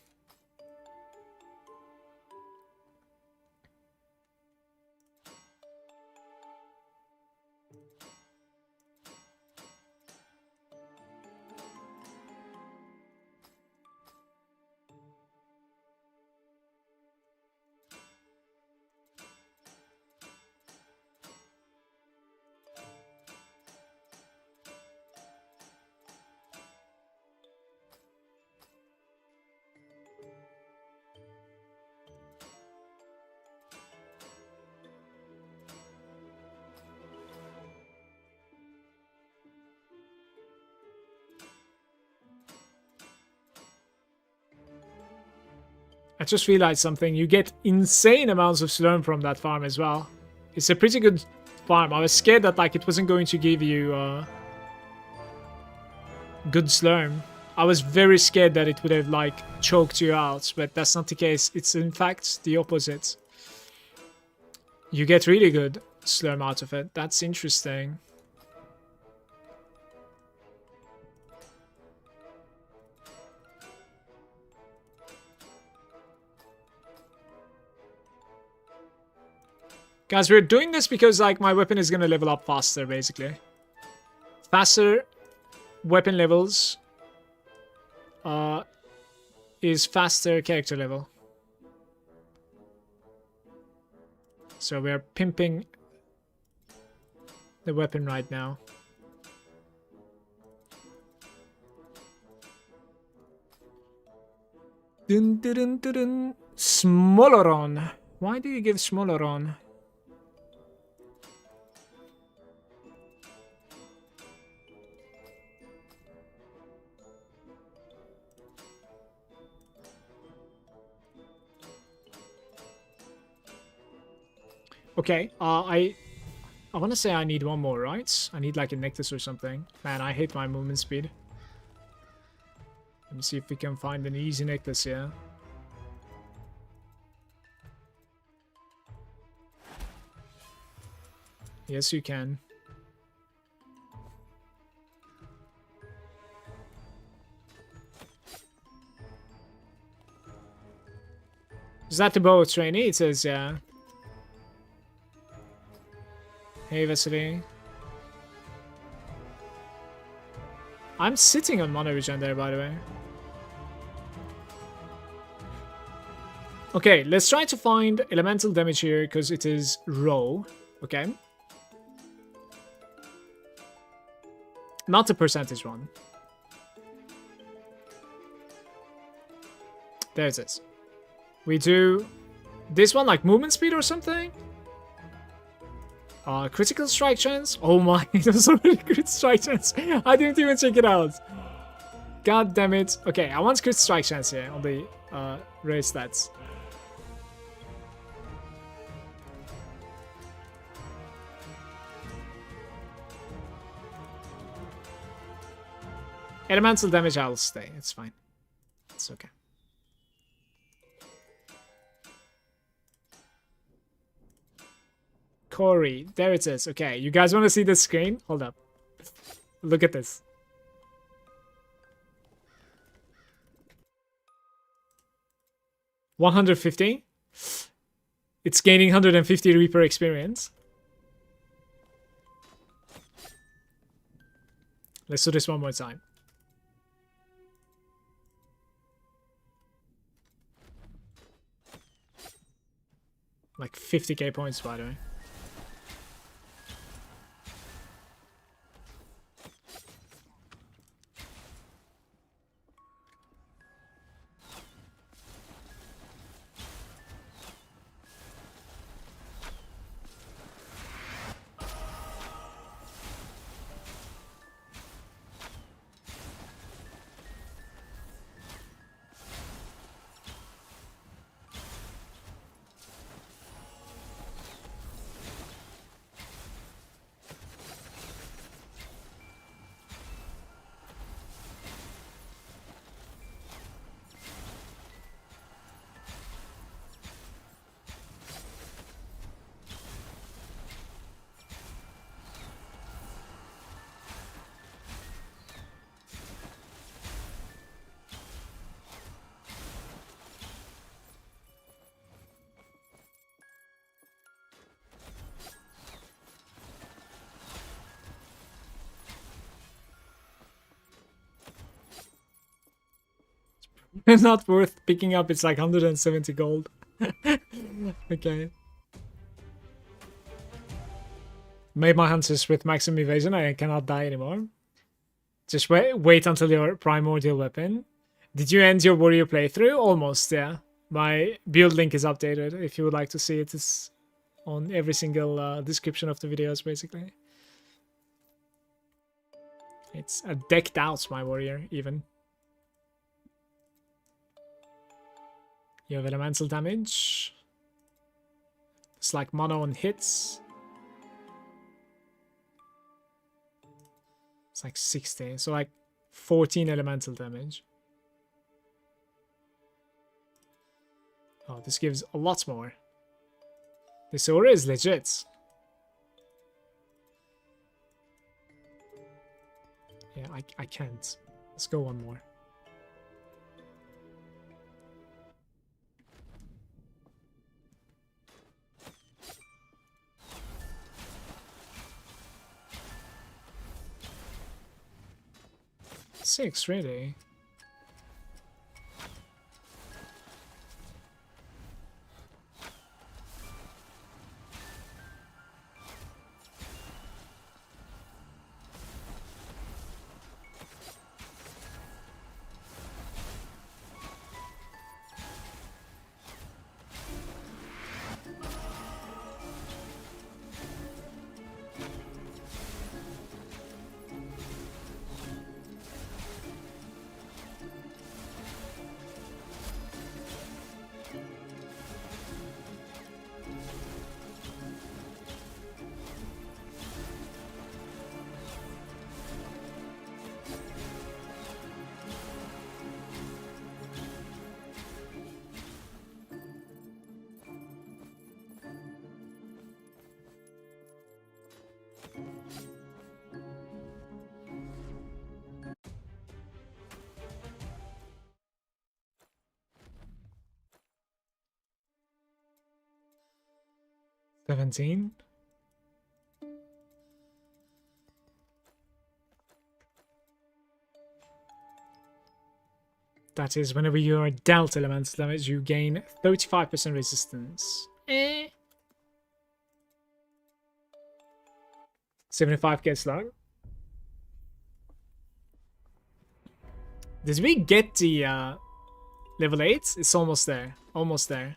I just realized something. You get insane amounts of slurm from that farm as well. It's a pretty good farm. I was scared that like it wasn't going to give you good slurm. I was very scared that it would have like choked you out, but that's not the case. It's in fact the opposite. You get really good slurm out of it. That's interesting. Guys, we're doing this because like my weapon is gonna level up faster, basically. Faster weapon levels is faster character level. So we are pimping the weapon right now. Dun, dun, dun, dun, dun. Smoloron. Why do you give Smoloron? Okay, I want to say I need one more, right? I need like a necklace or something. Man, I hate my movement speed. Let me see if we can find an easy necklace here. Yes, you can. Is that the bow trainee? It says, yeah. Hey, Vasily. I'm sitting on Mono Regen there, by the way. Okay, let's try to find elemental damage here, because it is raw. Okay. Not the percentage one. There it is. We do this one, like movement speed or something? Critical strike chance? Oh my, there's already crit strike chance. I didn't even check it out. God damn it. Okay, I want crit strike chance here on the race stats. Elemental damage, I'll stay. It's fine. It's okay. Corey, there it is. Okay, you guys want to see the screen? Hold up. Look at this. $150. It's gaining 150 Reaper experience. Let's do this one more time. Like 50k points, by the way. Not worth picking up, it's like 170 gold. Okay. Made my Huntress with maximum evasion, I cannot die anymore. Just wait until your primordial weapon. Did you end your warrior playthrough? Almost, yeah. My build link is updated. If you would like to see it, it's on every single description of the videos, basically. It's a decked out, my warrior, even. You have elemental damage. It's like mono on hits. It's like 60, so like 14 elemental damage. Oh, this gives a lot more. This aura is legit. Yeah, I can't. Let's go one more. Six, really? $17. That is, whenever you are dealt elemental damage, you gain 35% resistance. 75k slug. Did we get the level 8? It's almost there. Almost there.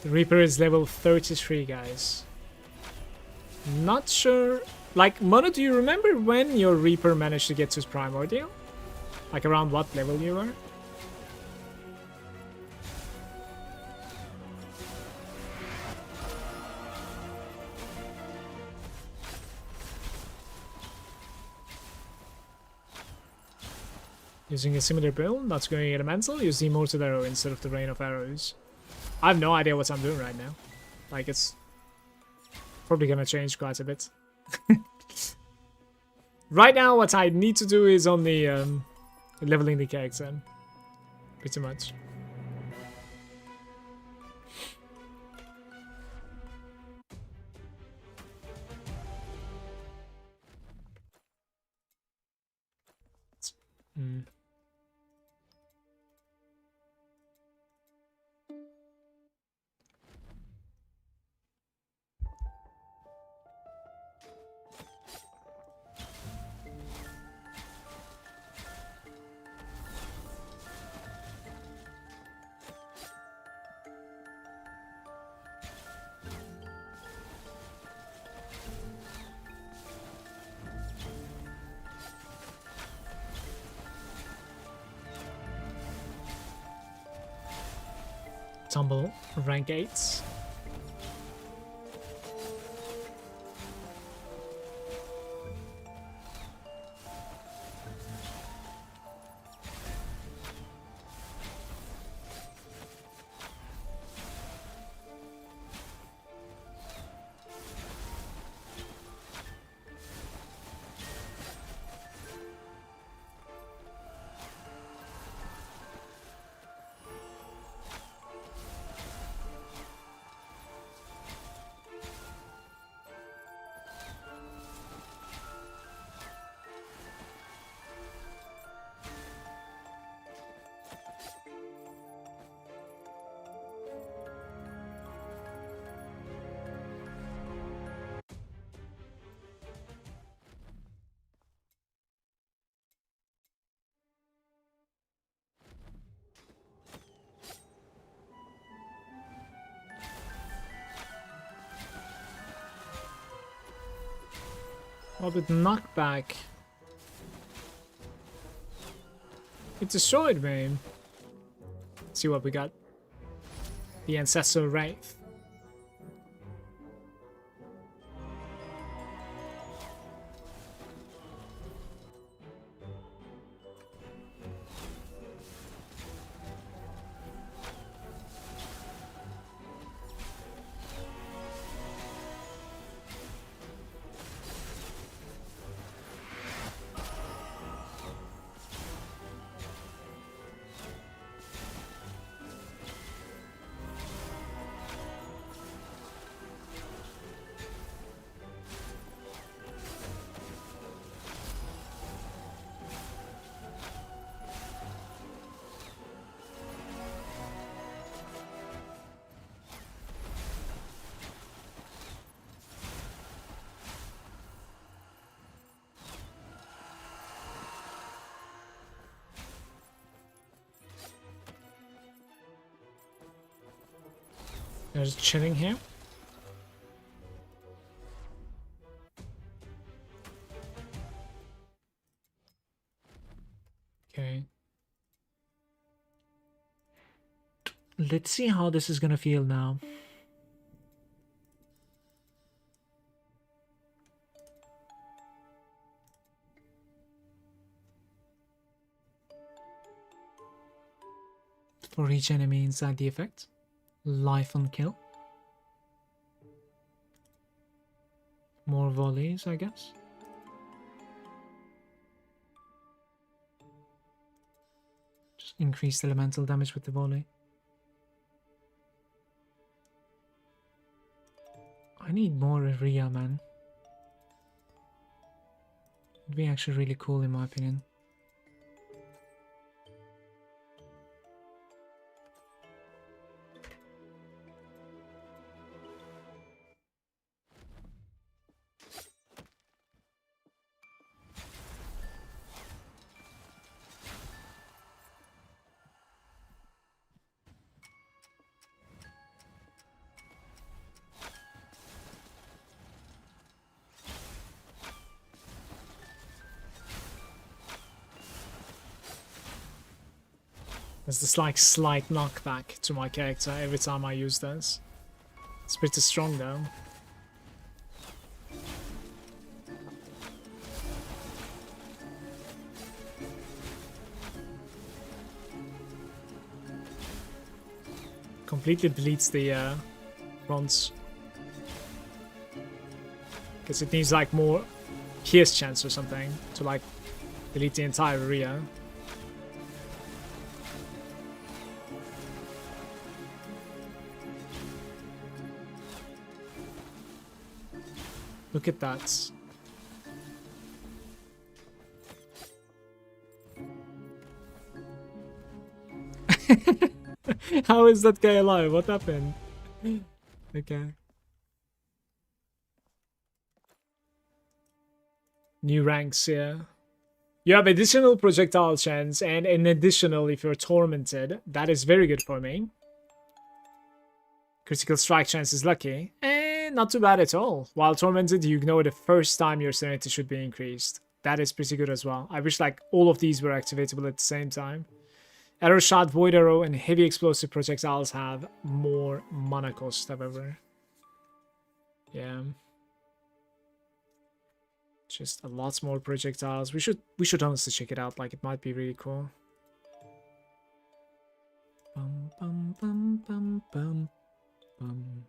The Reaper is level 33, guys. Not sure. Like, Mono, do you remember when your Reaper managed to get to his Primordial? Like, around what level you were? Using a similar build, not going elemental, use the Immortal Arrow instead of the Rain of Arrows. I have no idea what I'm doing right now. Like, it's probably gonna change quite a bit. Right now, what I need to do is only leveling the character. Pretty much. Hmm. Tumble rank 8s. What with knockback? It destroyed me. Let's see what we got. The Ancestral Wraith. There's chilling here. Okay. Let's see how this is gonna feel now. For each enemy inside the effect. Life on kill. More volleys, I guess. Just increased elemental damage with the volley. I need more area, man. It'd be actually really cool in my opinion. There's this like slight knockback to my character every time I use this. It's pretty strong though. Completely deletes the bronze. Because it needs like more pierce chance or something to like delete the entire area. Look at that. How is that guy alive? What happened? Okay. New ranks, yeah. You have additional projectile chance and an additional if you're tormented. That is very good for me. Critical strike chance is lucky. Not too bad at all. While tormented, you ignore the first time your sanity should be increased. That is pretty good as well. I wish like all of these were activatable at the same time. Arrow shot, void arrow, and heavy explosive projectiles have more mana cost, however. Yeah. Just a lot more projectiles. We should honestly check it out. Like it might be really cool. Bum bum bum bum bum bum.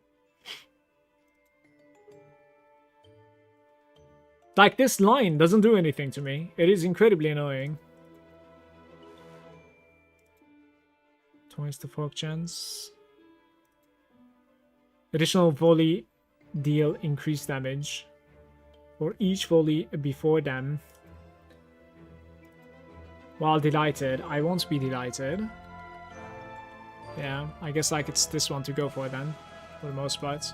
Like, this line doesn't do anything to me. It is incredibly annoying. Twice the fork chance. Additional volley deal increased damage for each volley before them. While delighted, I won't be delighted. Yeah, I guess like it's this one to go for then, for the most part.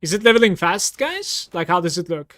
Is it leveling fast, guys? Like, how does it look?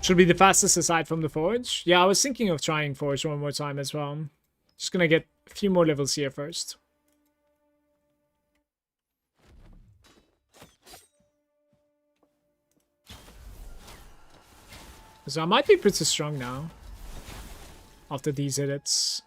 Should be the fastest aside from the Forge. Yeah, I was thinking of trying Forge one more time as well. Just gonna get a few more levels here first. So I might be pretty strong now. After these edits.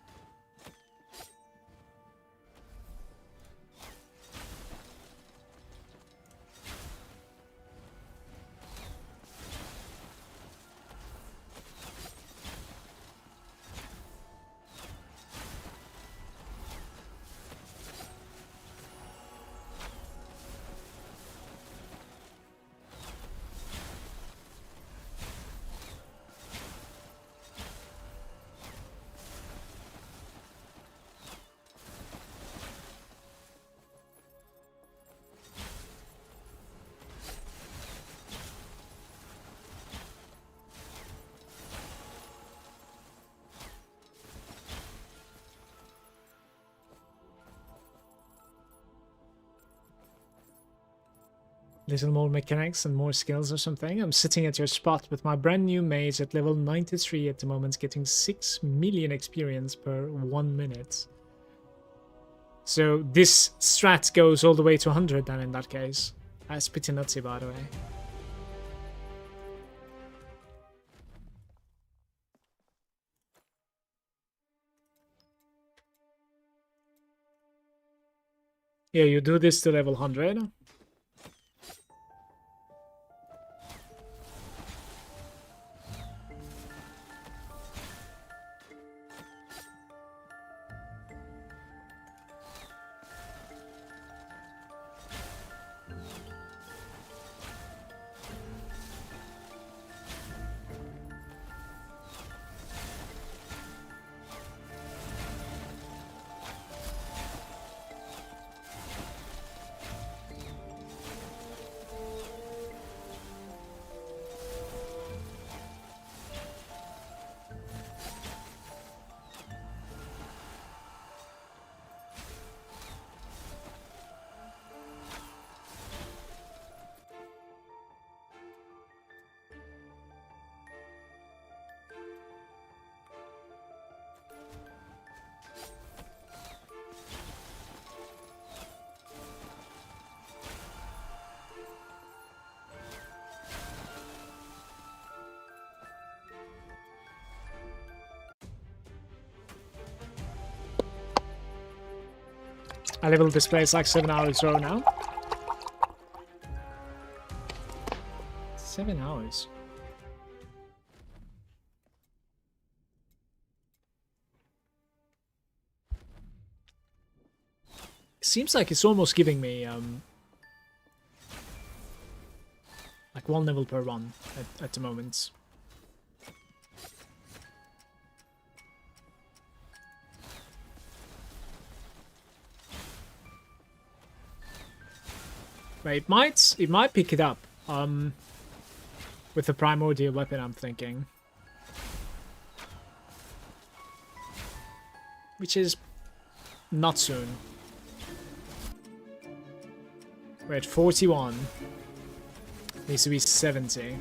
Little more mechanics and more skills or something. I'm sitting at your spot with my brand new mage at level 93 at the moment, getting 6 million experience per 1 minute. So this strat goes all the way to 100 then in that case. That's pretty nutsy, by the way. Yeah, you do this to level 100. I level this place like 7 hours row now. 7 hours. Seems like it's almost giving me like 1 level per run at the moment. But it might pick it up with the primordial weapon, I'm thinking. Which is not soon. We're at 41. Needs to be 70.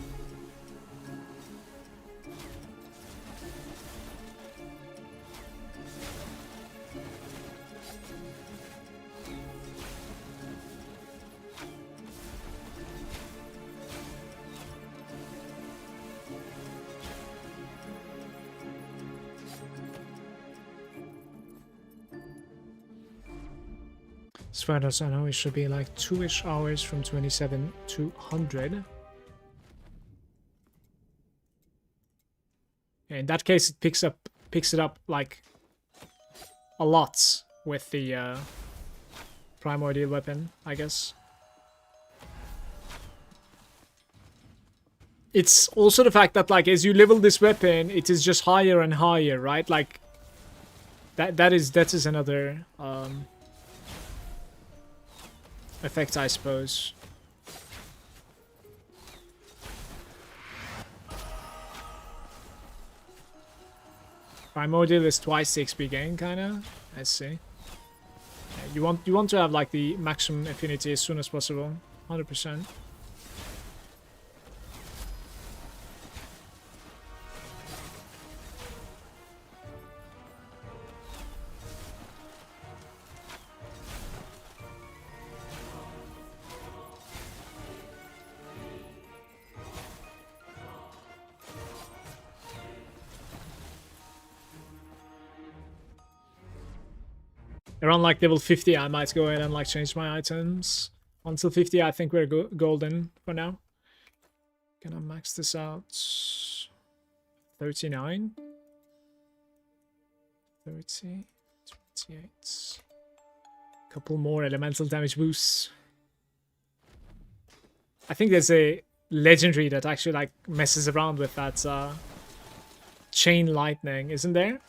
As far as I know, it should be like 2-ish hours from 27 to 100. In that case, it picks it up like a lot with the primordial weapon, I guess. It's also the fact that, like, as you level this weapon, it is just higher and higher, right? Like that is another effect, I suppose. Primordial is twice the XP gain, kinda. I see. Yeah, you want to have like the maximum affinity as soon as possible, 100%. Around like level 50, I might go ahead and like change my items. Until 50, I think we're golden for now. Gonna max this out. 39. 30. 28. Couple more elemental damage boosts. I think there's a legendary that actually like messes around with that chain lightning, isn't there?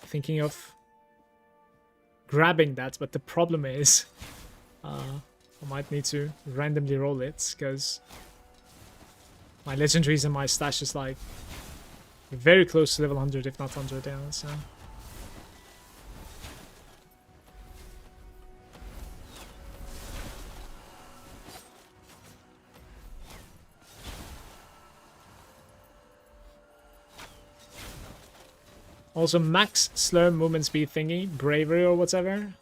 Thinking of grabbing that, but the problem is I might need to randomly roll it because my legendaries and my stash is like very close to level 100, if not 100 down, so... Also, max slurm movement speed thingy, bravery or whatever.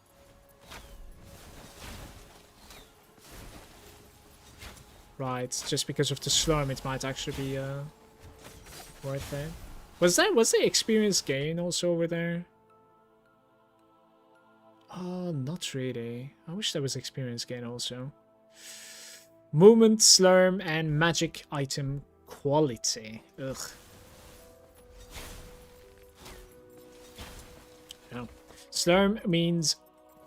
Right, just because of the slurm, it might actually be worth it. Was the experience gain also over there? Oh, not really. I wish there was experience gain also. Movement, slurm, and magic item quality. Ugh. No. Slurm means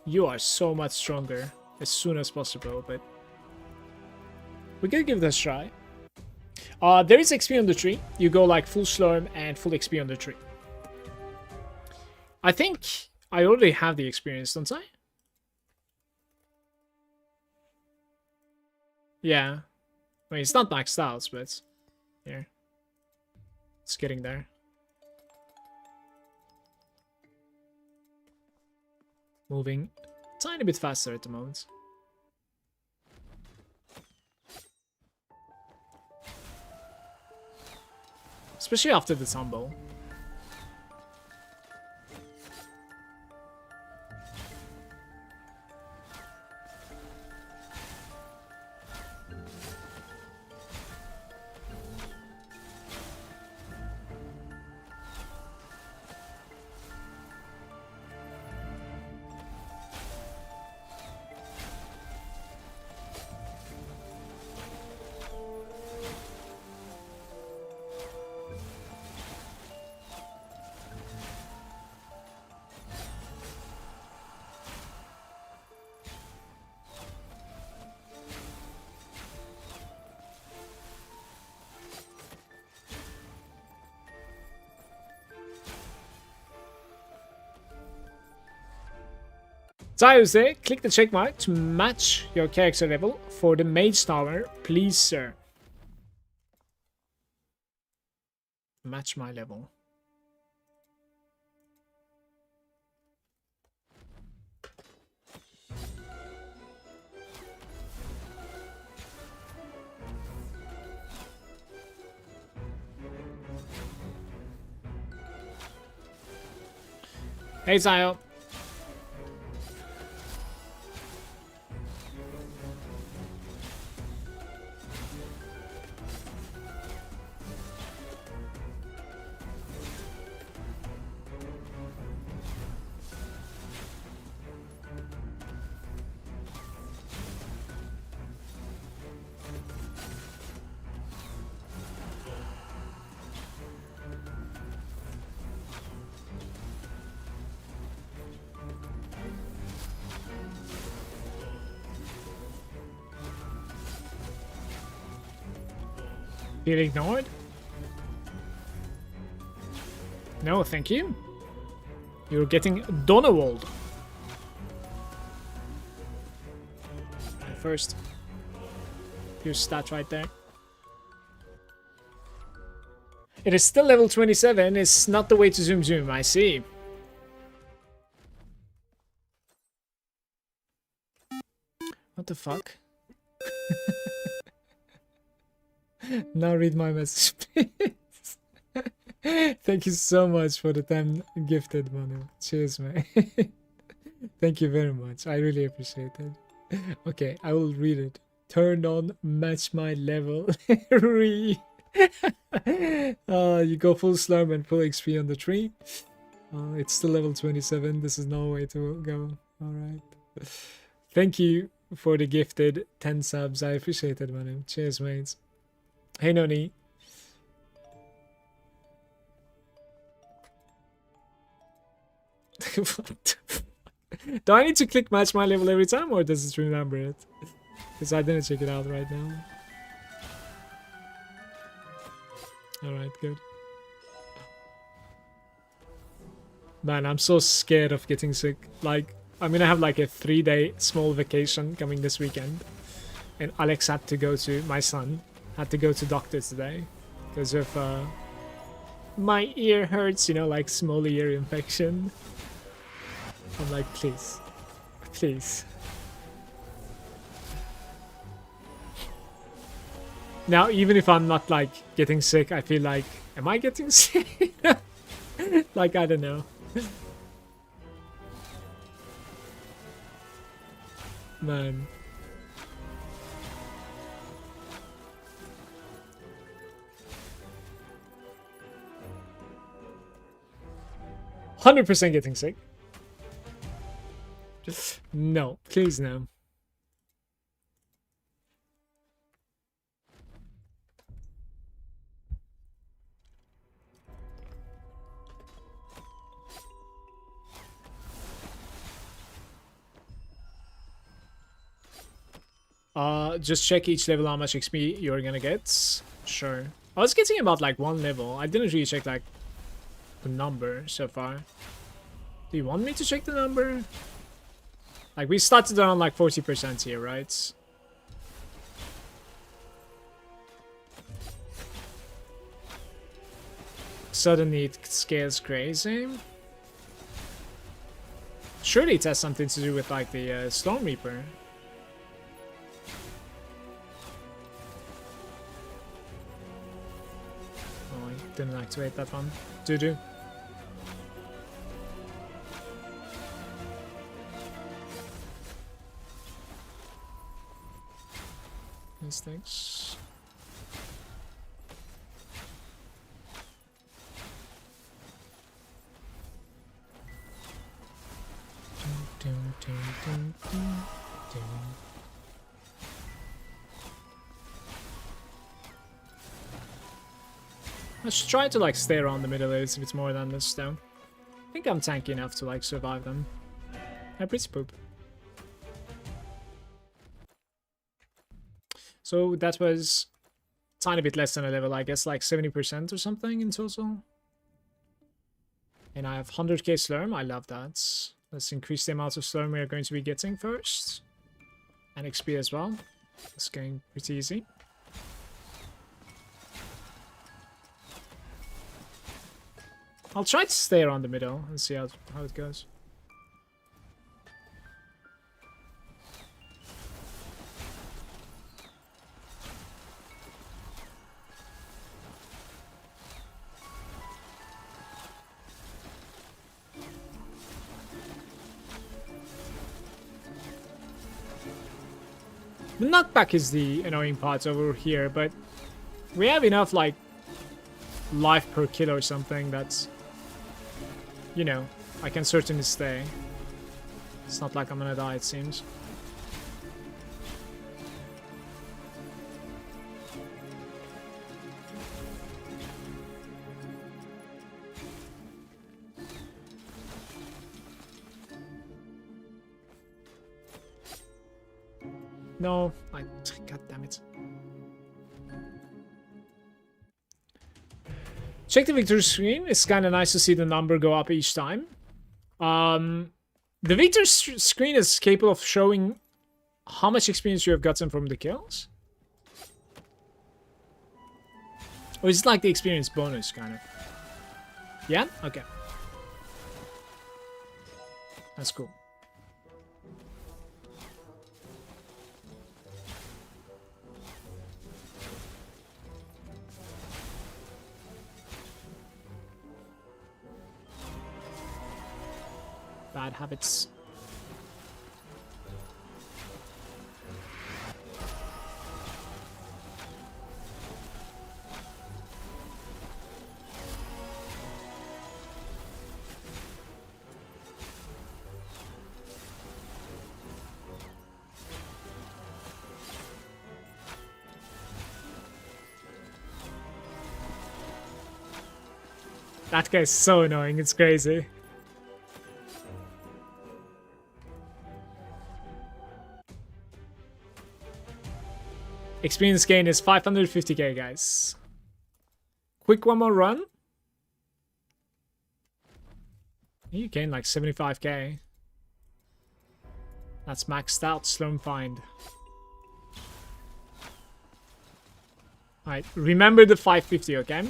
you are so much stronger as soon as possible, but we can give this a try. There is XP on the tree. You go like full slurm and full XP on the tree. I think I already have the experience, don't I? Yeah. I mean, it's not maxed out, but here. It's getting there. Moving a tiny bit faster at the moment. Especially after the tumble. Tuesday, click the check mark to match your character level for the Mage Tower, please, sir. Match my level. Hey, Zio. Feel ignored? No, thank you. You're getting Donewald. First, your stat right there. It is still level 27. It's not the way to zoom zoom, I see. What the fuck? Now read my message, please. Thank you so much for the time gifted, Manu. Cheers, man. Thank you very much. I really appreciate it. Okay, I will read it. Turn on match my level. You go full slurm and full XP on the tree. It's still level 27. This is no way to go. Alright. Thank you for the gifted 10 subs. I appreciate it, man. Cheers, mates. Hey, Noni. What the fuck? Do I need to click match my level every time, or does it remember it? Because I didn't check it out right now. Alright, good. Man, I'm so scared of getting sick. Like, I'm gonna have like a 3-day small vacation coming this weekend. And Alex had to go to, my son, had to go to doctor today. Because of, my ear hurts, you know, like small ear infection. I'm like, please. Please. Now, even if I'm not, like, getting sick, I feel like, am I getting sick? Like, I don't know. Man. "100% getting sick." No, please no. Just check each level how much XP you're gonna get. Sure. I was getting about like 1 level. I didn't really check like the number so far. Do you want me to check the number? Like, we started around like 40% here, right? Suddenly it scares crazy. Surely it has something to do with like the Storm Reaper. Oh, I didn't activate that one. Do. These things. I should try to like stay around the middle a little bit more than this though. I think I'm tanky enough to like survive them. I'm pretty poop. So that was a tiny bit less than a level, I guess like 70% or something in total. And I have 100k Slurm, I love that. Let's increase the amount of Slurm we are going to be getting first. And XP as well. It's going pretty easy. I'll try to stay around the middle and see how it goes. The knockback is the annoying part over here, but we have enough, like, life per kill or something that's, you know, I can certainly stay. It's not like I'm gonna die, it seems. No, god damn it. Check the victory screen. It's kind of nice to see the number go up each time. The victory screen is capable of showing how much experience you have gotten from the kills. Or is it like the experience bonus, kind of? Yeah? Okay. That's cool. Bad habits. That guy's so annoying, it's crazy. Experience gain is 550k, guys. Quick one more run. You gain like 75k. That's maxed out, Sloan Find. Alright, remember the 550, okay?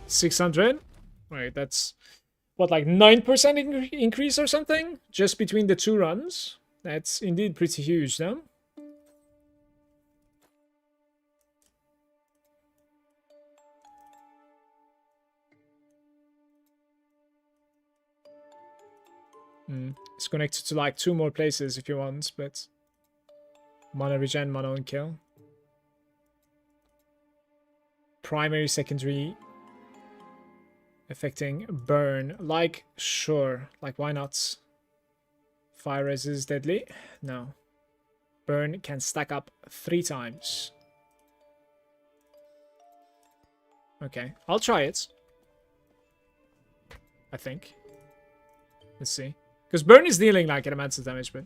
$600. Right, that's what, like 9% increase or something? Just between the two runs? That's indeed pretty huge, no? It's connected to like 2 more places if you want, but mana regen, mana on kill. Primary, secondary, affecting burn. Like, sure. Like, why not? Fire res is deadly? No. Burn can stack up 3 times. Okay, I'll try it. I think. Let's see. Because burn is dealing like an immense damage, but...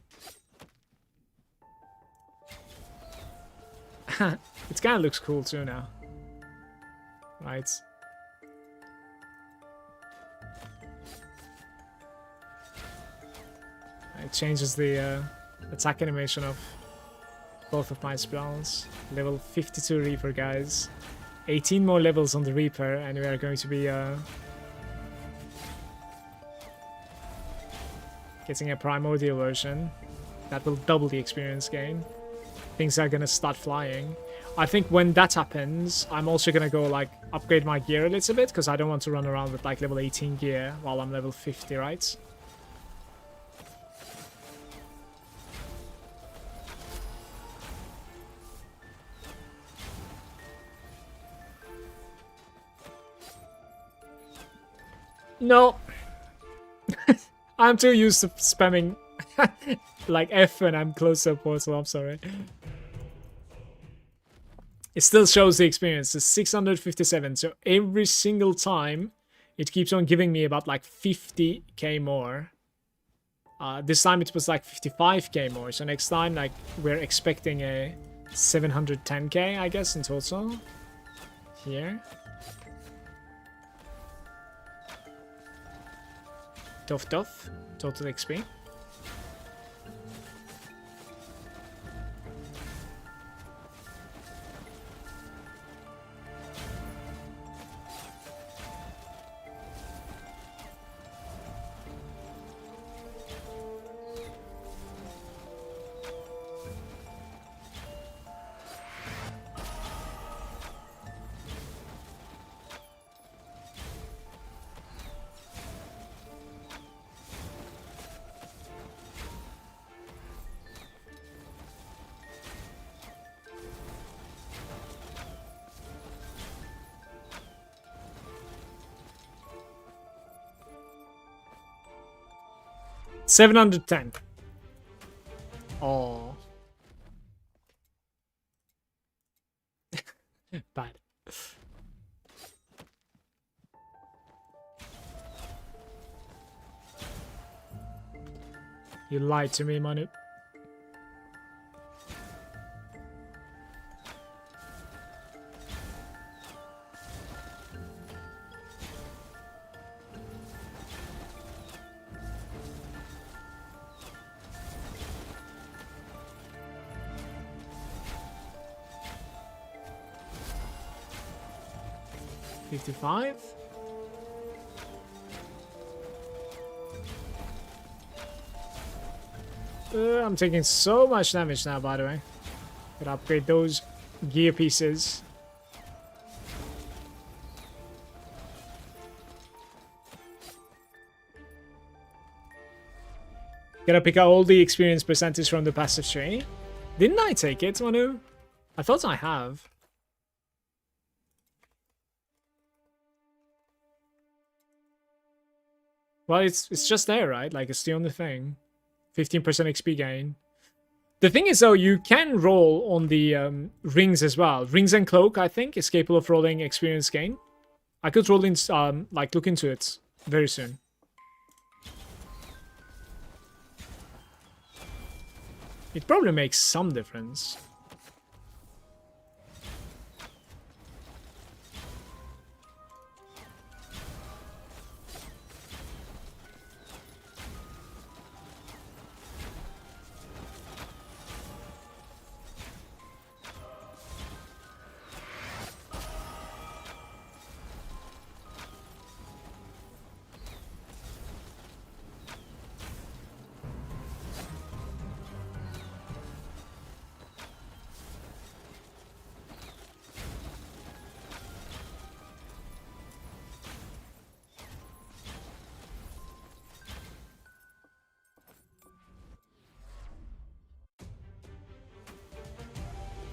it kind of looks cool too now. Right. It changes the attack animation of both of my spells. Level 52 Reaper, guys. 18 more levels on the Reaper, and we are going to be getting a primordial version. That will double the experience gain. Things are gonna start flying. I think when that happens, I'm also gonna go like upgrade my gear a little bit, because I don't want to run around with like level 18 gear while I'm level 50, right? No. I'm too used to spamming like F when I'm close to a portal, I'm sorry. It still shows the experience. It's 657, so every single time it keeps on giving me about like 50k more. This time it was like 55k more, so next time like we're expecting a 710k, I guess, in total. Here. Tough. Total XP. $710. Oh. Bad. You lied to me, Manu. 55. I'm taking so much damage now, by the way. Gotta upgrade those gear pieces. Gotta pick out all the experience percentage from the passive tree. Didn't I take it, Manu? I thought I have. Well, it's just there, right? Like, it's the only thing. 15% XP gain. The thing is, though, you can roll on the rings as well. Rings and cloak, I think, is capable of rolling experience gain. I could roll in, like, look into it very soon. It probably makes some difference.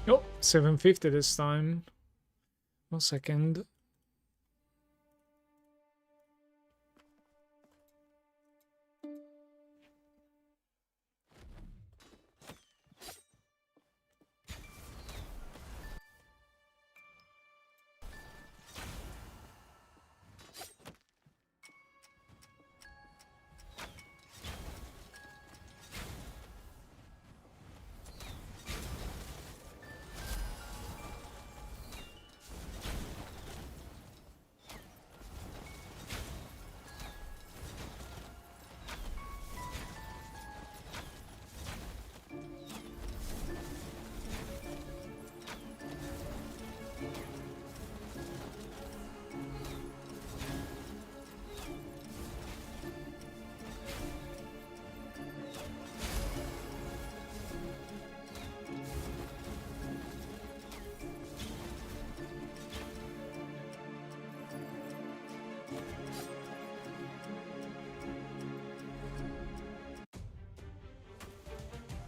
Oh, 750 this time. 1 second.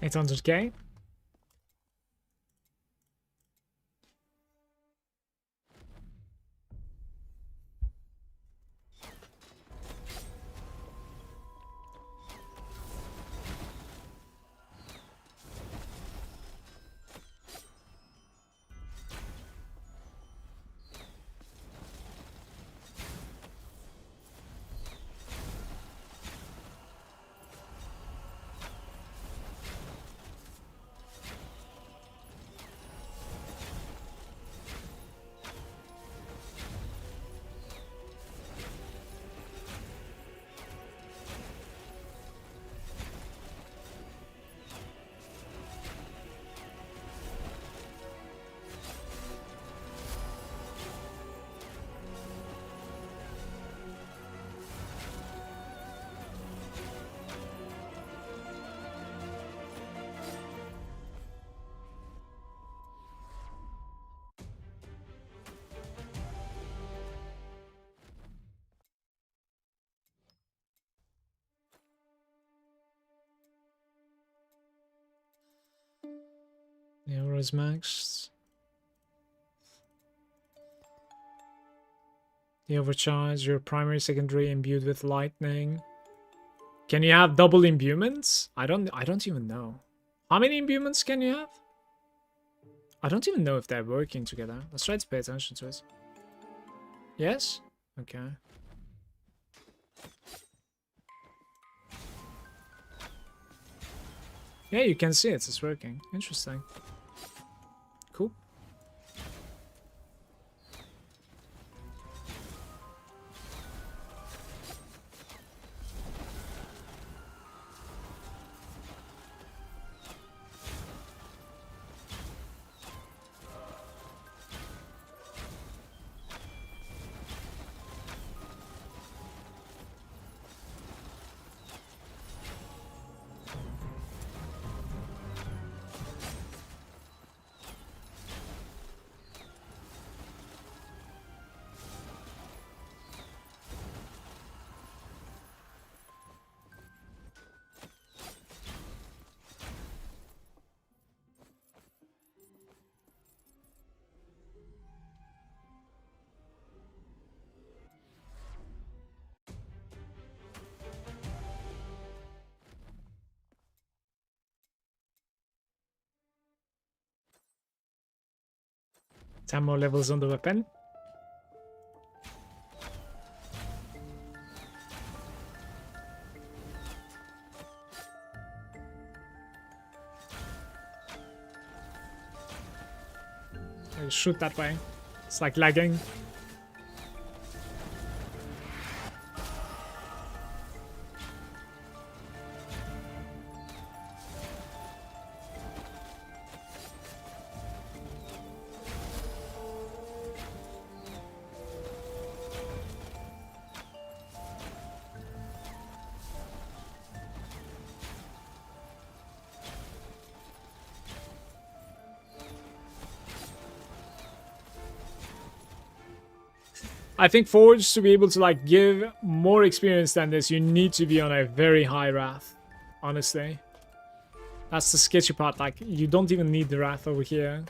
$800K. The aura is maxed. The overcharge, your primary, secondary, imbued with lightning. Can you have double imbuements? I don't even know. How many imbuements can you have? I don't even know if they're working together. Let's try to pay attention to it. Yes? Okay. Yeah, you can see it. It's working. Interesting. Cool. 10 more levels on the weapon. I'll shoot that way. It's like lagging. I think Forge, to be able to like give more experience than this, you need to be on a very high Wrath, honestly. That's the sketchy part, like you don't even need the Wrath over here.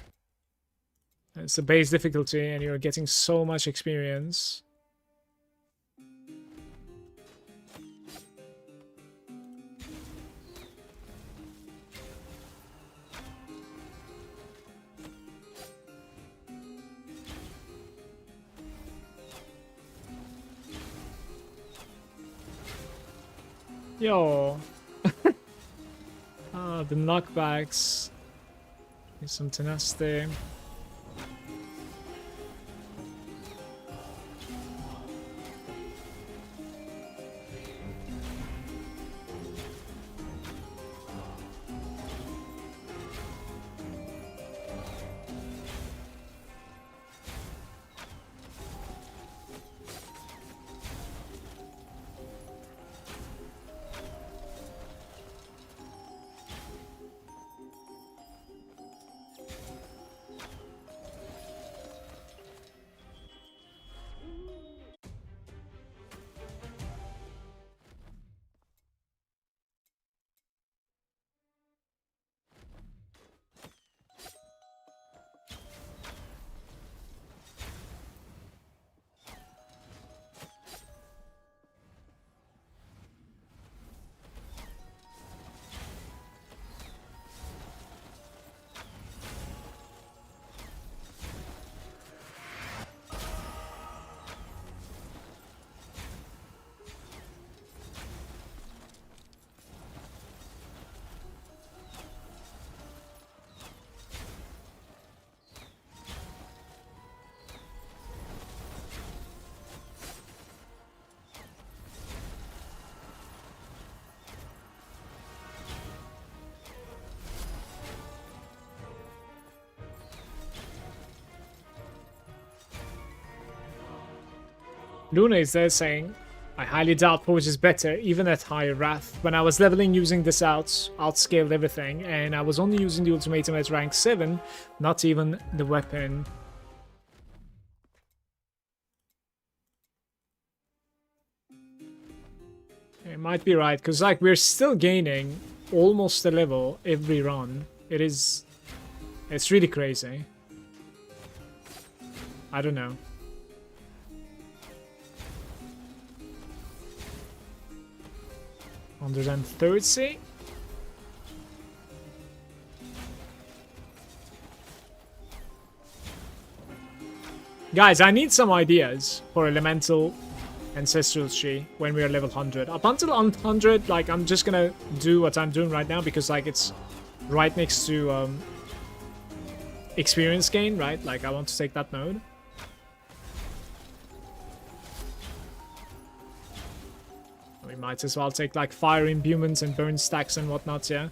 It's the base difficulty and you're getting so much experience. Yo. The knockbacks. Need some tenacity. Luna is there saying, I highly doubt Forge is better, even at higher Wrath. When I was leveling using this outscaled everything, and I was only using the ultimatum at rank 7, not even the weapon. It might be right, because like we're still gaining almost a level every run. It's really crazy. I don't know. 130. Guys, I need some ideas for Elemental Ancestral Tree when we are level 100. Up until 100, like, I'm just gonna do what I'm doing right now because, like, it's right next to experience gain, right? Like, I want to take that node. We might as well take like fire imbuements and burn stacks and whatnot, yeah.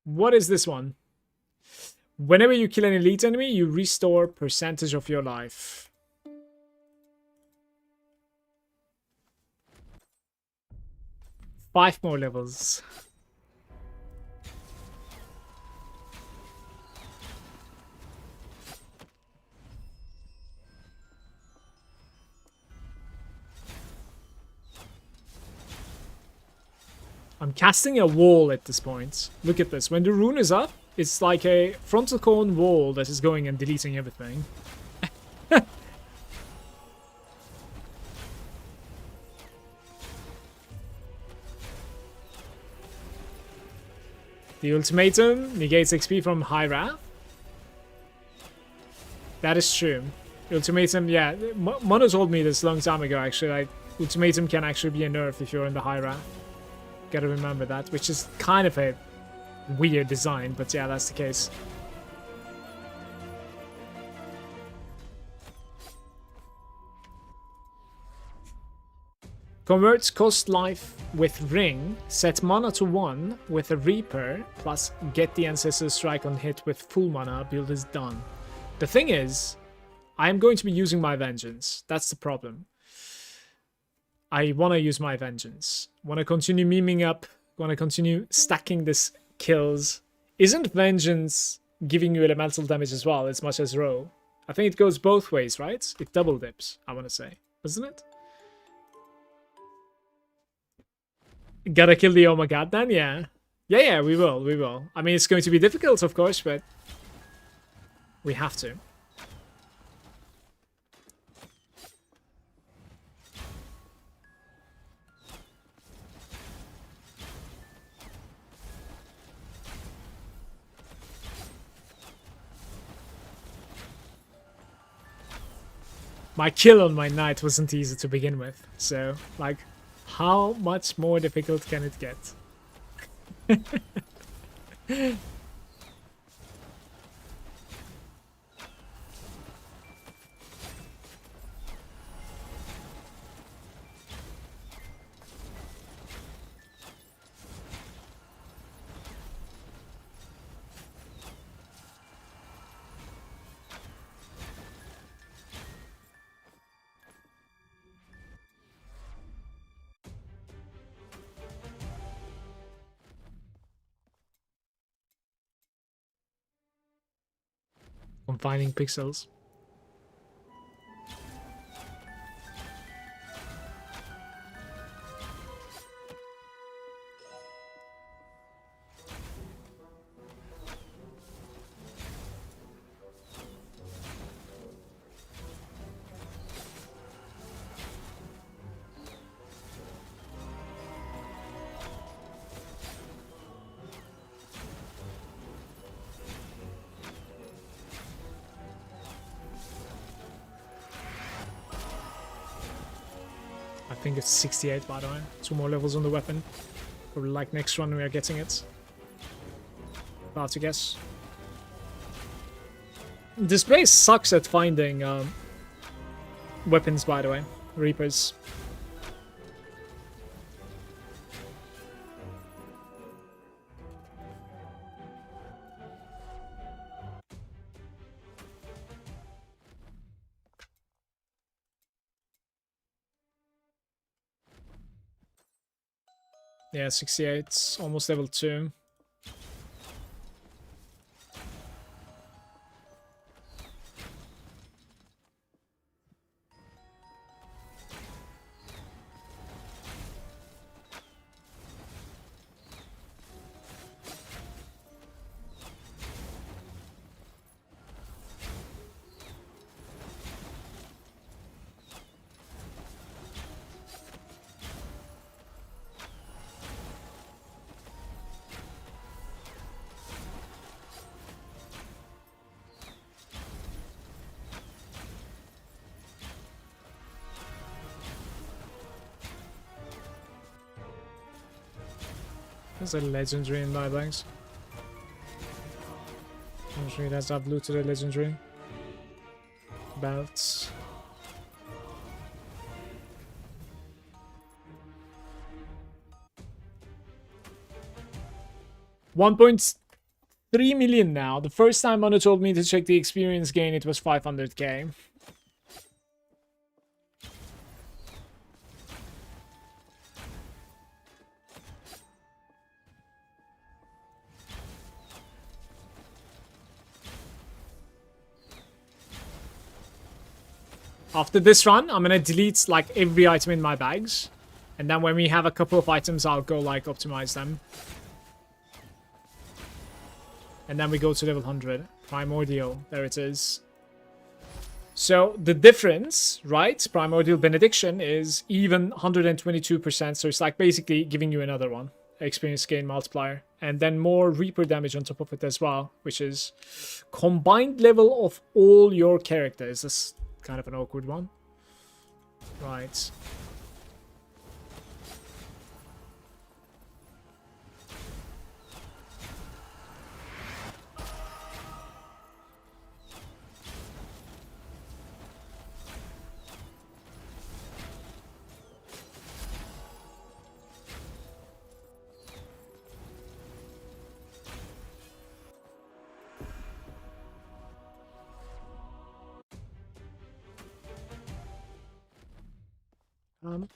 What is this one? Whenever you kill an elite enemy, you restore percentage of your life. Five more levels. I'm casting a wall at this point. Look at this. When the rune is up, it's like a frontal cone wall that is going and deleting everything. The ultimatum negates XP from high wrath. That is true. Ultimatum, yeah. Mono told me this a long time ago, actually. Like, ultimatum can actually be a nerf if you're in the high wrath. Gotta remember that, which is kind of a weird design, but yeah, that's the case. Converts cost life with ring, set mana to 1 with a Reaper, plus get the Ancestor Strike on hit with full mana, build is done. The thing is, I am going to be using my Vengeance. That's the problem. I want to use my Vengeance. Want to continue memeing up, want to continue stacking this kills. Isn't Vengeance giving you elemental damage as well, as much as Row? I think it goes both ways, right? It double dips, I want to say. Doesn't it? Gotta kill the oh my god then? Yeah. Yeah, we will. I mean, it's going to be difficult, of course, but we have to. My kill on my knight wasn't easy to begin with, so, like, how much more difficult can it get? Confining pixels. I think it's 68 by the way. 2 more levels on the weapon. Probably like next run we are getting it. About to guess. This place sucks at finding weapons, by the way. Reapers. Yeah, 68, almost level 2. There's a legendary in my bags. I'm sure it has to have looted a legendary. Belts. $1.3 million now. The first time Mono told me to check the experience gain, it was 500k. After this run, I'm gonna delete like every item in my bags. And then when we have a couple of items, I'll go like optimize them. And then we go to level 100. Primordial. There it is. So the difference, right? Primordial Benediction is even 122%. So it's like basically giving you another one. experience gain multiplier. And then more Reaper damage on top of it as well, which is combined level of all your characters. That's kind of an awkward one. Right.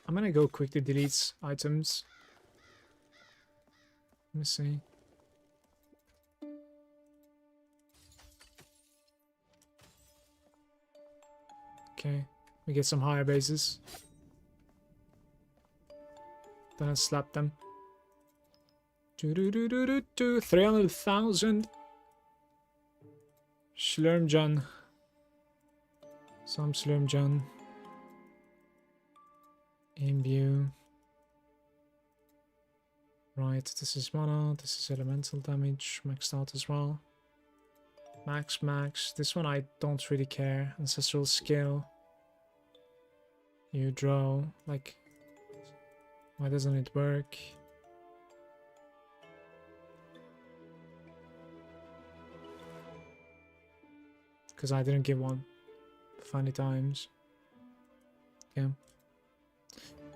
I'm gonna go quickly delete items. Let me see. Okay, we get some higher bases. Then I slap them. 300,000. Slurmjan. Some Slurmjan. Imbue. Right, this is mana, this is elemental damage, maxed out as well. Max. This one I don't really care. Ancestral skill. You draw. Like, why doesn't it work? Because I didn't give one. Funny times. Yeah.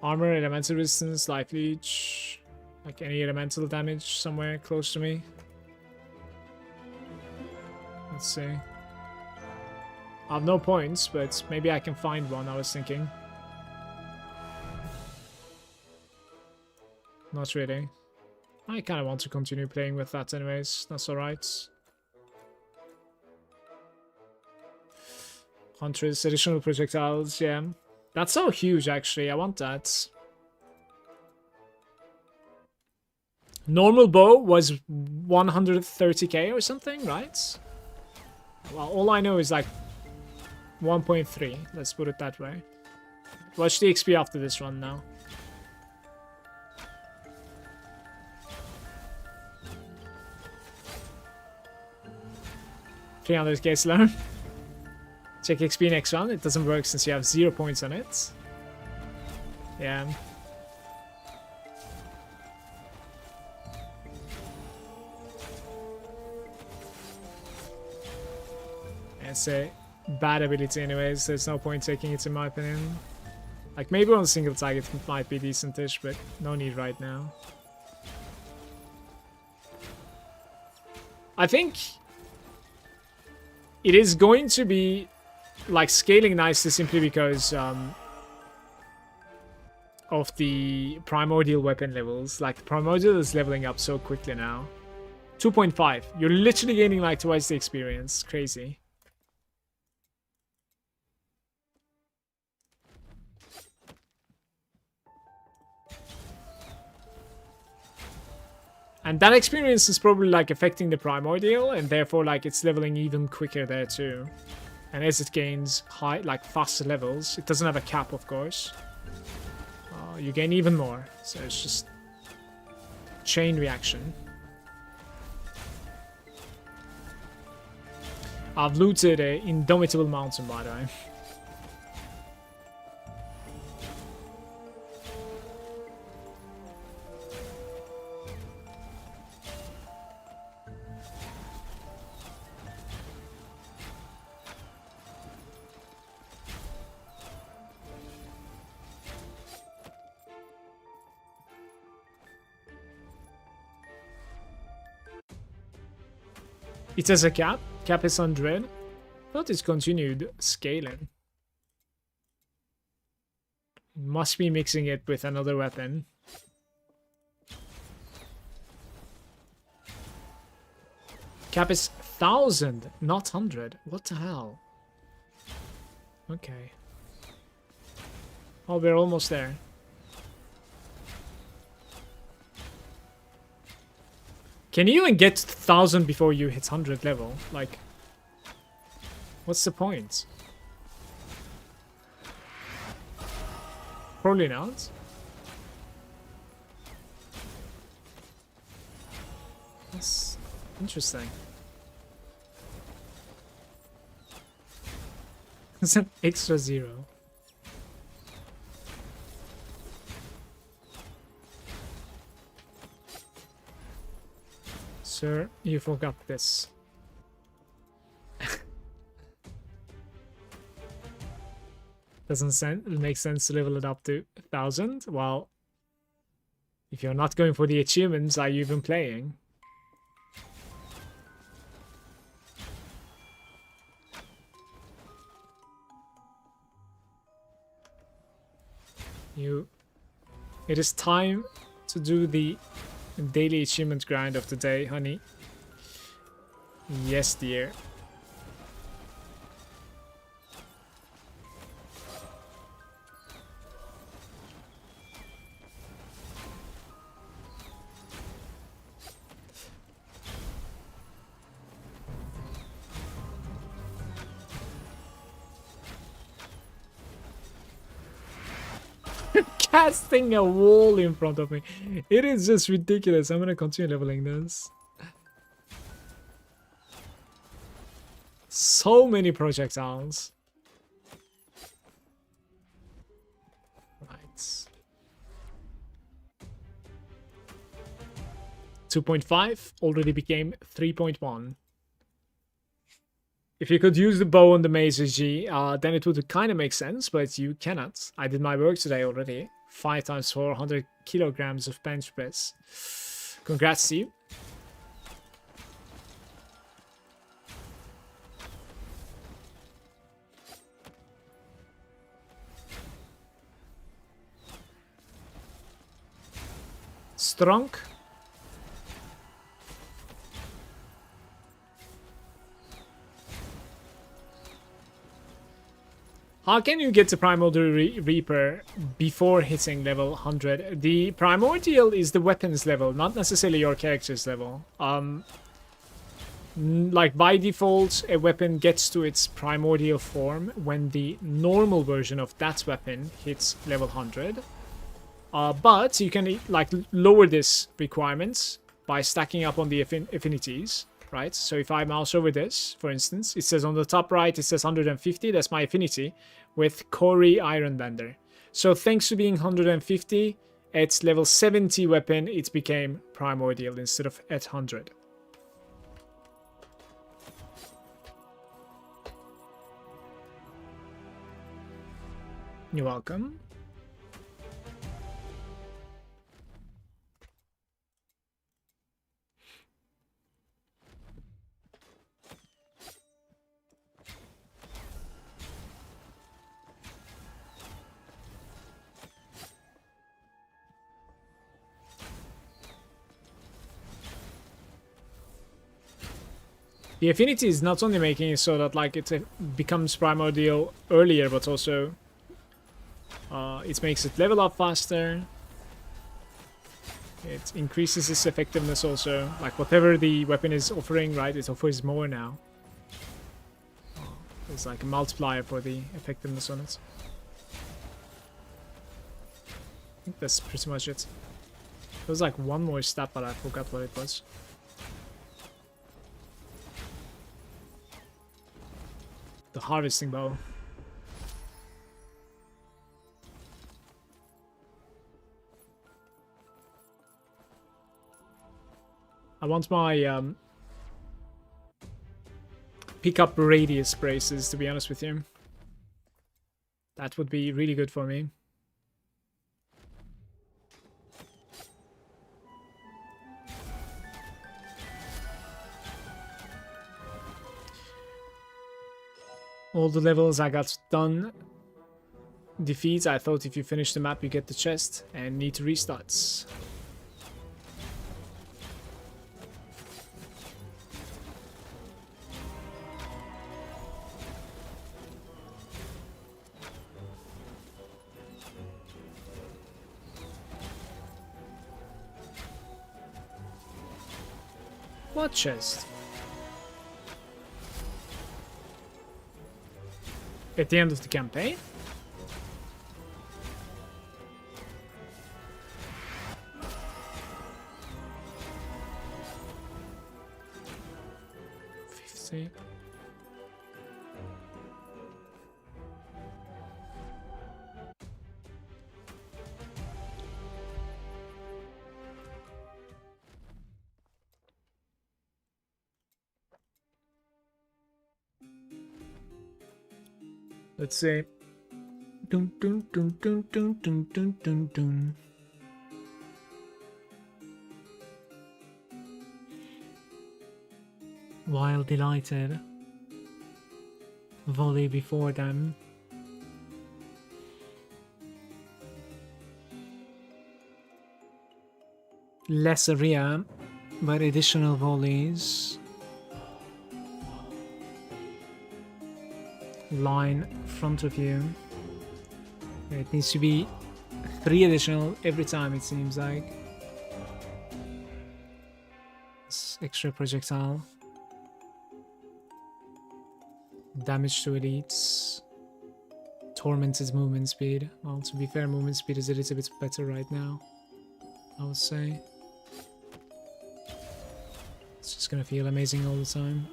Armor, elemental resistance, life leech. Like any elemental damage somewhere close to me. Let's see. I have no points, but maybe I can find one, I was thinking. Not really. I kind of want to continue playing with that anyways. That's alright. Huntress, additional projectiles, yeah. That's so huge, actually. I want that. Normal bow was 130k or something, right? Well, all I know is like 1.3. Let's put it that way. Watch the XP after this run now. $300k slow. Check XP next round. It doesn't work since you have 0 points on it. Yeah. It's a bad ability anyways. There's no point taking it in my opinion. Like maybe on a single target it might be decentish, but no need right now. I think it is going to be like scaling nicely simply because of the primordial weapon levels. Like primordial is leveling up so quickly now. 2.5. You're literally gaining like twice the experience. Crazy. And that experience is probably like affecting the primordial, and therefore like it's leveling even quicker there too. And as it gains high, like faster levels, it doesn't have a cap, of course. You gain even more, so it's just chain reaction. I've looted an Indomitable Mountain, by the way. It has a cap. Cap is 100. Thought it's continued scaling. Must be mixing it with another weapon. Cap is 1000, not 100. What the hell? Okay. Oh, we're almost there. Can you even get 1000 before you hit 100 level? Like, what's the point? Probably not. That's interesting. It's an extra 0. Sir, you forgot this. Doesn't make sense to level it up to 1000. Well, if you're not going for the achievements, are you even playing? It is time to do the daily achievement grind of the day, honey. Yes, dear. Casting a wall in front of me. It is just ridiculous. I'm gonna continue leveling this. So many projectiles. Right. 2.5 already became 3.1. If you could use the bow on the Maze G, then it would kind of make sense, but you cannot. I did my work today already. 5 times 400 kilograms of bench press. Congrats to you. Strong. How can you get the Primordial Reaper before hitting level 100? The Primordial is the weapons level, not necessarily your character's level. Like by default, a weapon gets to its primordial form when the normal version of that weapon hits level 100. But you can like lower this requirement by stacking up on the affinities. Right, so if I mouse over this, for instance, it says on the top right, it says 150. That's my affinity with Corey Ironbender. So thanks to being 150, at level 70 weapon, it became primordial instead of at 100. You're welcome. The affinity is not only making it so that like it becomes primordial earlier, but also it makes it level up faster. It increases its effectiveness also. Like whatever the weapon is offering, right, it offers more now. It's like a multiplier for the effectiveness on it. I think that's pretty much it. There was like one more stat, but I forgot what it was. The harvesting bow. I want my pickup radius braces, to be honest with you. That would be really good for me. All the levels I got done. Defeats. I thought if you finish the map you get the chest and need to restart. What chest? At the end of the campaign? see. Let's see. Dun, dun, dun, dun, dun, dun, dun, dun, dun. Wild Delighted. Volley before them. Less area, but additional volleys. Line front of you. It needs to be 3 additional every time, it seems like. This extra projectile. Damage to elites. Tormented movement speed. Well, to be fair, movement speed is a little bit better right now, I would say. It's just gonna feel amazing all the time.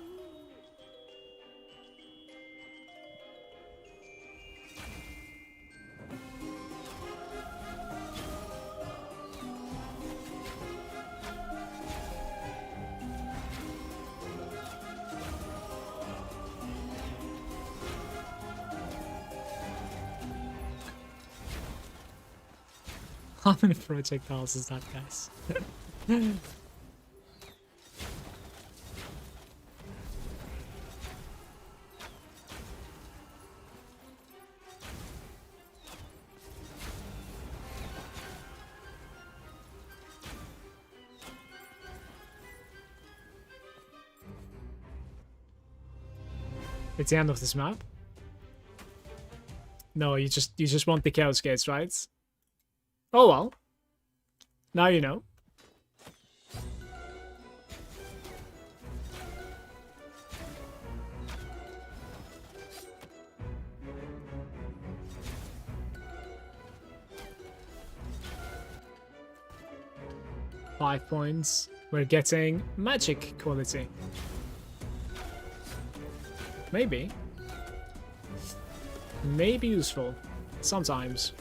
How many projectiles is that, guys? It's the end of this map. No, you just want the Chaos Gates, right? Oh well. Now you know. Five points. We're getting magic quality. Maybe. Maybe useful. Sometimes.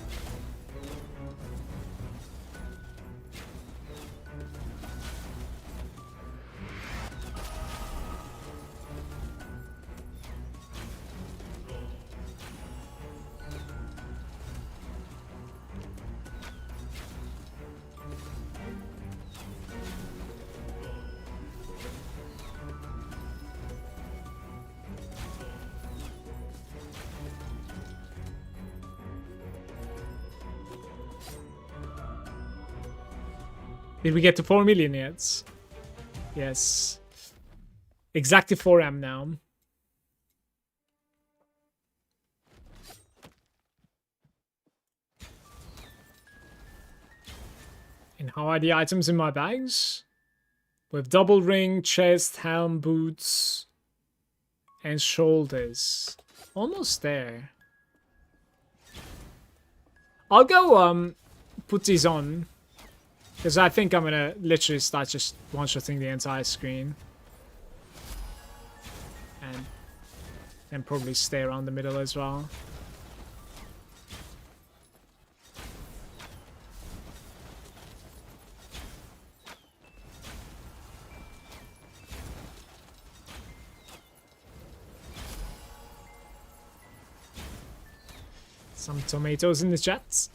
Did we get to 4 million yet? Yes. Exactly 4M now. And how are the items in my bags? With double ring, chest, helm, boots, and shoulders. Almost there. I'll go put these on. Because I think I'm gonna literally start just one-shotting the entire screen. And probably stay around the middle as well. Some tomatoes in the chat.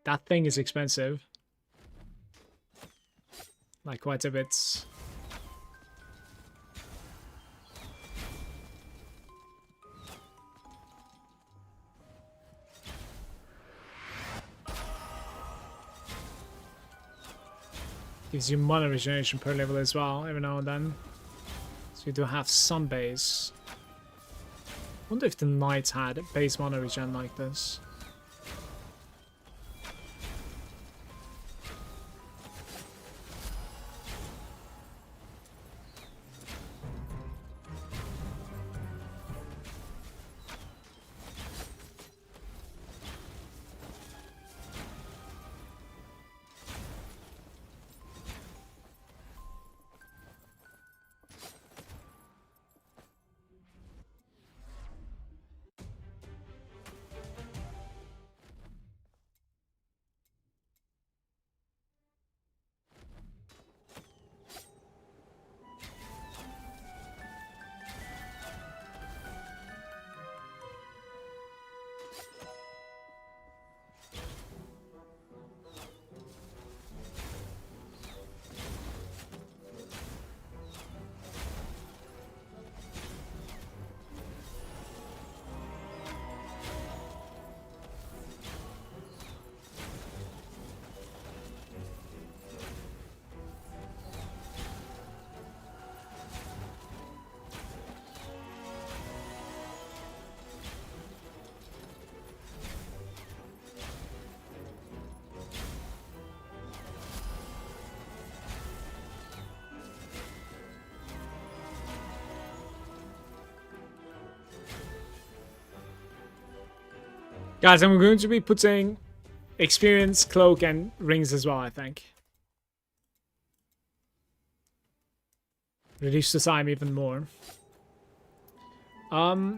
That thing is expensive. Like quite a bit. Gives you mana regeneration per level as well, every now and then. So you do have some base. Wonder if the knights had base mana regen like this. Guys, I'm going to be putting experience, cloak, and rings as well, I think. Reduce the time even more.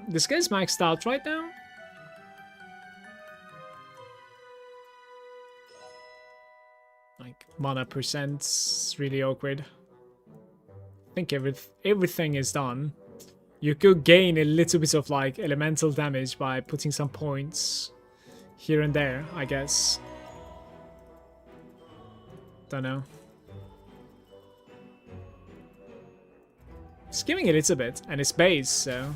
This guy's maxed out right now. Like, mana percent's really awkward. I think everything is done. You could gain a little bit of, like, elemental damage by putting some points here and there, I guess. Don't know. It's giving a little bit, and it's base, so...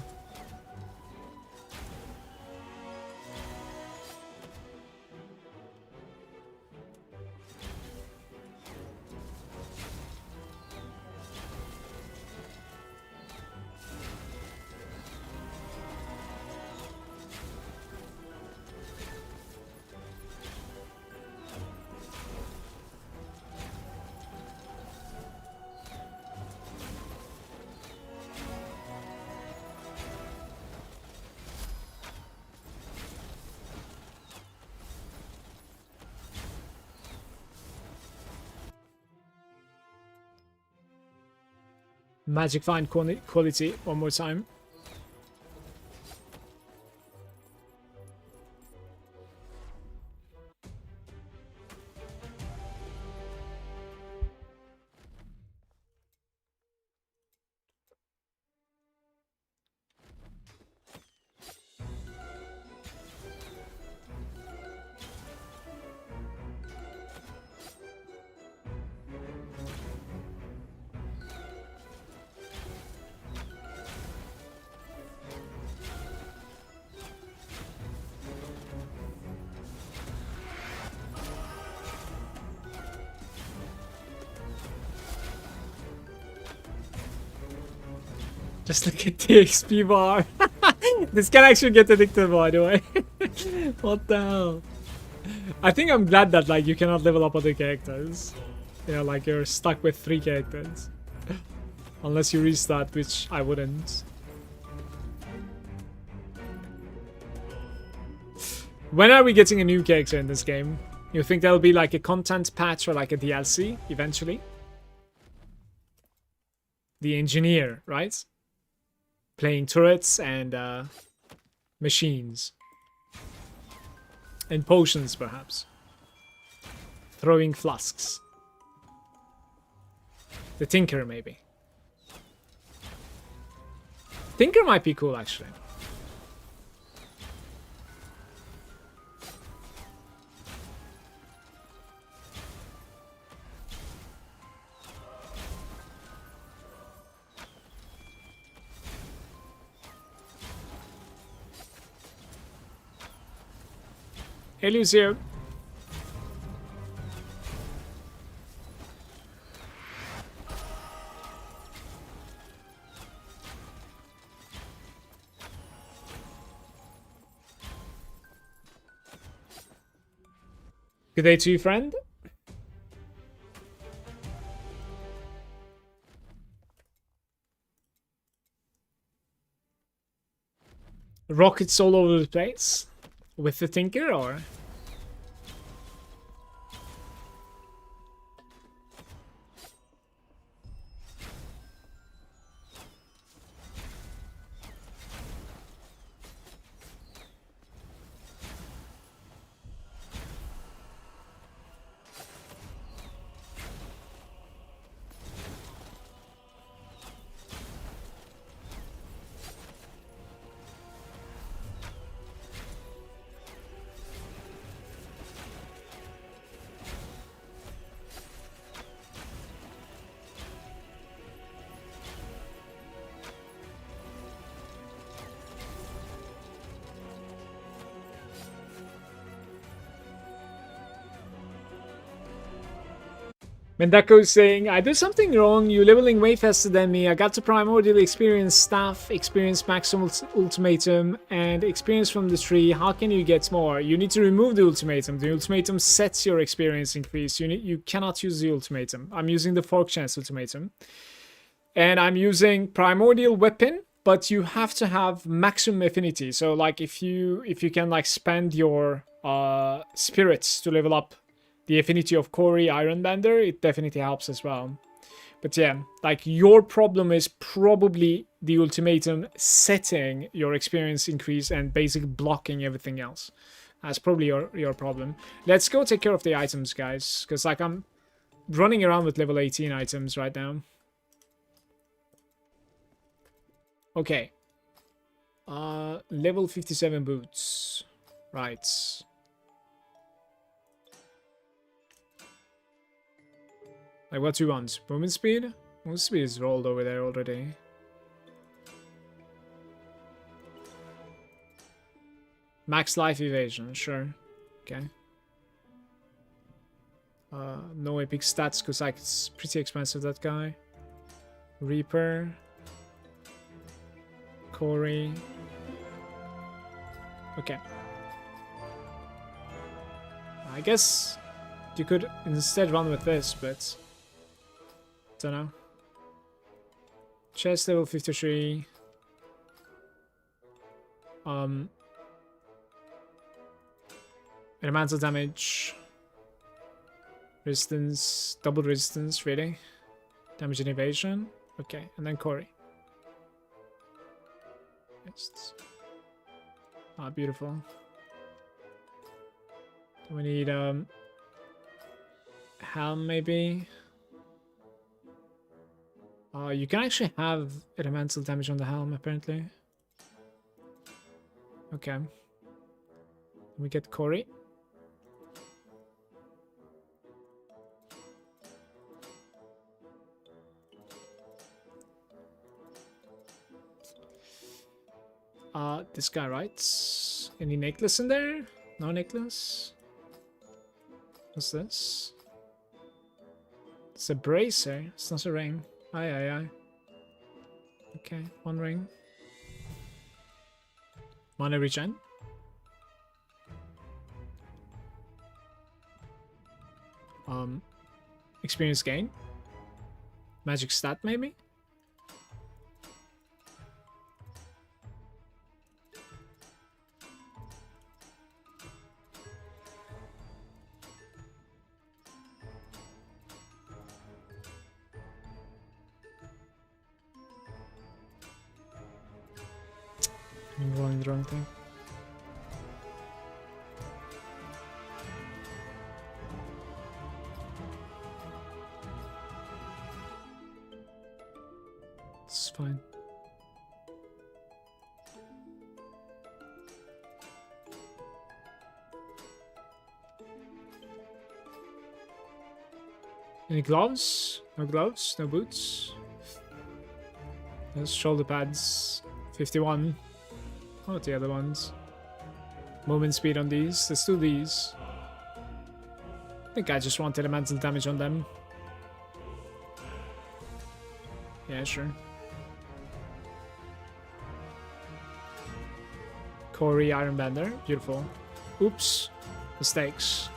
Magic find quality one more time. Just look at the XP bar. This can actually get addictive, by the way. What the hell? I think I'm glad that, like, you cannot level up other characters. You know, like, you're stuck with 3 characters. Unless you restart, which I wouldn't. When are we getting a new character in this game? You think there'll be, like, a content patch or, like, a DLC eventually? The engineer, right? Playing turrets and machines. And potions, perhaps. Throwing flasks. The Tinker, maybe. Tinker might be cool, actually. Helios here. Good day to you, friend. Rockets all over the place. With the Tinker, or? Mendako's saying, I did something wrong, you leveling way faster than me, I got to primordial experience staff, experience maximum ultimatum, and experience from the tree, how can you get more? You need to remove the ultimatum sets your experience increase, you cannot use the ultimatum. I'm using the fork chance ultimatum. And I'm using primordial weapon, but you have to have maximum affinity. So like if you can like spend your spirits to level up the affinity of Corey Ironbender, it definitely helps as well. But yeah, like your problem is probably the ultimatum setting your experience increase and basically blocking everything else. That's probably your problem. Let's go take care of the items, guys, because like I'm running around with level 18 items right now. Okay. Level 57 boots. Right. Like, what do you want? Movement speed? Movement speed is rolled over there already. Max life evasion, sure. Okay. No epic stats, because like, it's pretty expensive, that guy. Reaper. Corey. Okay. I guess you could instead run with this, but don't know. Chest level 53. Elemental damage. Resistance, double resistance, really? Damage and evasion. Okay, and then Corey. Ah, beautiful. We need helm maybe. You can actually have elemental damage on the helm apparently. Okay. We get Corey. This guy, right? Any necklace in there? No necklace? What's this? It's a bracer. It's not a ring. Aye, aye, aye. Okay, one ring. Mana regen. Experience gain. Magic stat, maybe? I'm rolling the wrong thing. It's fine. Any gloves? No gloves? No boots? There's shoulder pads. 51. What about the other ones? Movement speed on these. Let's do these. I think I just want elemental damage on them. Yeah, sure. Corey Ironbender. Beautiful. Oops. Mistakes.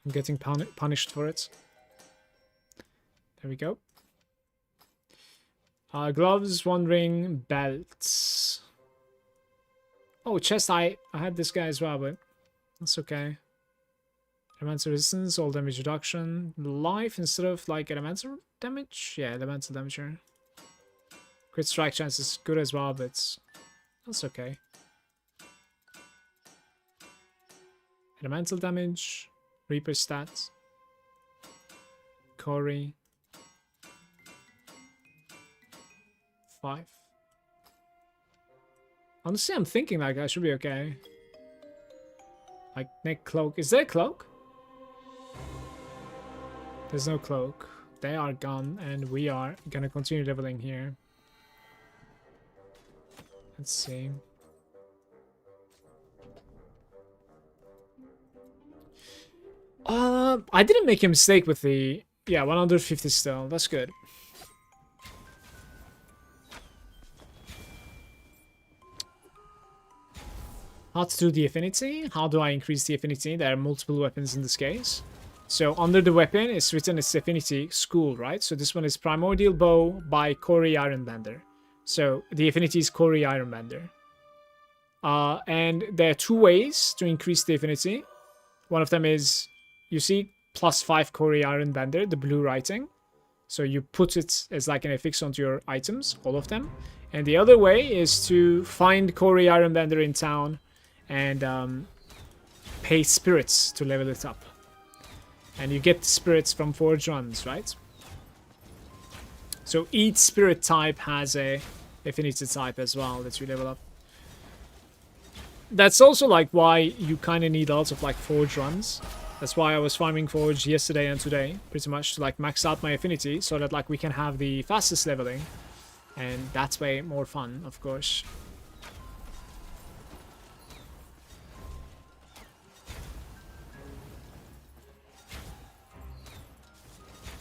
I'm getting punished for it. There we go. Gloves, one ring, belts. Oh, chest, I had this guy as well, but that's okay. Elemental resistance, all damage reduction. Life instead of like elemental damage? Yeah, elemental damage here. Crit strike chance is good as well, but that's okay. Elemental damage. Reaper stats. Corey. 5. Honestly, I'm thinking like I should be okay. Like neck cloak. Is there a cloak? There's no cloak. They are gone, and we are gonna continue leveling here. Let's see. I didn't make a mistake with the... Yeah, 150 still. That's good. How to do the affinity? How do I increase the affinity? There are multiple weapons in this case. So under the weapon, it's written as Affinity School, right? So this one is Primordial Bow by Corey Ironbender. So the Affinity is Corey Ironbender. And there are 2 ways to increase the Affinity. One of them is, you see, +5 Corey Ironbender, the blue writing. So you put it as like an affix onto your items, all of them. And the other way is to find Corey Ironbender in town and pay spirits to level it up. And you get spirits from forge runs, right? So each spirit type has a affinity type as well that you level up. That's also like why you kind of need lots of like forge runs. That's why I was farming forge yesterday and today, pretty much to like max out my affinity so that like we can have the fastest leveling. And that's way more fun, of course.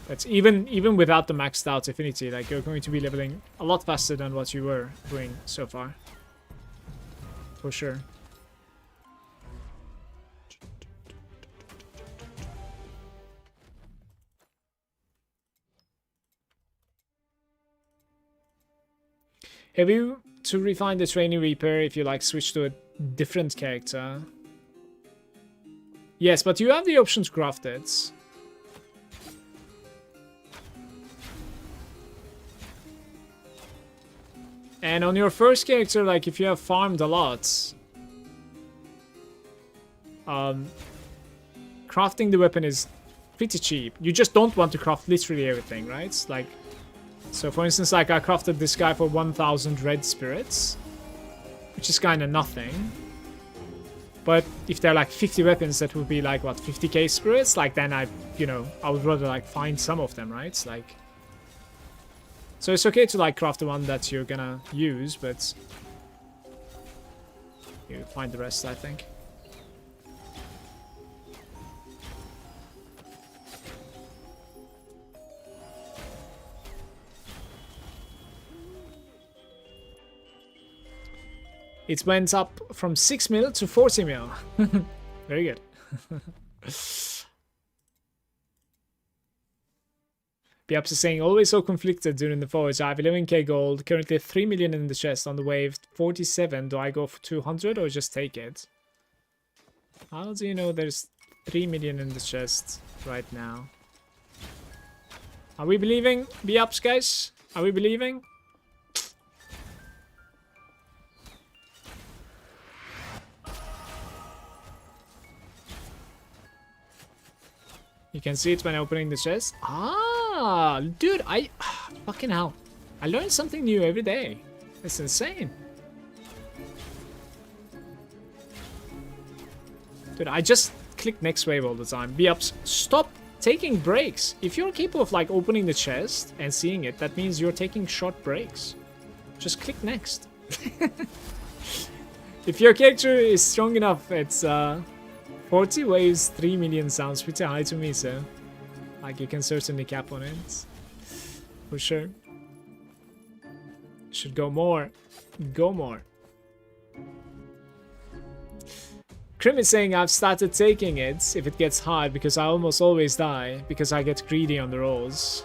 But even without the maxed out affinity, like you're going to be leveling a lot faster than what you were doing so far. For sure. Have you to refine the Training Reaper if you like switch to a different character? Yes, but you have the option to craft it. And on your first character, like if you have farmed a lot, crafting the weapon is pretty cheap. You just don't want to craft literally everything, right? Like, so for instance, like I crafted this guy for 1000 red spirits, which is kind of nothing. But if there are like 50 weapons, that would be like what, 50k spirits? Like then I would rather like find some of them, right? Like. So it's okay to like craft the one that you're gonna use, but you find the rest, I think. It went up from 6 mil to 40 mil. Very good. Biaps is saying, always so conflicted during the forge. I have 11k gold, currently 3 million in the chest on the wave 47. Do I go for 200 or just take it? How do you know there's 3 million in the chest right now? Are we believing? Biaps, guys? Are we believing? You can see it when opening the chest. Ah, dude, fucking hell. I learn something new every day. It's insane. Dude, I just click next wave all the time. Be-ups, stop taking breaks. If you're capable of like opening the chest and seeing it, that means you're taking short breaks. Just click next. If your character is strong enough, it's 40 waves, 3 million sounds pretty high to me, so like you can certainly cap on it. For sure. Should go more. Go more. Krim is saying I've started taking it if it gets hard because I almost always die because I get greedy on the rolls.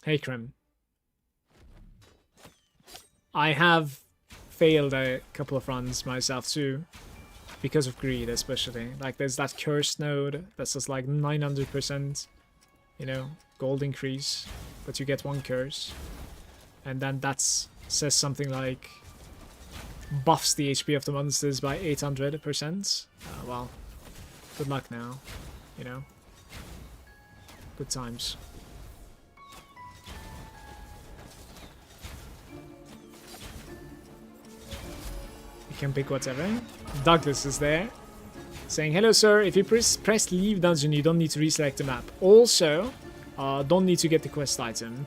Hey Krim. I have failed a couple of runs myself too, because of greed especially. Like there's that curse node that's just like 900%, gold increase, but you get 1 curse. And then that's says something like buffs the HP of the monsters by 800%. Well, good luck now, Good times. Can pick whatever. Douglas is there saying, hello sir, if you press leave dungeon you don't need to reselect the map. Also, don't need to get the quest item.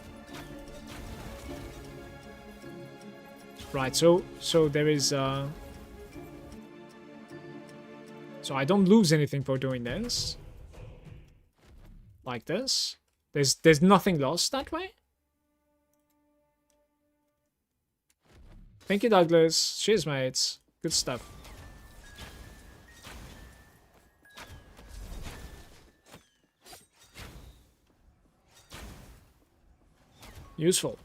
Right, so there is so I don't lose anything for doing this. Like this. There's nothing lost that way. Thank you, Douglas. Cheers, mates. Good stuff. Useful.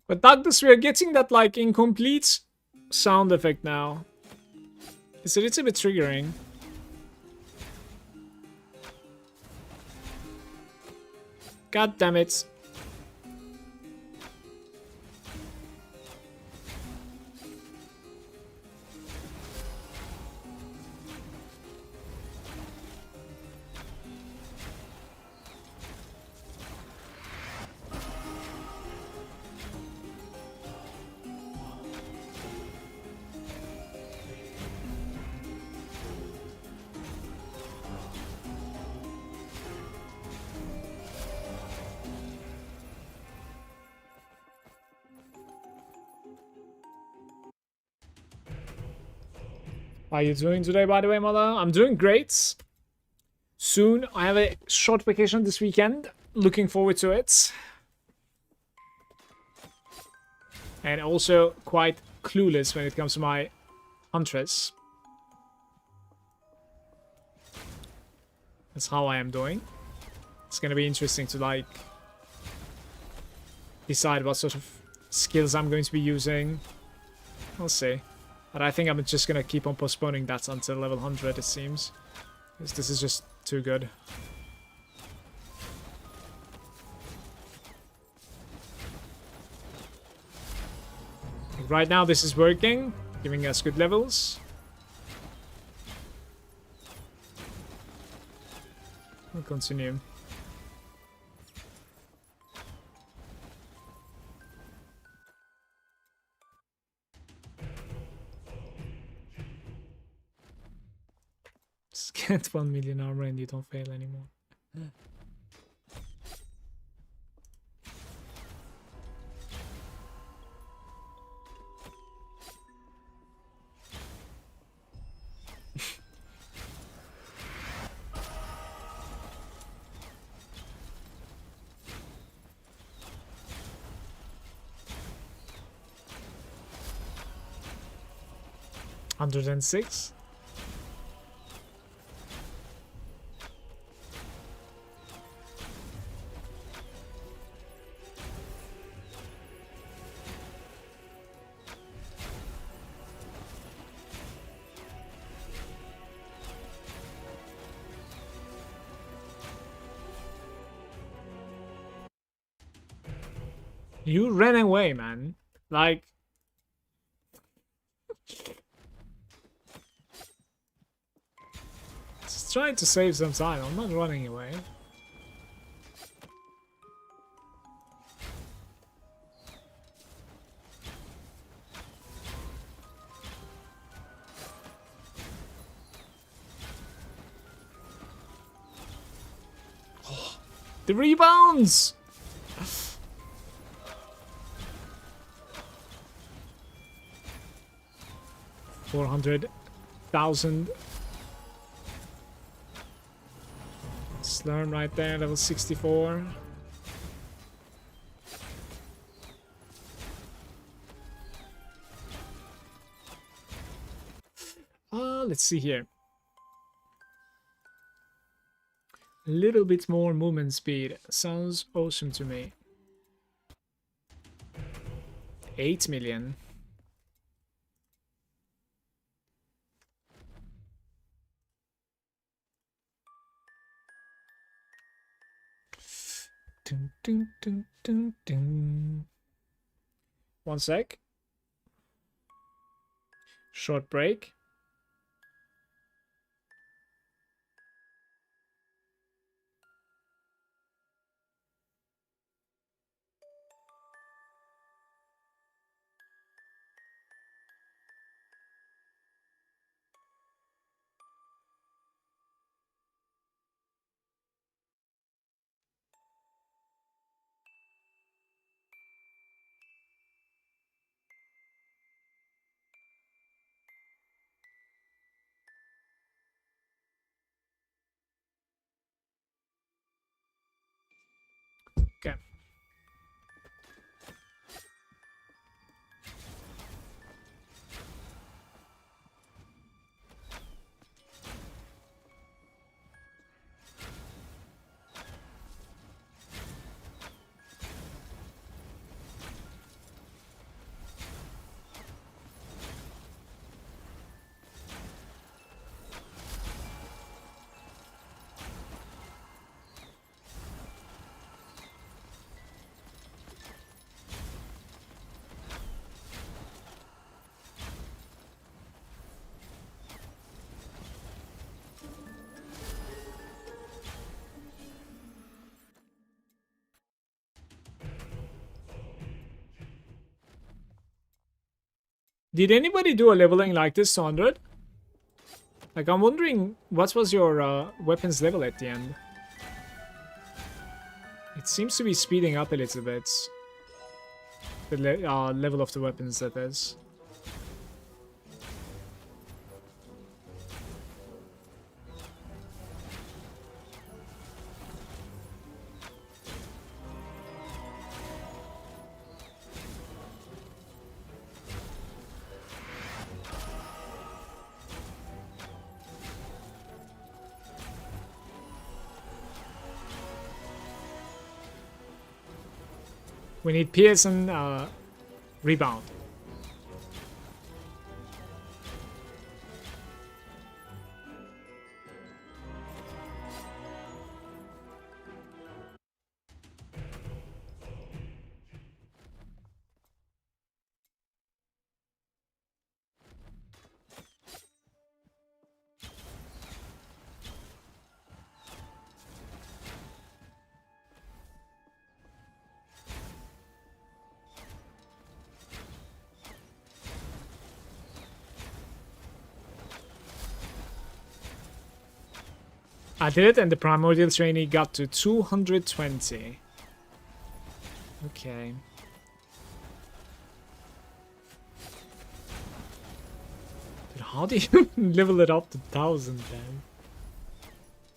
But Douglas, we are getting that like incomplete sound effect now. It's a little bit triggering. God damn it. How are you doing today, by the way, mother? I'm doing great. Soon, I have a short vacation this weekend. Looking forward to it. And also quite clueless when it comes to my Huntress. That's how I am doing. It's gonna be interesting to like decide what sort of skills I'm going to be using. We'll see. But I think I'm just gonna keep on postponing that until level 100, it seems. Because this is just too good. Like right now this is working, giving us good levels. We'll continue. Just get 1 million armor and you don't fail anymore. $106. You ran away, man. Like... Just trying to save some time. I'm not running away. Oh, the rebounds! 400,000. Slurm right there, level 64. Let's see here. A little bit more movement speed. Sounds awesome to me. 8 million. Dun, dun, dun, dun, dun. 1 sec. Short break. Okay. Did anybody do a leveling like this to 100? Like, I'm wondering, what was your weapons level at the end? It seems to be speeding up a little bit. The level of the weapons, that is. We need Pierce and Rebound. I did it, and the Primordial Trainee got to 220. Okay. Dude, how do you level it up to 1000 then?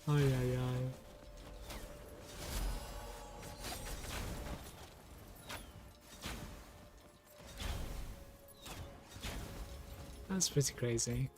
Ay, ay, ay. That's pretty crazy.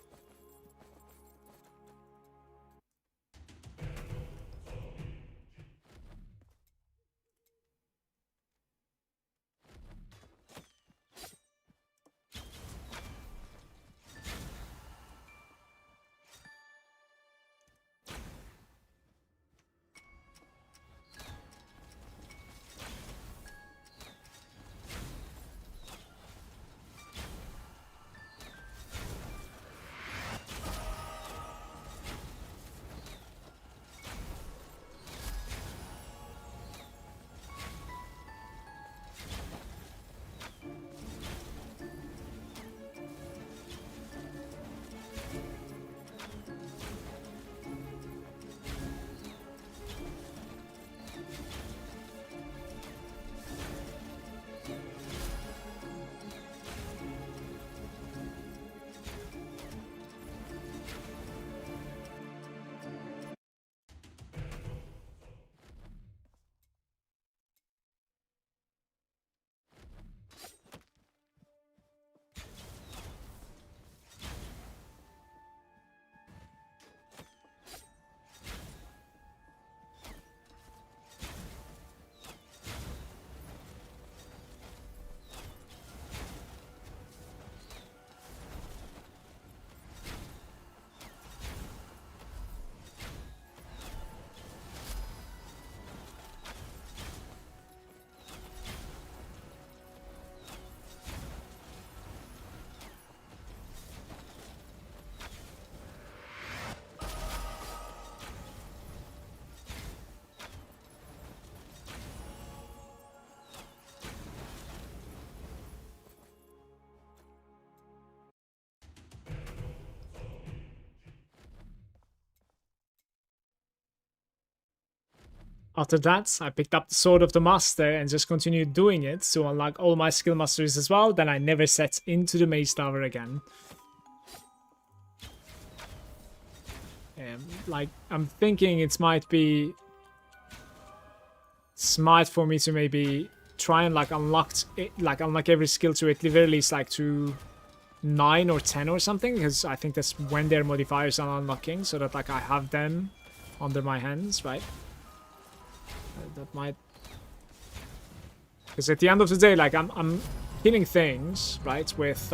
After that, I picked up the Sword of the Master and just continued doing it to unlock all my skill masteries as well. Then I never set into the Maze Tower again. Like, I'm thinking it might be smart for me to maybe try and like unlock every skill to at the very least like to 9 or 10 or something, because I think that's when their modifiers are unlocking, so that like I have them under my hands, right? That might, because at the end of the day, like I'm killing things, right, with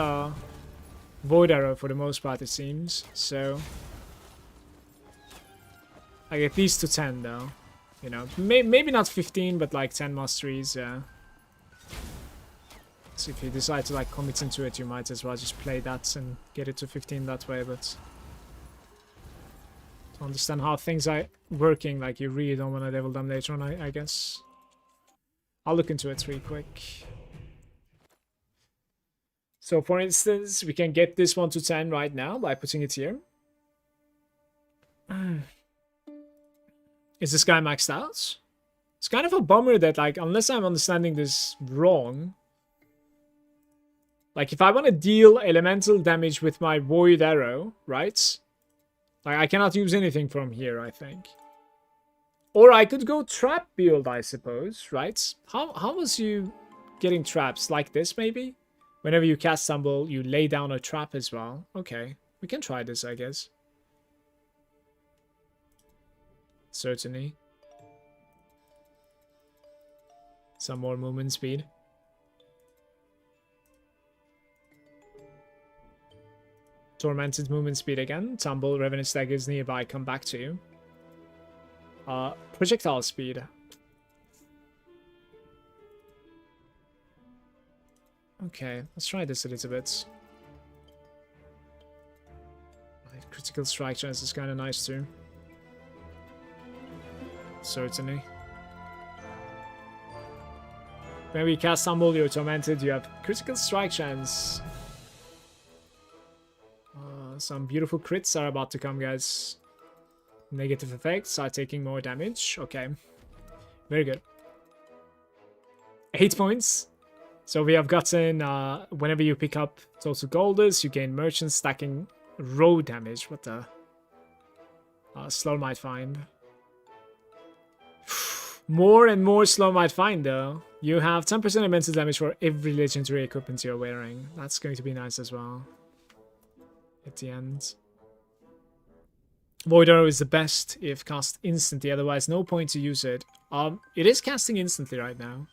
Void Arrow for the most part, it seems. So like at least to 10 though, you know, maybe not 15, but like 10 masteries. Yeah. So if you decide to like commit into it, you might as well just play that and get it to 15 that way. But to understand how things are working, like you really don't want to level them later on, I guess. I'll look into it real quick. So for instance, we can get this one to 10 right now by putting it here. Is this guy maxed out? It's kind of a bummer that, like, unless I'm understanding this wrong, like if I want to deal elemental damage with my Void Arrow, right? Like I cannot use anything from here, I think. Or I could go trap build, I suppose, right? How was you getting traps? Like this, maybe? Whenever you cast Stumble, you lay down a trap as well. Okay, we can try this, I guess. Certainly. Some more movement speed. Tormented movement speed again. Tumble, Revenant Daggers nearby, come back to you. Projectile speed. Okay, let's try this a little bit. Critical strike chance is kind of nice too. Certainly. When we cast Tumble, you're tormented, you have critical strike chance. Some beautiful crits are about to come, guys. Negative effects are taking more damage. Okay. Very good. 8 points. So we have gotten, whenever you pick up total golders, you gain merchant stacking row damage. What the? Slow might find. More and more slow might find, though. You have 10% elemental damage for every legendary equipment you're wearing. That's going to be nice as well. At the end. Void Arrow is the best if cast instantly, otherwise no point to use it. It is casting instantly right now.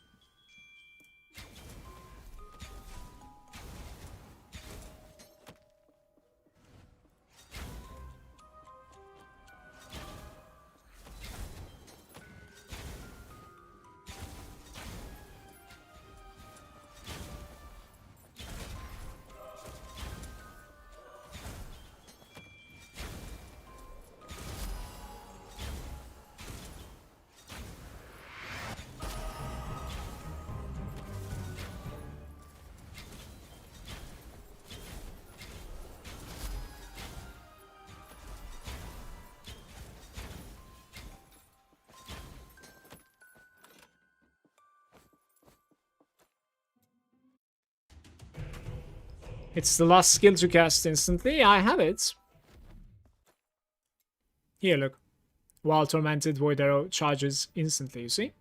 It's the last skill to cast instantly. I have it. Here, look. While tormented, Void Arrow charges instantly, you see?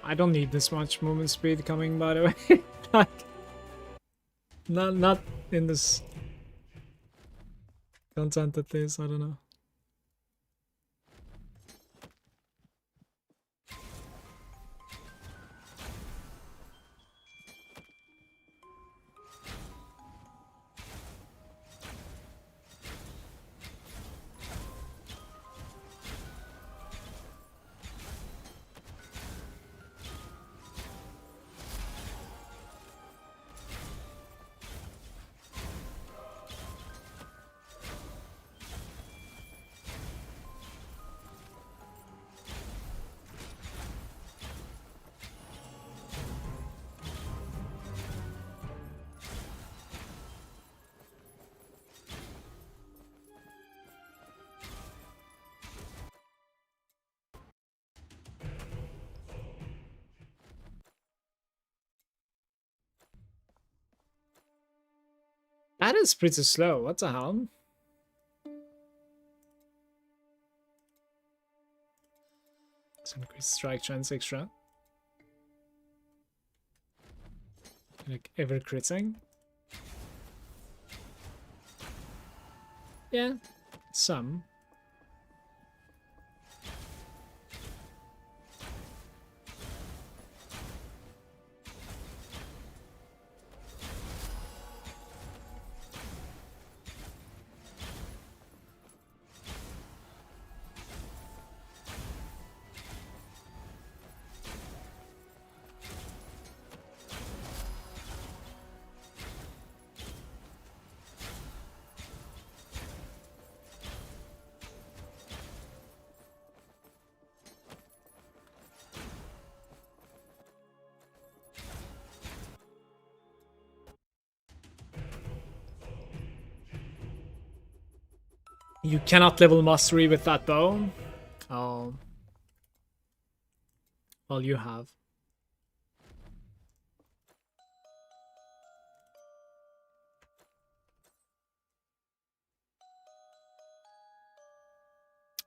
I don't need this much movement speed coming, by the way. Like, not in this content at least, I don't know. That is pretty slow. What the hell? Some increased strike chance extra. Like ever critting. Yeah, some. You cannot level mastery with that bow. Oh. Well, you have.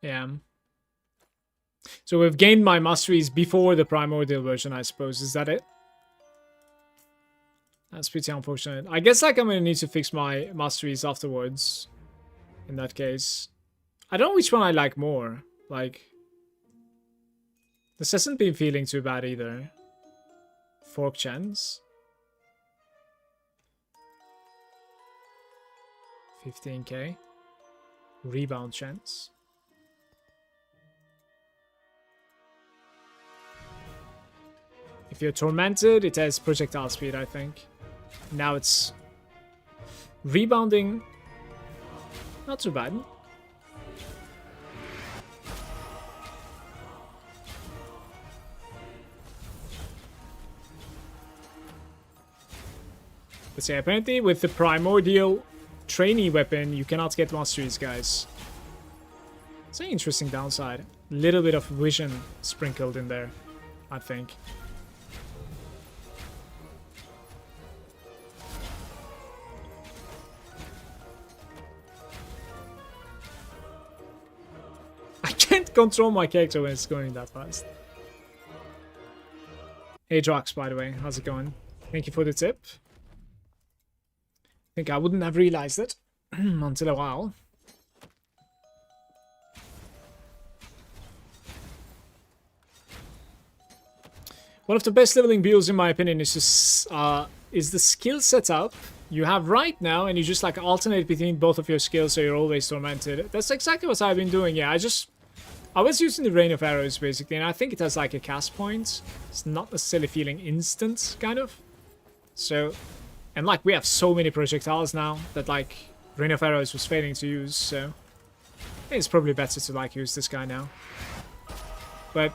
Yeah. So we've gained my masteries before the primordial version, I suppose. Is that it? That's pretty unfortunate. I guess like I'm gonna need to fix my masteries afterwards. In that case. I don't know which one I like more. Like, this hasn't been feeling too bad either. Fork chance. 15k. Rebound chance. If you're tormented, it has projectile speed, I think. Now it's rebounding. Not too bad. But yeah, apparently with the primordial trainee weapon, you cannot get masteries, guys. It's an interesting downside. Little bit of vision sprinkled in there, I think. I can't control my character when it's going that fast. Hey Drox, by the way, how's it going? Thank you for the tip. I think I wouldn't have realized it until a while. One of the best leveling builds, in my opinion, is just is the skill setup you have right now, and you just like alternate between both of your skills, so you're always tormented. That's exactly what I've been doing. Yeah, I was using the Rain of Arrows basically, and I think it has like a cast point. It's not necessarily feeling instant, kind of. So, and like we have so many projectiles now that like Rain of Arrows was failing to use. So, I think it's probably better to like use this guy now. But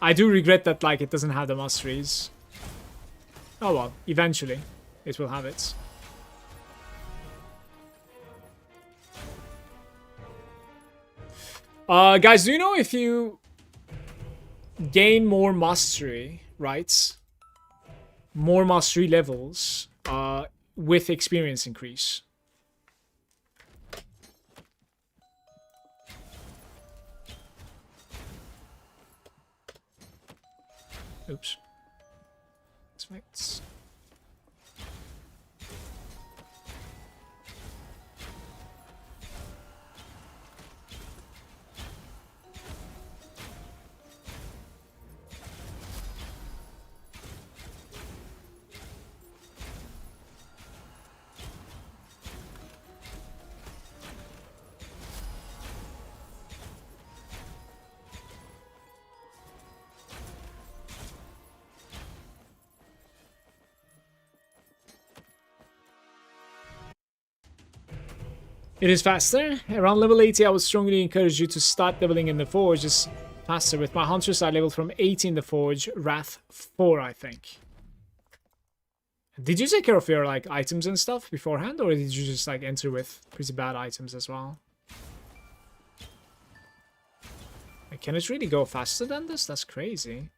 I do regret that like it doesn't have the masteries. Oh well, eventually it will have it. Guys, do you know if you gain more mastery, right? More mastery levels with experience increase? Oops. That's right. It is faster. Around level 80, I would strongly encourage you to start leveling in the Forge. It's faster. With my Huntress, I leveled from 80 in the Forge, Wrath 4, I think. Did you take care of your like items and stuff beforehand, or did you just like enter with pretty bad items as well? Like, can it really go faster than this? That's crazy.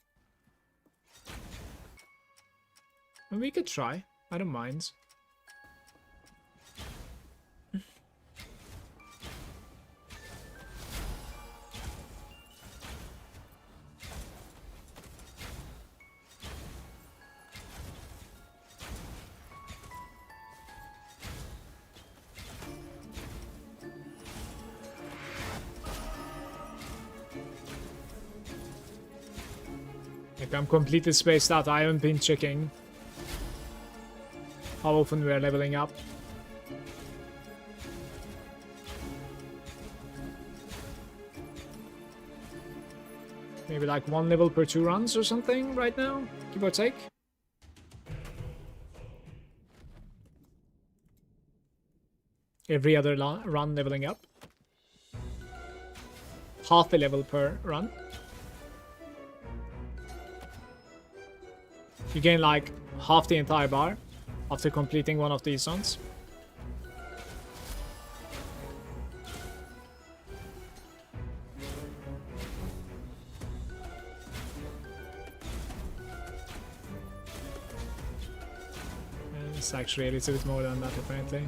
Well, we could try. I don't mind. Like, I'm completely spaced out. I haven't been checking how often we're leveling up. Maybe like 1 level per 2 runs or something right now, give or take. Every other run leveling up. Half a level per run. You gain like half the entire bar after completing one of these runs. It's actually a little bit more than that, apparently.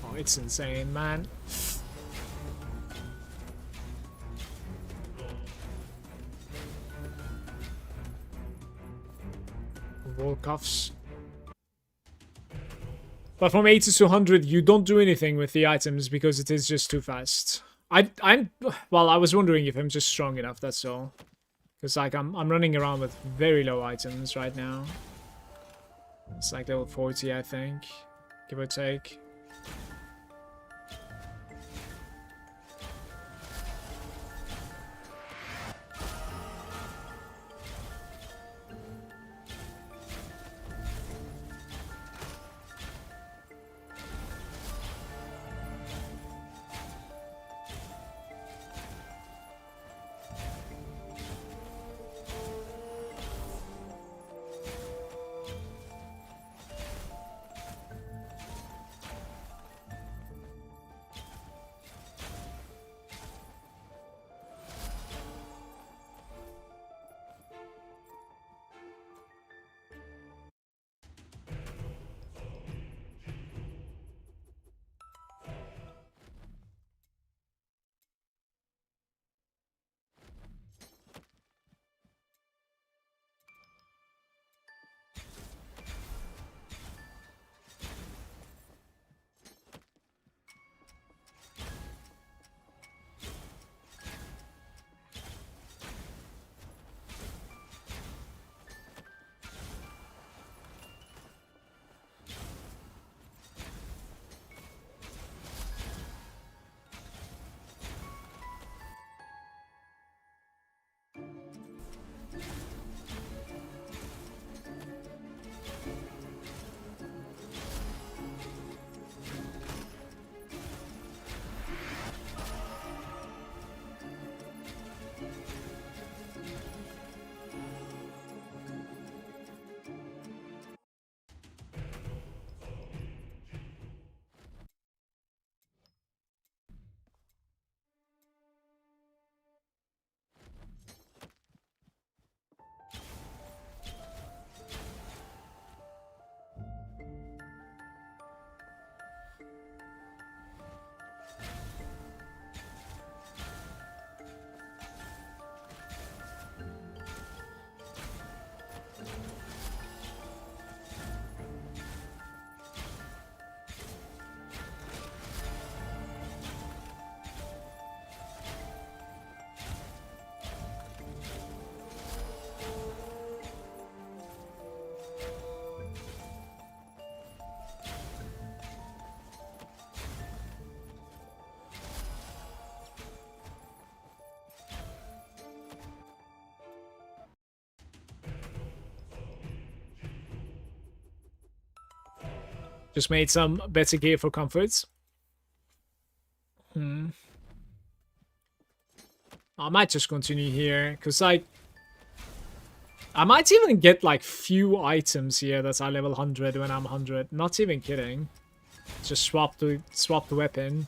Oh, it's insane, man. Wall cuffs. But from 80 to 100, you don't do anything with the items because it is just too fast. Well, I was wondering if I'm just strong enough, that's all. Because like I'm running around with very low items right now. It's like level 40, I think, give or take. Just made some better gear for comforts. I might just continue here, because I might even get like few items here that are level 100 when I'm 100. Not even kidding. Just swap the weapon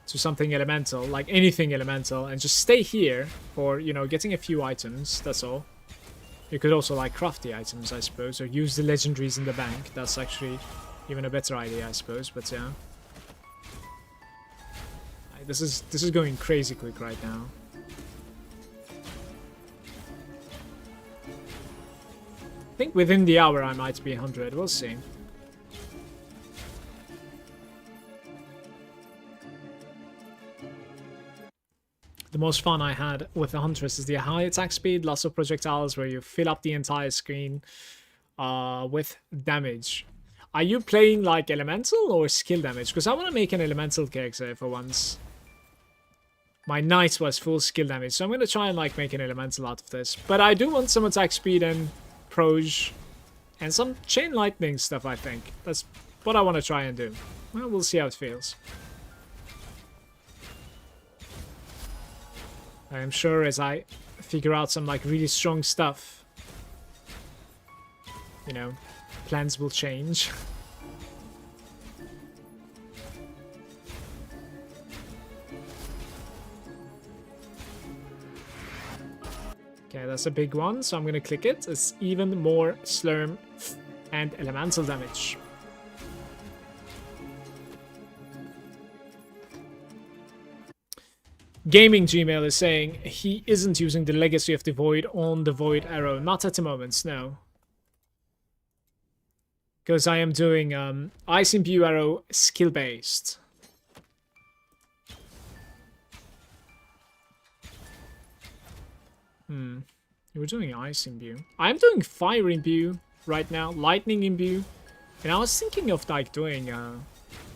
to something elemental, like anything elemental, and just stay here for, you know, getting a few items, that's all. You could also like craft the items, I suppose, or use the legendaries in the bank. That's actually even a better idea, I suppose, but yeah. This is going crazy quick right now. I think within the hour I might be 100, we'll see. most fun I had with the Huntress is the high attack speed, lots of projectiles where you fill up the entire screen with damage. Are you playing like elemental or skill damage? Because I want to make an elemental character for once. My knight was full skill damage, so I'm going to try and like make an elemental out of this. But I do want some attack speed and proj and some chain lightning stuff, I think. That's what I want to try and do. Well, we'll see how it feels. I am sure as I figure out some like really strong stuff, you know, plans will change. Okay, that's a big one, so I'm gonna click it. It's even more slurm and elemental damage. Gaming Gmail is saying he isn't using the Legacy of the Void on the Void Arrow. Not at the moment, no. Because I am doing Ice Imbue Arrow skill-based. You were doing Ice Imbue. I'm doing Fire Imbue right now, Lightning Imbue. And I was thinking of like doing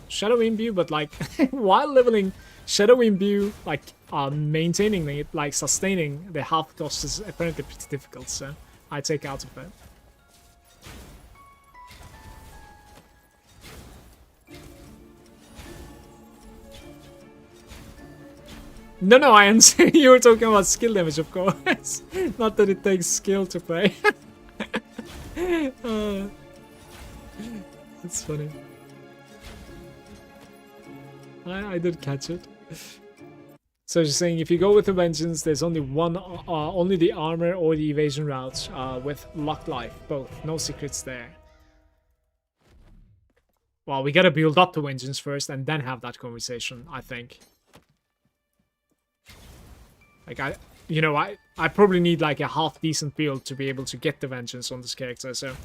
Shadow Imbue, but like while leveling Shadow Imbue, like maintaining it, like sustaining the health cost is apparently pretty difficult, so I take out of it. No, I am saying you were talking about skill damage, of course. Not that it takes skill to play. That's funny. I did catch it. So you're saying if you go with the Vengeance, there's only one, only the armor or the evasion route with locked life, both. No secrets there. Well, we gotta build up the Vengeance first and then have that conversation, I think. Like, I probably need like a half decent build to be able to get the Vengeance on this character, so...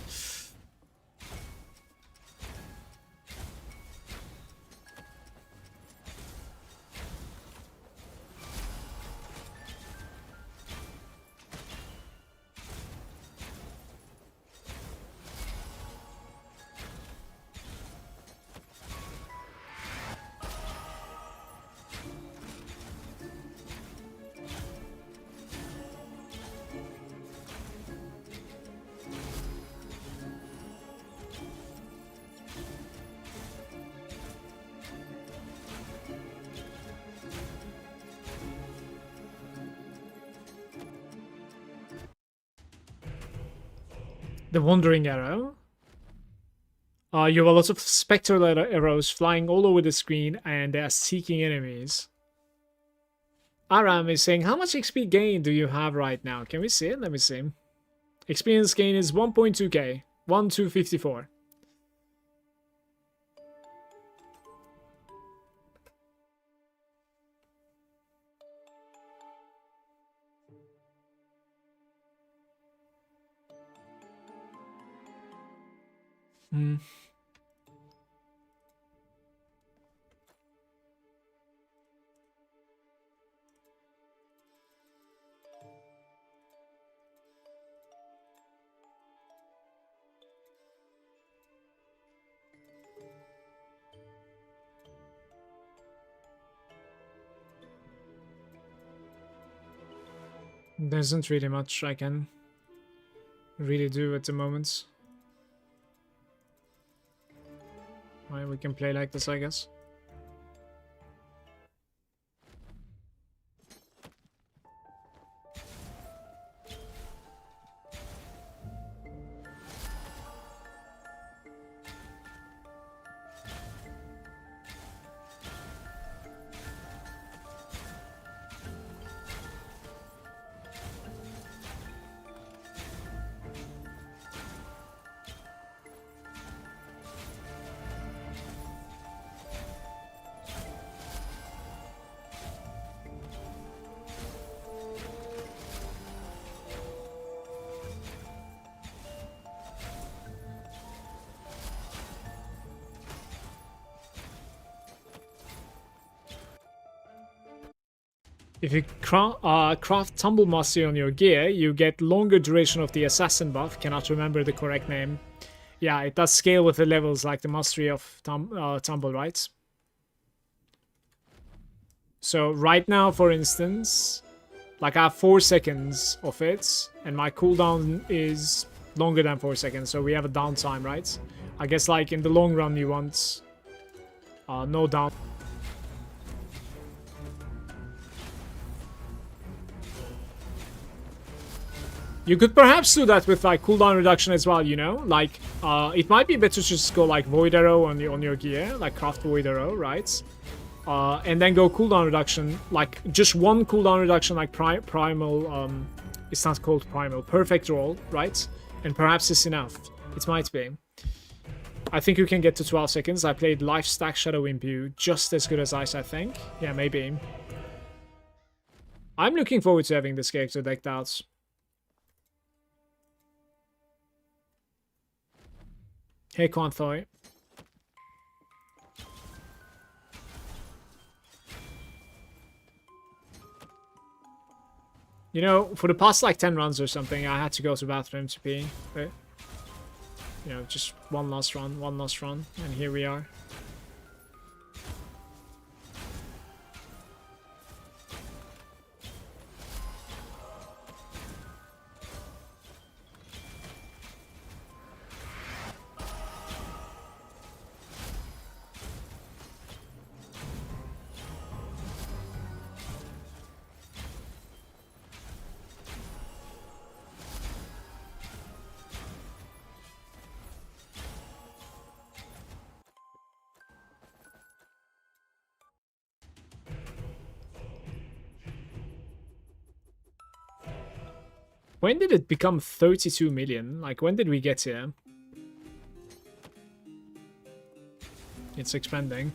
The Wandering Arrow. You have a lot of spectral arrows flying all over the screen and they are seeking enemies. Aram is saying, how much XP gain do you have right now? Can we see it? Let me see. Experience gain is 1.2k. 1254. There isn't really much I can really do at the moment. Well, we can play like this, I guess. If you craft Tumble Mastery on your gear, you get longer duration of the Assassin buff. Cannot remember the correct name. Yeah, it does scale with the levels like the Mastery of Tumble, right? So right now, for instance, like I have 4 seconds of it, and my cooldown is longer than 4 seconds, so we have a downtime, right? I guess like in the long run you want no down. You could perhaps do that with like cooldown reduction as well, you know? Like, it might be better to just go like Void Arrow on your gear, like craft Void Arrow, right? And then go cooldown reduction, like just one cooldown reduction, like primal, it's not called primal, perfect roll, right? And perhaps it's enough. It might be. I think you can get to 12 seconds. I played Life Stack Shadow Imbue, just as good as Ice, I think. Yeah, maybe. I'm looking forward to having this character decked out. Hey, Quanthoy. You know, for the past like 10 runs or something, I had to go to the bathroom to pee. But, you know, just one last run, and here we are. When did it become 32 million? Like, when did we get here? It's expanding.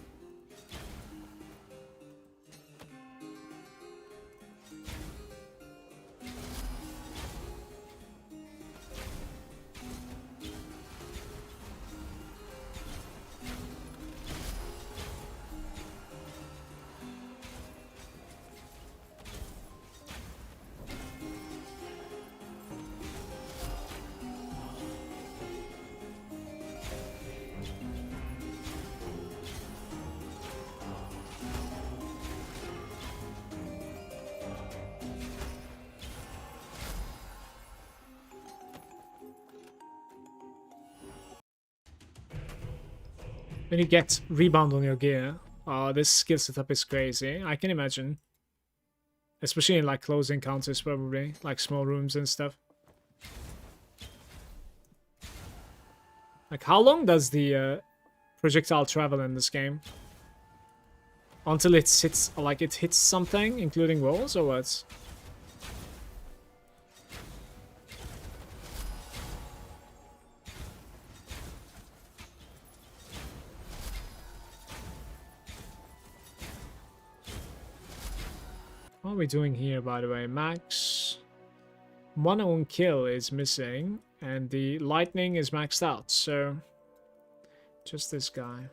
When you get rebound on your gear, this skill setup is crazy. I can imagine. Especially in like close encounters, probably. Like small rooms and stuff. Like, how long does the projectile travel in this game? Until it hits, like, it hits something, including walls, or what? What are we doing here, by the way? Max mana on kill is missing, and the lightning is maxed out, so just this guy.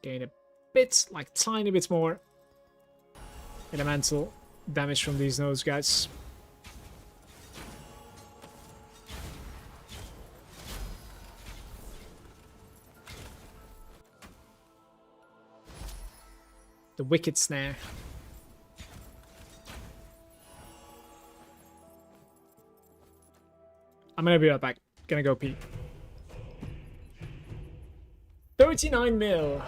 Gain a bit, like tiny bit more elemental damage from these nose guys. The Wicked Snare. I'm gonna be right back. Gonna go pee. 39 mil.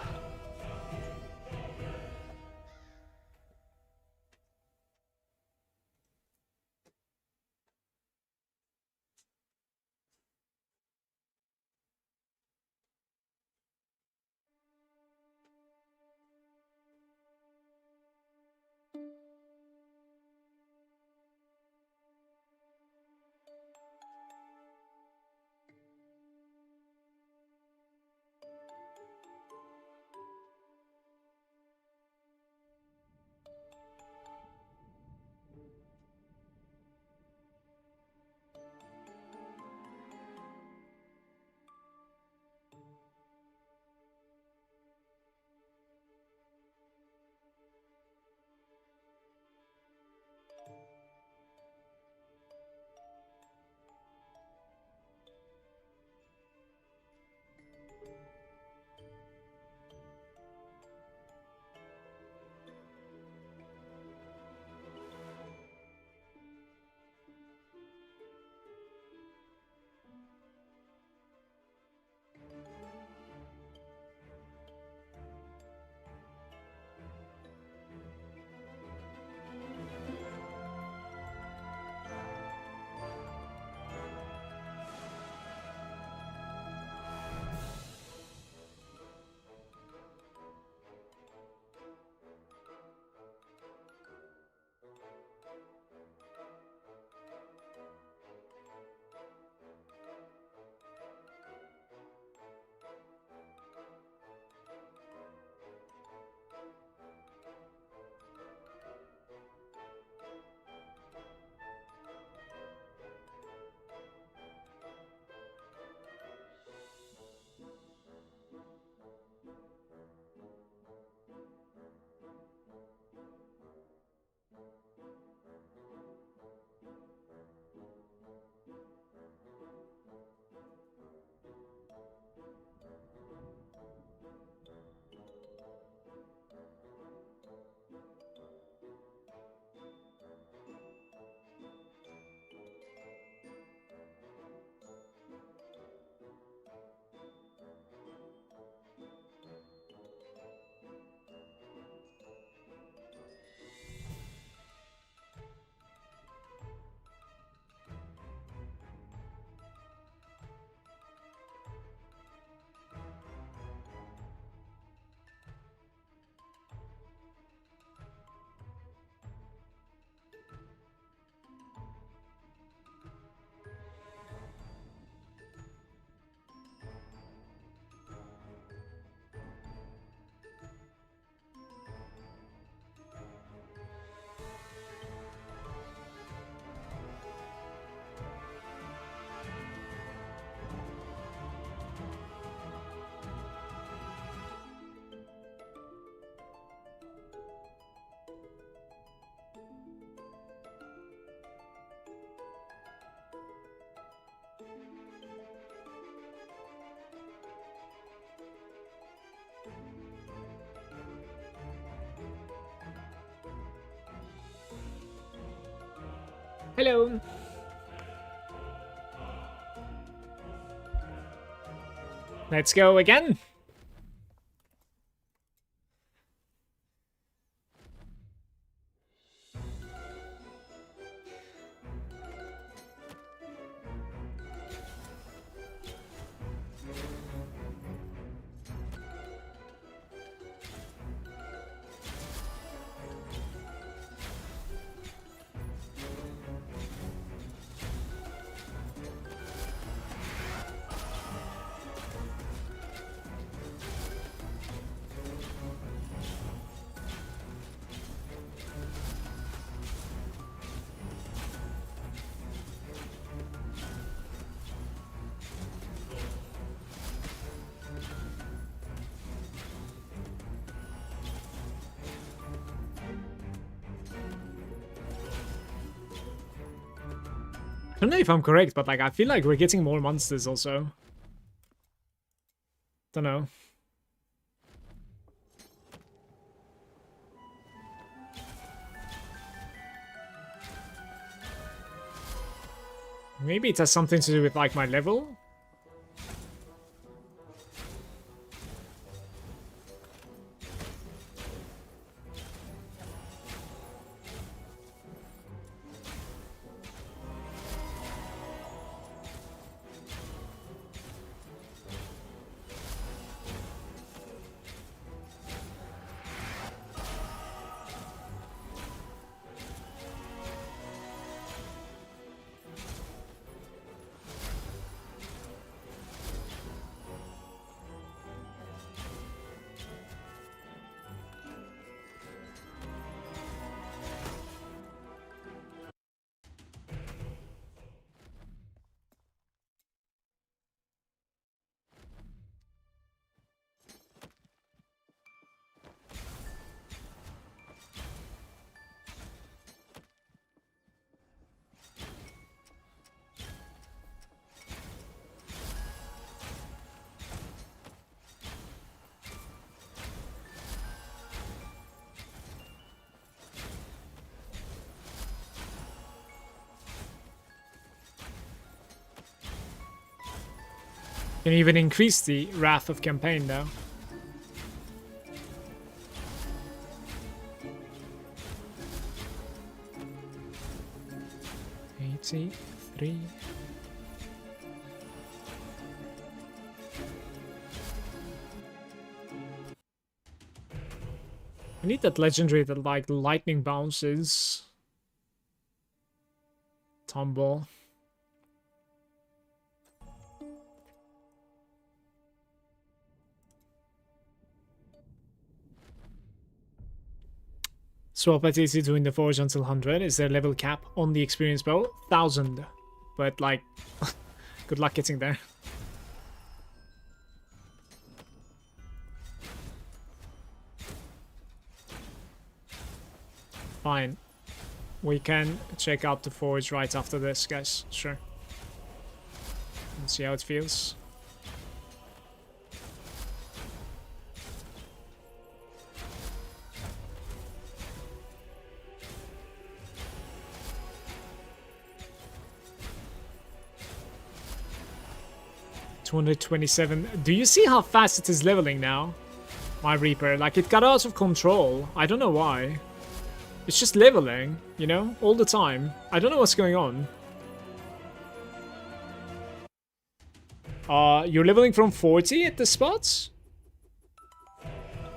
Hello. Let's go again. I don't know if I'm correct, but like I feel like we're getting more monsters also. Don't know. Maybe it has something to do with like my level. Can even increase the Wrath of Campaign though. $83. I need that legendary that like lightning bounces. Tumble. Swap at easy to win the Forge until 100. Is there a level cap on the experience bow? 1000. But like, good luck getting there. Fine. We can check out the Forge right after this, guys. Sure. Let's see how it feels. $227. Do you see how fast it is leveling now? My Reaper. Like, it got out of control. I don't know why. It's just leveling, you know? All the time. I don't know what's going on. You're leveling from 40 at the spots?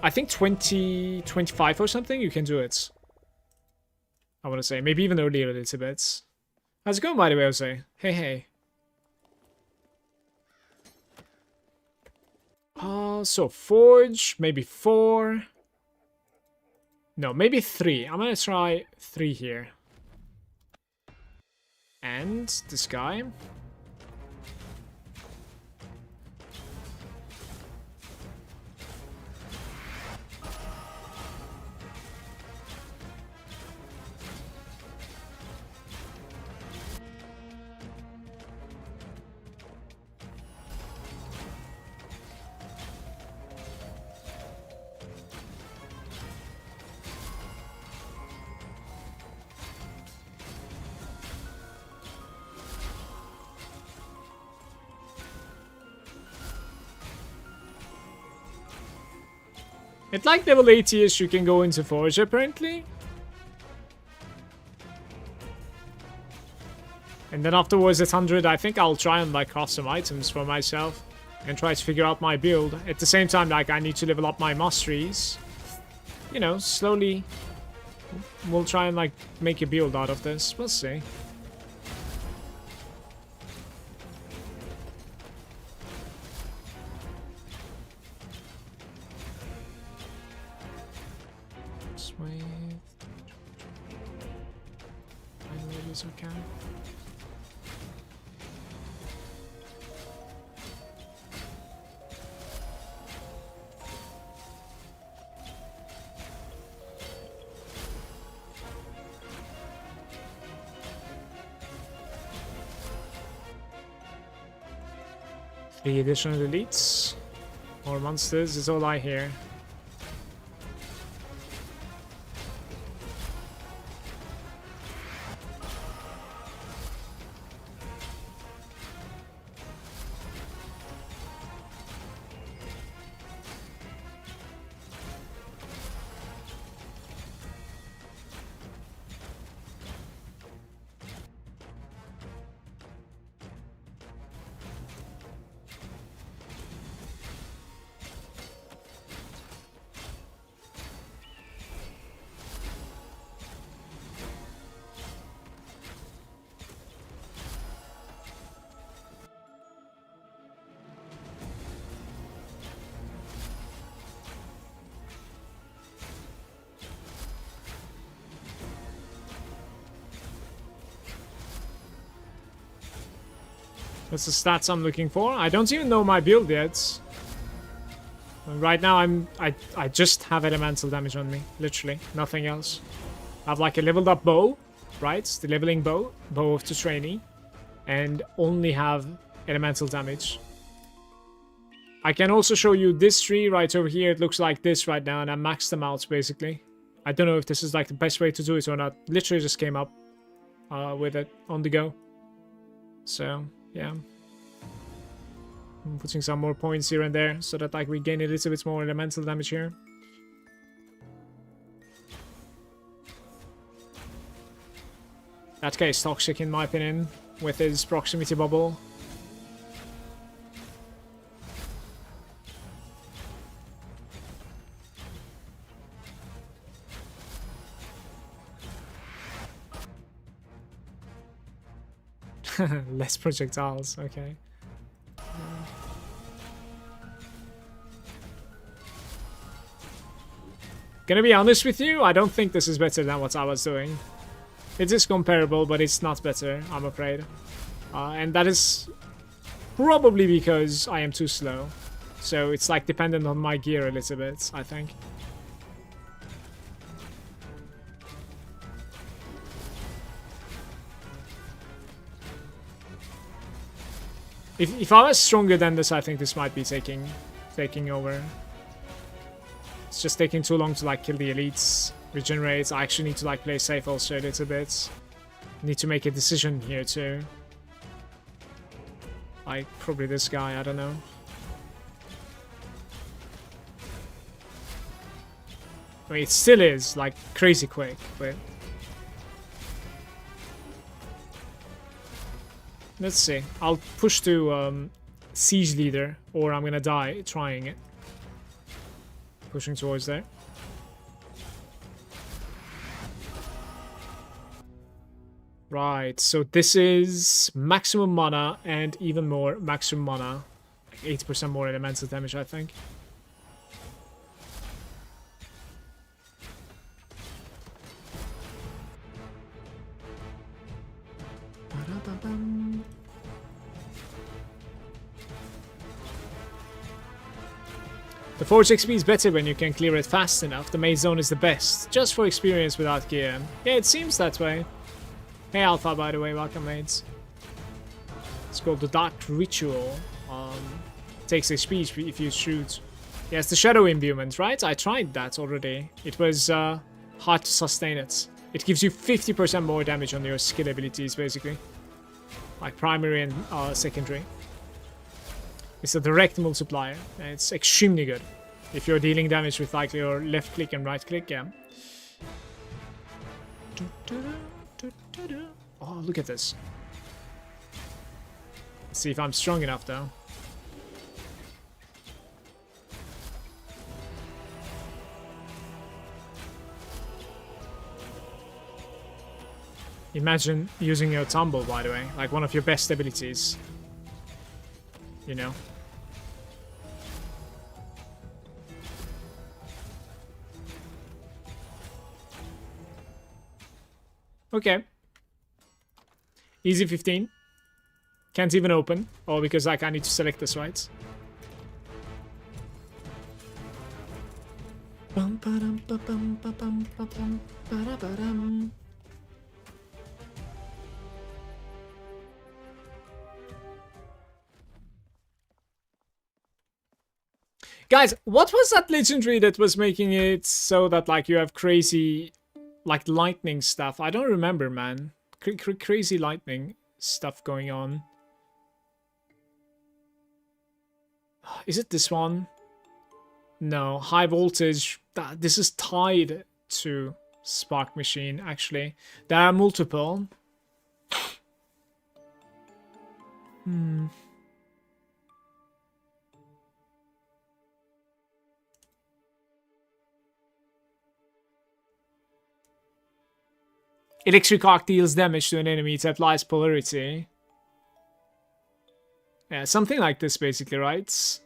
I think 20, 25 or something, you can do it. I want to say. Maybe even earlier a little bit. How's it going, by the way, Jose? Hey, hey. So Forge, maybe 4. No, maybe 3. I'm gonna try 3 here. And this guy. At like level 80ish, you can go into Forge apparently. And then afterwards at 100, I think I'll try and like craft some items for myself and try to figure out my build. At the same time, like I need to level up my masteries. You know, slowly we'll try and like make a build out of this. We'll see. Sway. I is okay. The additional elites or monsters is all I hear. That's the stats I'm looking for. I don't even know my build yet. Right now I just have elemental damage on me. Literally. Nothing else. I have like a leveled up bow. Right? The leveling bow. Bow of the trainee. And only have elemental damage. I can also show you this tree right over here. It looks like this right now. And I maxed them out basically. I don't know if this is like the best way to do it or not. Literally just came up with it on the go. So... yeah, I'm putting some more points here and there so that like we gain a little bit more elemental damage here. That guy is toxic in my opinion with his proximity bubble. Less projectiles, okay. Gonna be honest with you, I don't think this is better than what I was doing. It is comparable, but it's not better, I'm afraid. And that is probably because I am too slow. So it's like dependent on my gear a little bit, I think. If I was stronger than this, I think this might be taking over. It's just taking too long to like kill the elites, regenerate. I actually need to like play safe also a little bit. Need to make a decision here too. Like probably this guy, I don't know. I mean, it still is like crazy quick, but let's see. I'll push to siege leader, or I'm gonna die trying it. Pushing towards there. Right, so this is maximum mana and even more maximum mana. 80% more elemental damage, I think. The Forge XP is better when you can clear it fast enough. The maze zone is the best, just for experience without gear. Yeah, it seems that way. Hey Alpha, by the way, welcome mates. It's called the Dark Ritual. Takes HP if you shoot. Yeah, it's the Shadow Imbuement, right? I tried that already. It was hard to sustain it. It gives you 50% more damage on your skill abilities, basically. Like primary and secondary. It's a direct multiplier, and it's extremely good. If you're dealing damage with like your left click and right click, yeah. Oh, look at this. Let's see if I'm strong enough though. Imagine using your tumble, by the way, like one of your best abilities. You know? Okay. Easy 15. Can't even open. Oh, because like I need to select this, right? Guys, what was that legendary that was making it so that like you have crazy like lightning stuff? I don't remember, man. Crazy lightning stuff going on. Is it this one? No, high voltage. This is tied to Spark Machine, actually. There are multiple. Electric arc deals damage to an enemy. It applies polarity. Yeah, something like this, basically, right?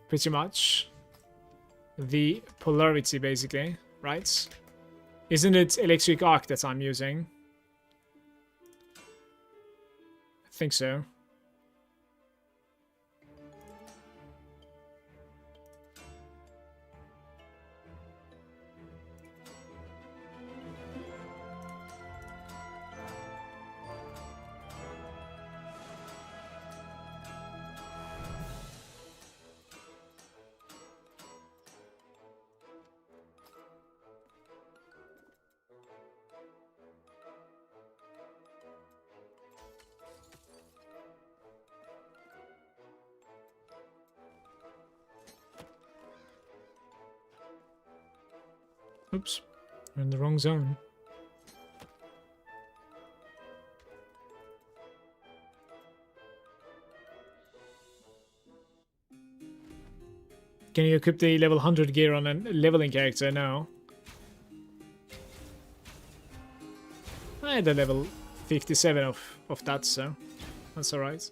Pretty much. The polarity, basically, right? Isn't it electric arc that I'm using? I think so. Oops, we're in the wrong zone. Can you equip the level 100 gear on a leveling character? No. I had a level 57 of that, so that's alright.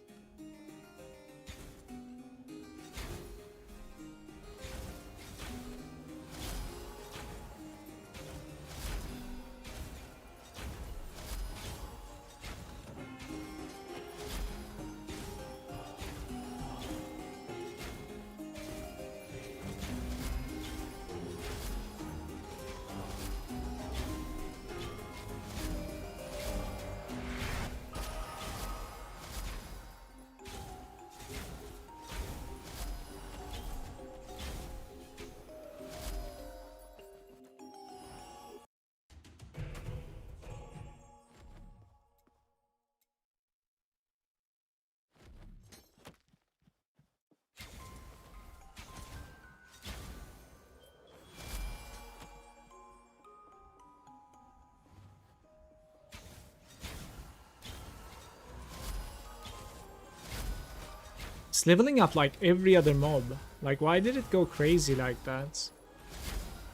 It's leveling up like every other mob. Like, why did it go crazy like that?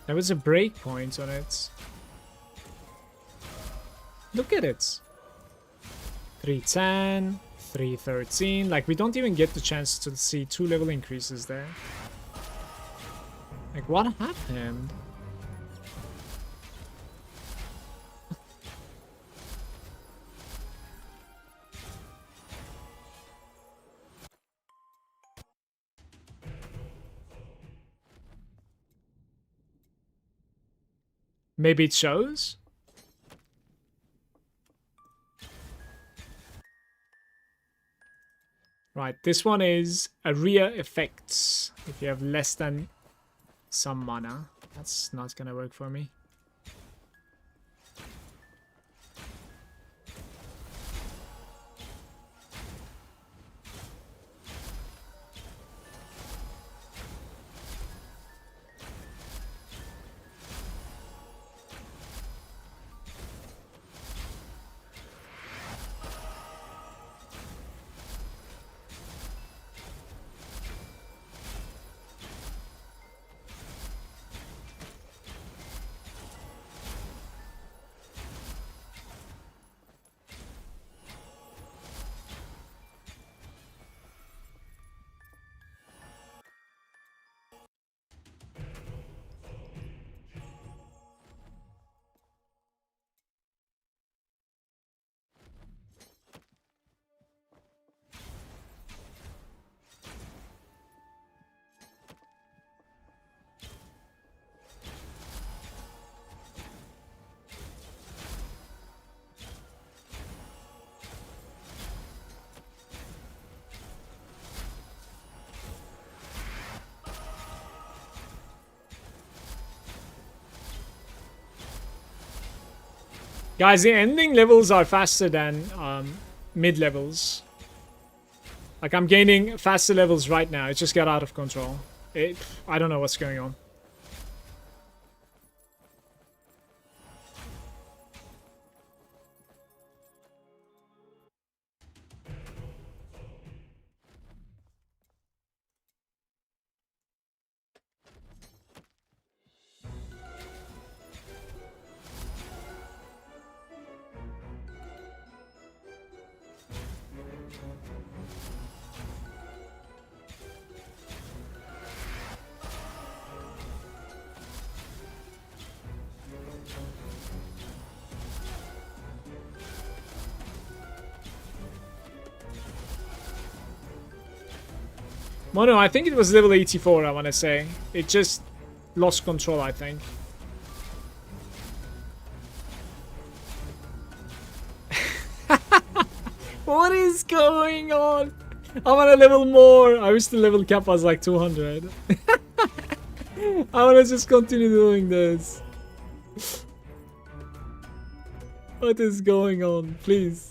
There was a breakpoint on it. Look at it. 310, 313. Like, we don't even get the chance to see 2 level increases there. Like, what happened? Maybe it shows? Right, this one is area effects. If you have less than some mana, that's not gonna work for me. Guys, the ending levels are faster than mid levels. Like, I'm gaining faster levels right now. It just got out of control. I don't know what's going on. Well, no, I think it was level 84, I want to say. It just lost control, I think. What is going on? I want to level more. I wish the level cap was like 200. I want to just continue doing this. What is going on? Please.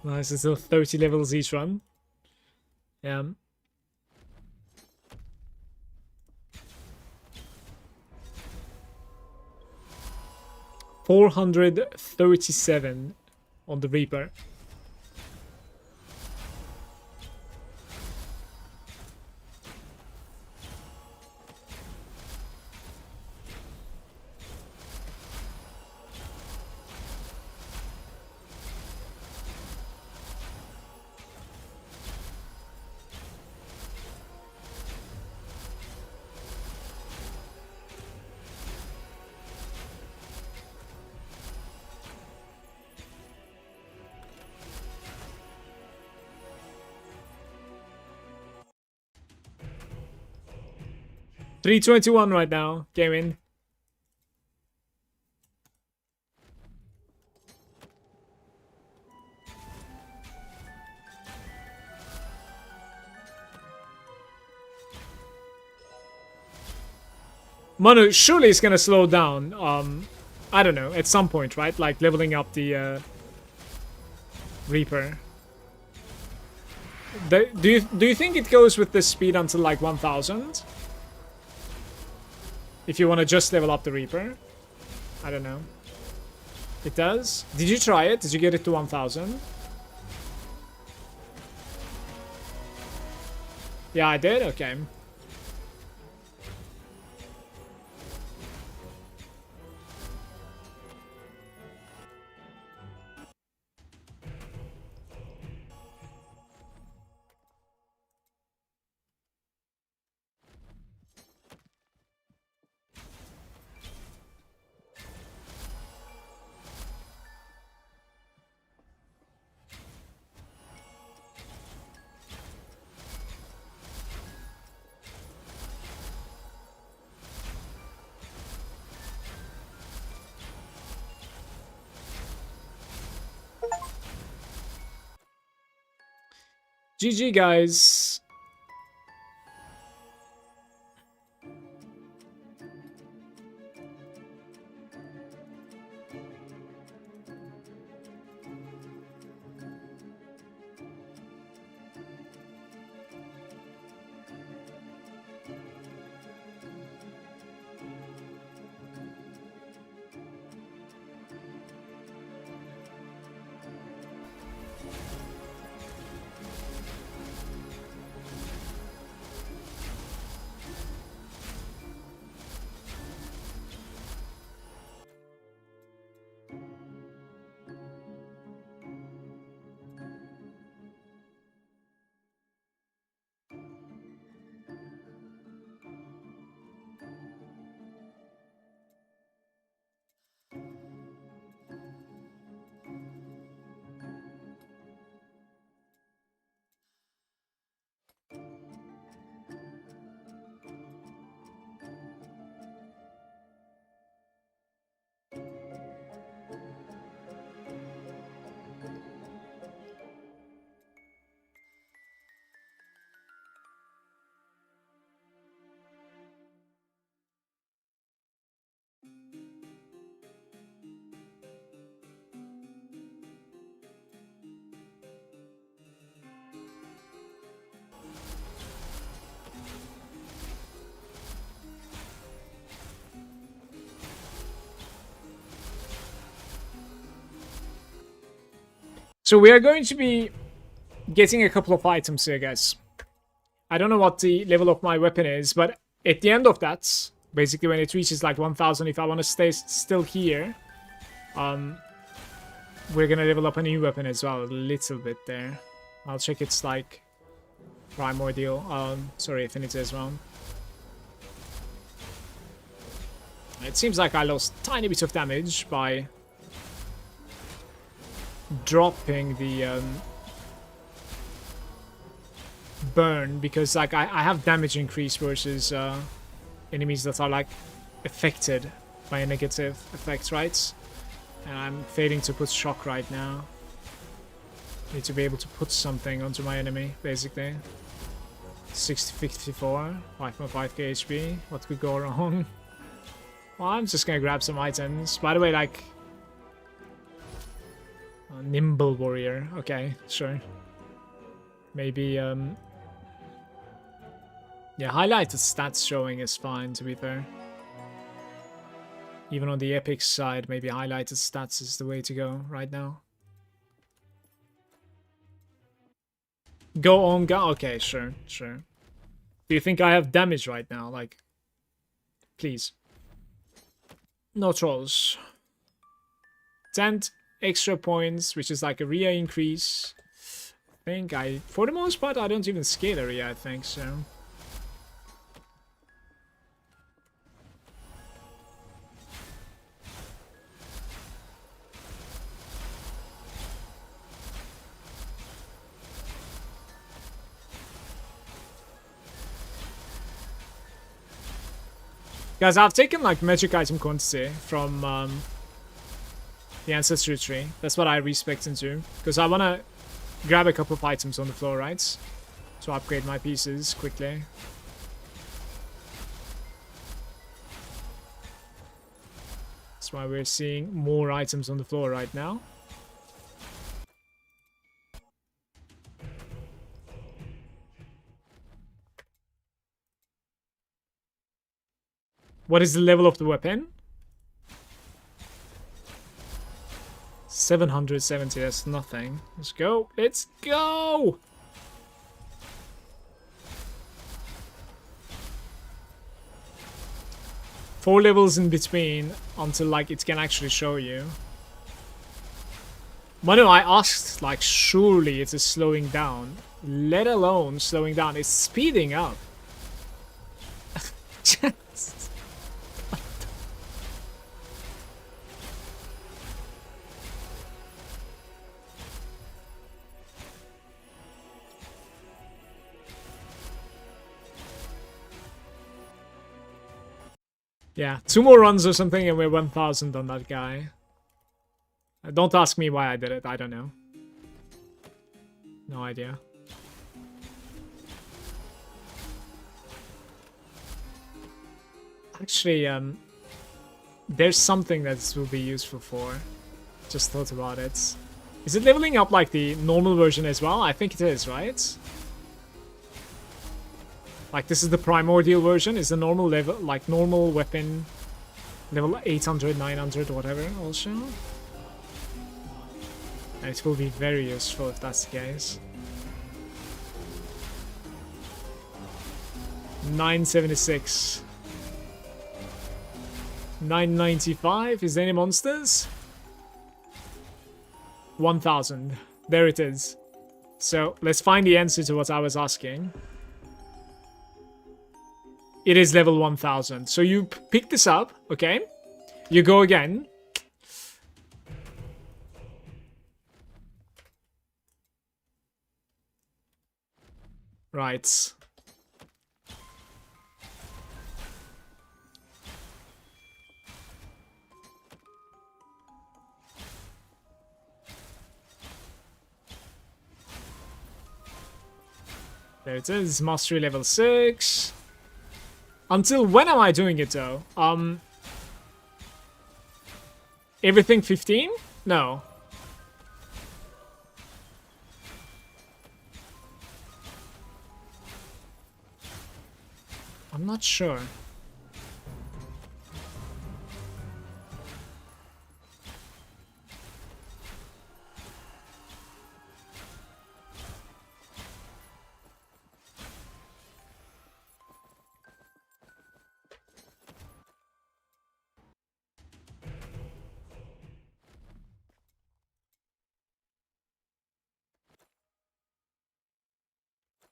Nice, it's still 30 levels each run. Yeah. $437 on the Reaper. $321 right now, game in. Manu, surely it's gonna slow down. I don't know, at some point, right? Like leveling up the Reaper. Do you think it goes with the speed until like 1000? If you want to just level up the Reaper? I don't know. It does? Did you try it? Did you get it to 1000? Yeah, I did? Okay. GG, guys. So we are going to be getting a couple of items here, guys. I don't know what the level of my weapon is, but at the end of that, basically when it reaches like 1000, if I want to stay still here, we're gonna level up a new weapon as well, a little bit there. I'll check its like primordial, affinity as well. It seems like I lost tiny bit of damage by dropping the burn, because like I have damage increase versus enemies that are like affected by a negative effect, right? And I'm failing to put shock right now. Need to be able to put something onto my enemy, basically. 6054, 5.5k HP. What could go wrong? Well, I'm just gonna grab some items. By the way, like... nimble warrior. Okay, sure. Maybe, yeah, highlighted stats showing is fine, to be fair. Even on the epic side, maybe highlighted stats is the way to go right now. Go on, go. Okay, sure, sure. Do you think I have damage right now? Like, please. No trolls. 10 extra points, which is like a RIA increase. I think for the most part, I don't even scale a RIA, I think, so. Guys, I've taken like magic item quantity from the ancestry tree. That's what I respect into, because I want to grab a couple of items on the floor, right? To upgrade my pieces quickly. That's why we're seeing more items on the floor right now. What is the level of the weapon? 770, that's nothing. Let's go. Let's go! Four levels in between until like it can actually show you. But no, I asked, like, surely it is slowing down. Let alone slowing down. It's speeding up. Just... Yeah, 2 more runs or something and we're 1000 on that guy. Don't ask me why I did it, I don't know. No idea. Actually, there's something that this will be useful for. Just thought about it. Is it leveling up like the normal version as well? I think it is, right? Like, this is the primordial version. Is the normal level, like, normal weapon level 800, 900, whatever, also? And it will be very useful if that's the case. 976. 995. Is there any monsters? 1000. There it is. So, let's find the answer to what I was asking. It is level 1000. So you pick this up, okay? You go again. Right. There it is, mastery level 6. Until when am I doing it though? Everything 15? No. I'm not sure.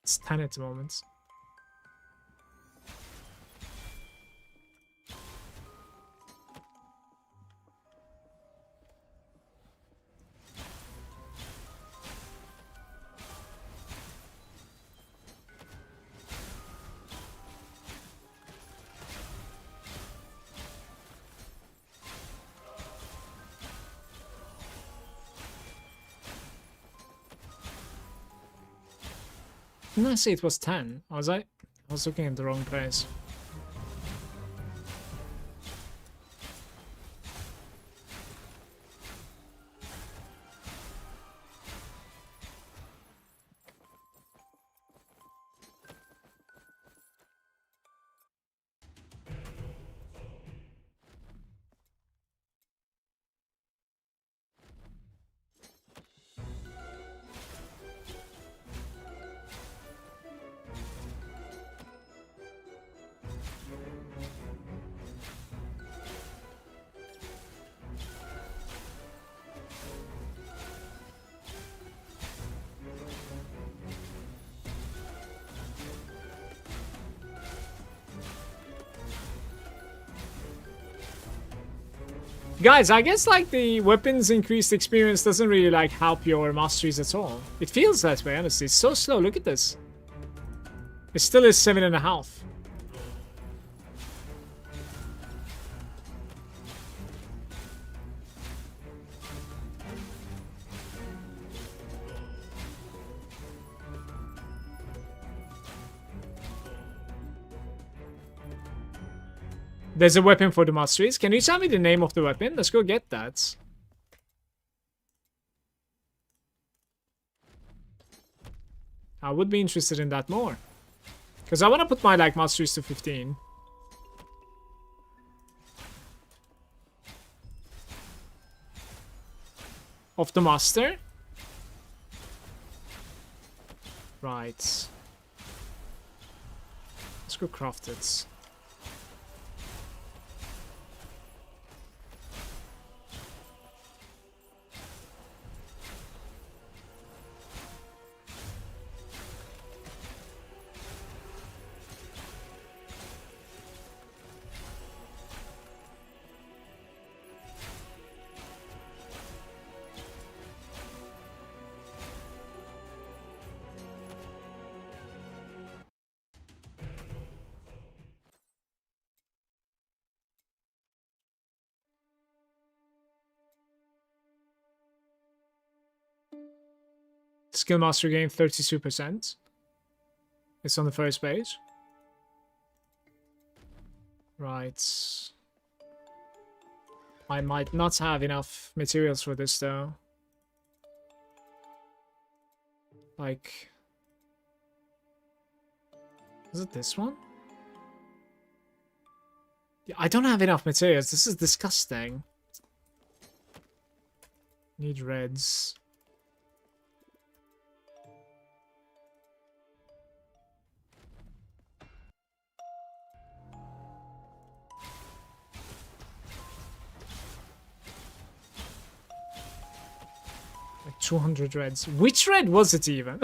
It's 10 at the moment. Didn't I say it was 10? Was I? I was looking at the wrong place. Guys, I guess like the weapons increased experience doesn't really like help your masteries at all. It feels that way, honestly. It's so slow. Look at this. It still is 7.5. There's a weapon for the masteries. Can you tell me the name of the weapon? Let's go get that. I would be interested in that more. Because I want to put my like masteries to 15. Of the master? Right. Let's go craft it. Skill master gain 32%. It's on the first page. Right. I might not have enough materials for this though. Like... is it this one? Yeah, I don't have enough materials. This is disgusting. Need reds. Like 200 reds. Which red was it even?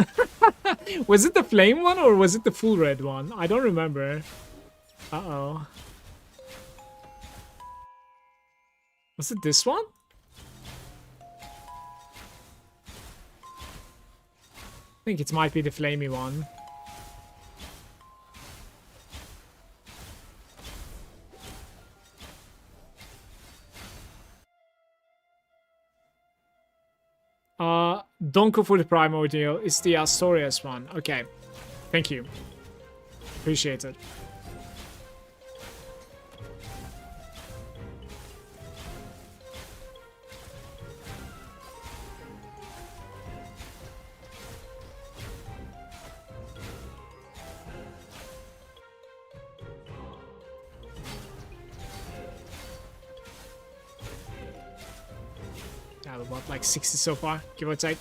Was it the flame one or was it the full red one? I don't remember. Uh-oh. Was it this one? I think it might be the flamey one. Don't go for the primordial. It's the Astorius one. Okay. Thank you. Appreciate it. Yeah, what, like 60 so far, give or take.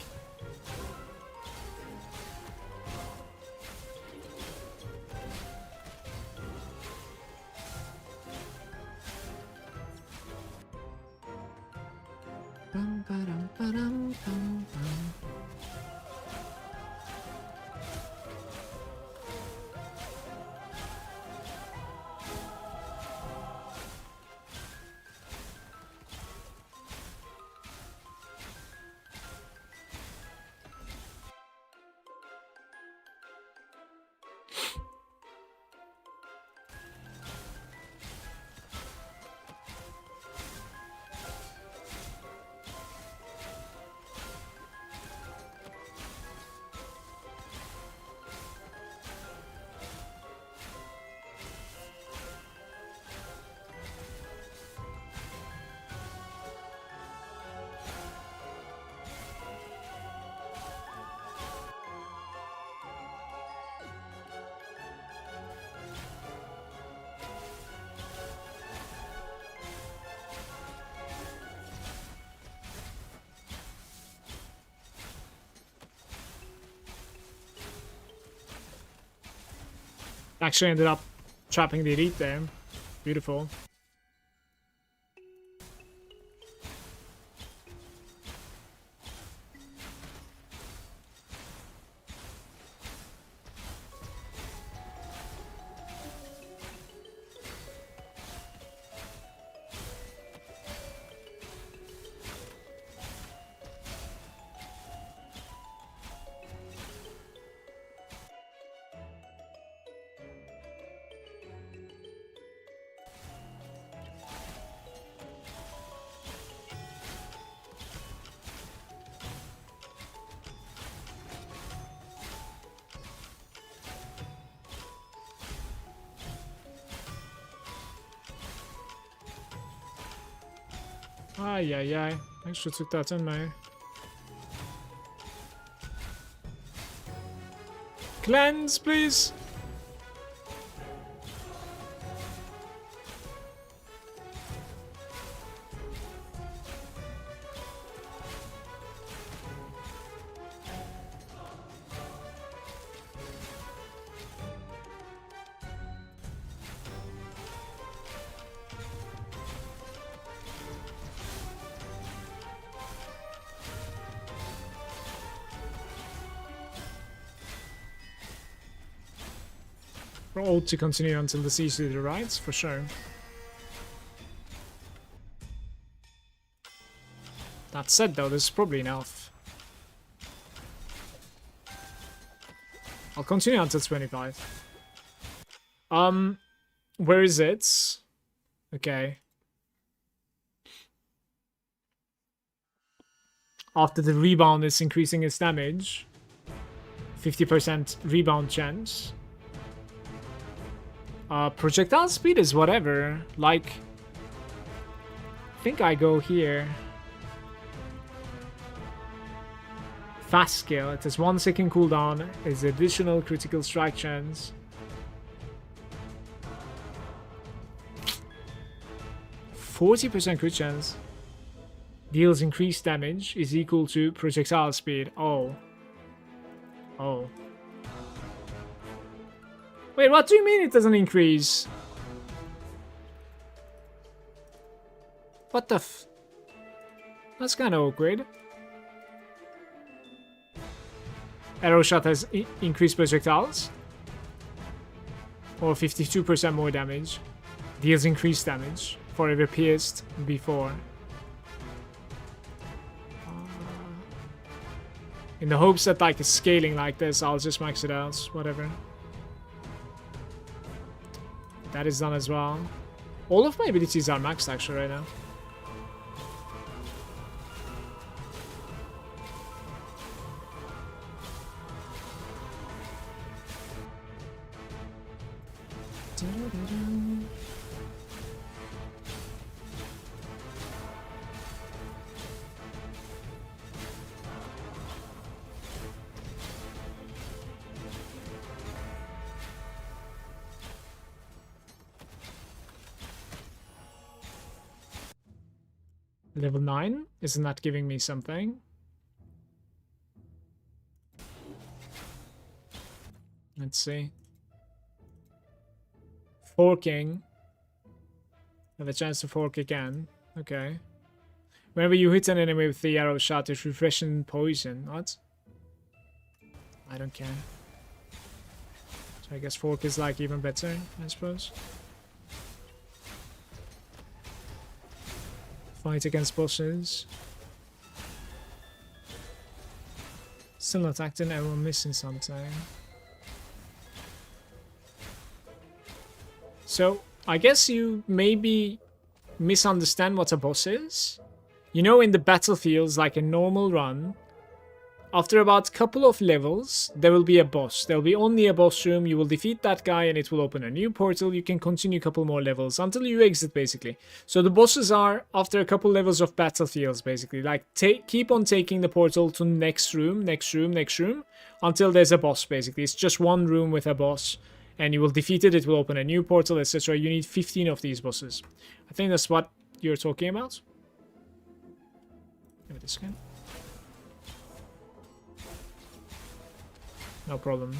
Actually ended up trapping the elite there. Beautiful. Ay, ay, ay. I should took that in me. Cleanse, please. We're all to continue until the siege leader arrives, for sure. That said, though, this is probably enough. I'll continue until 25. Where is it? Okay. After the rebound is increasing its damage. 50% rebound chance. Projectile speed is whatever. Like, I think I go here. Fast skill. It has 1 second cooldown. Is additional critical strike chance. 40% crit chance. Deals increased damage. Is equal to projectile speed. Oh. Oh. Wait, what do you mean it doesn't increase? What the f... That's kind of awkward. Arrow shot has increased projectiles. Or 52% more damage. Deals increased damage for every pierced before. In the hopes that like it's scaling like this, I'll just max it out. Whatever. That is done as well. All of my abilities are maxed actually right now. Level 9? Isn't that giving me something? Let's see. Forking. Have a chance to fork again. Okay. Whenever you hit an enemy with the arrow shot, it's refreshing poison. What? I don't care. So I guess fork is like even better, I suppose. Fight against bosses. Still not acting, everyone missing something. So, I guess you maybe misunderstand what a boss is. You know, in the battlefields, like a normal run, after about a couple of levels, there will be a boss. There will be only a boss room. You will defeat that guy and it will open a new portal. You can continue a couple more levels until you exit, basically. So the bosses are after a couple levels of battlefields, basically. Like, keep on taking the portal to next room, next room, next room, until there's a boss, basically. It's just one room with a boss. And you will defeat it. It will open a new portal, etc. You need 15 of these bosses. I think that's what you're talking about. Give it a scan. No problem.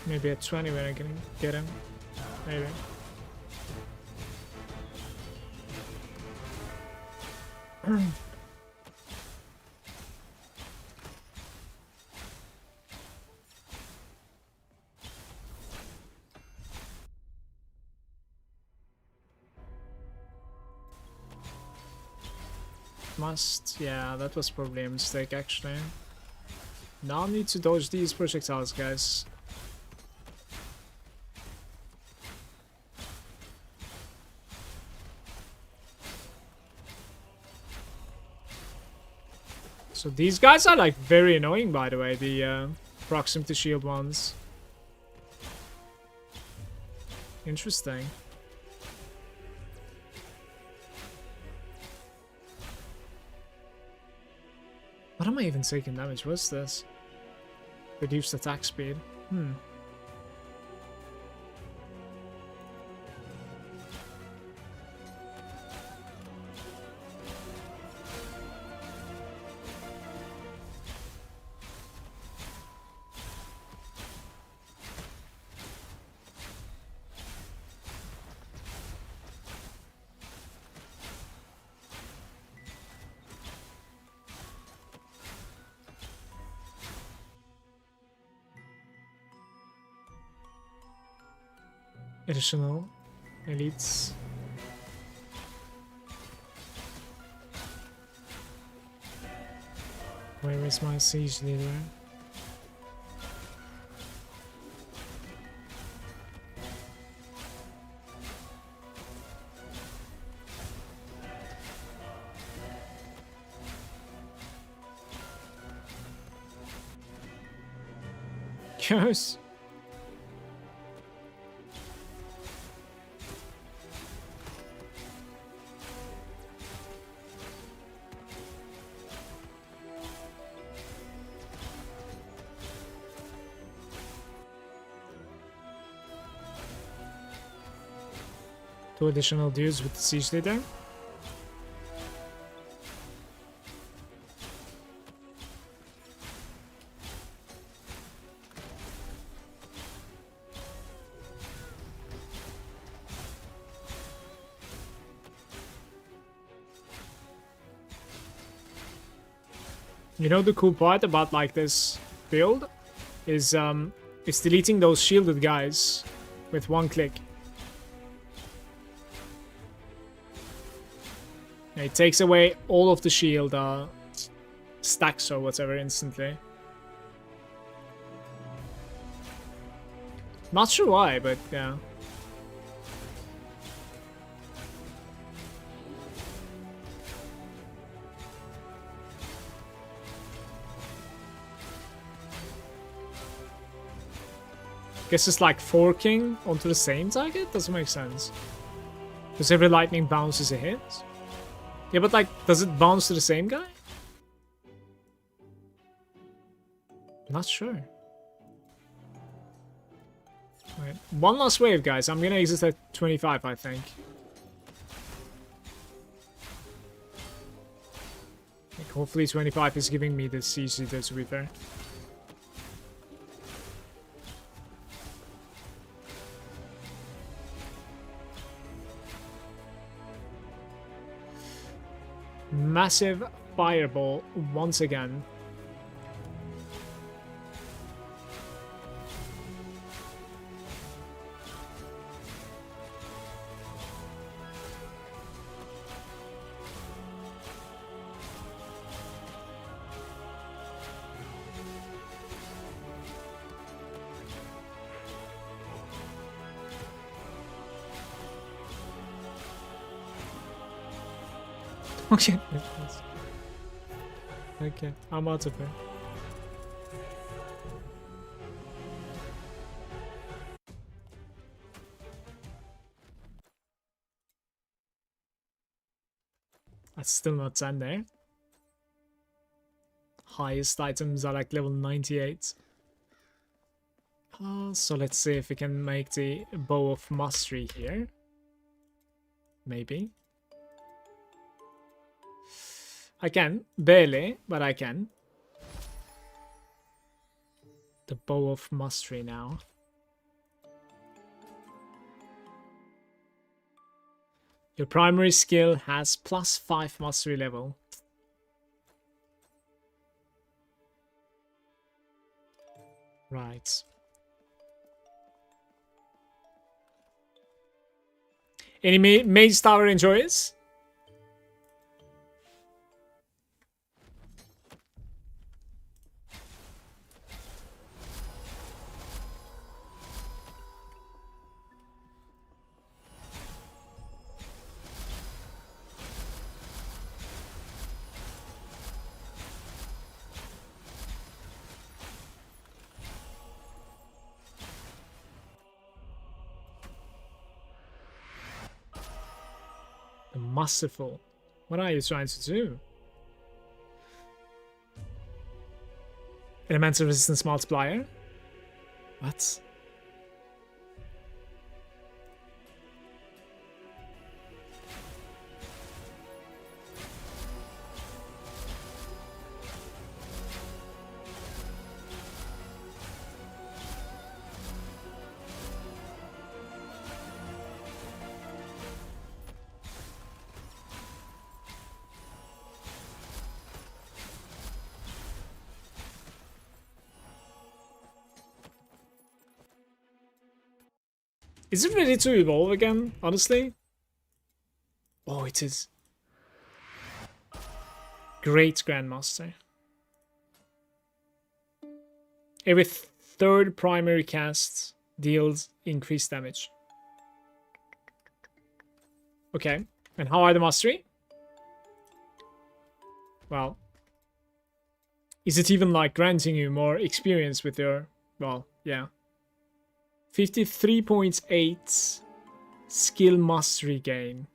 Maybe at 20 when I can get him. Maybe. Yeah, that was probably a mistake actually. Now I need to dodge these projectiles, guys. So these guys are like very annoying, by the way, the proximity shield ones. Interesting. What am I even taking damage? What's this? Reduced attack speed. Additional elites. Where is my siege leader? Yes. Two additional dudes with the siege leader. You know the cool part about like this build is it's deleting those shielded guys with one click. It takes away all of the shield stacks or whatever instantly. Not sure why, but yeah. Guess it's like forking onto the same target? Doesn't make sense. Because every lightning bounces a hit? Yeah, but like, does it bounce to the same guy? Not sure. Alright, one last wave, guys. I'm gonna exit at 25, I think. Like, hopefully 25 is giving me the siege leader, to be fair. Massive fireball once again. Okay. Okay, I'm out of here. That's still not 10 there. Highest items are like level 98. So let's see if we can make the Bow of Mastery here. Maybe. I can. Barely, but I can. The Bow of Mastery now. Your primary skill has +5 mastery level. Right. Any Mage Tower enjoyers? The Masterful. What are you trying to do? Elemental resistance multiplier? What? Is it ready to evolve again, honestly? Oh, it is. Great Grandmaster. Every third primary cast deals increased damage. Okay, and how are the mastery? Well, is it even like granting you more experience with your... Well, yeah. 53.8 skill mastery gain.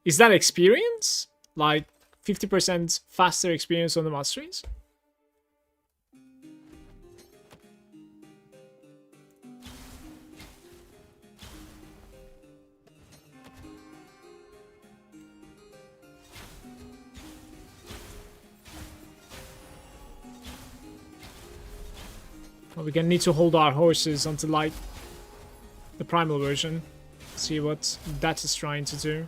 Is that experience? Like 50% faster experience on the masteries? Well, we're gonna need to hold our horses until like the primal version. See what that is trying to do.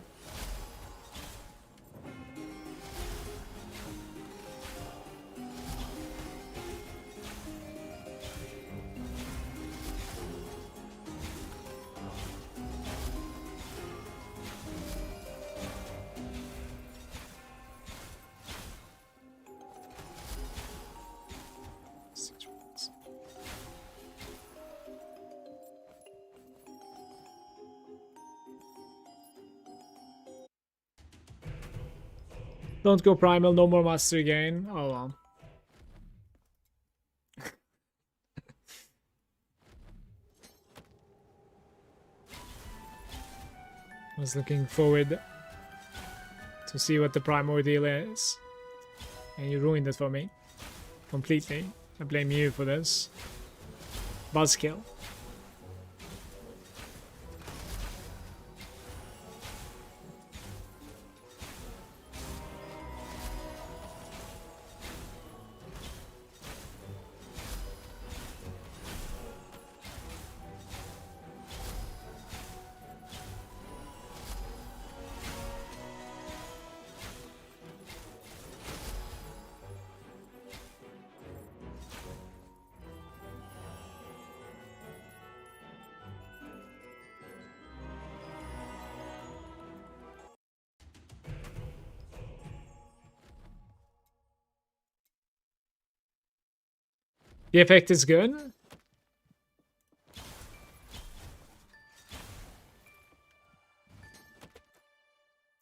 Don't go primal, no more mastery gain. Oh well. I was looking forward to see what the primordial is. And you ruined it for me. Completely. I blame you for this. Buzzkill. The effect is good.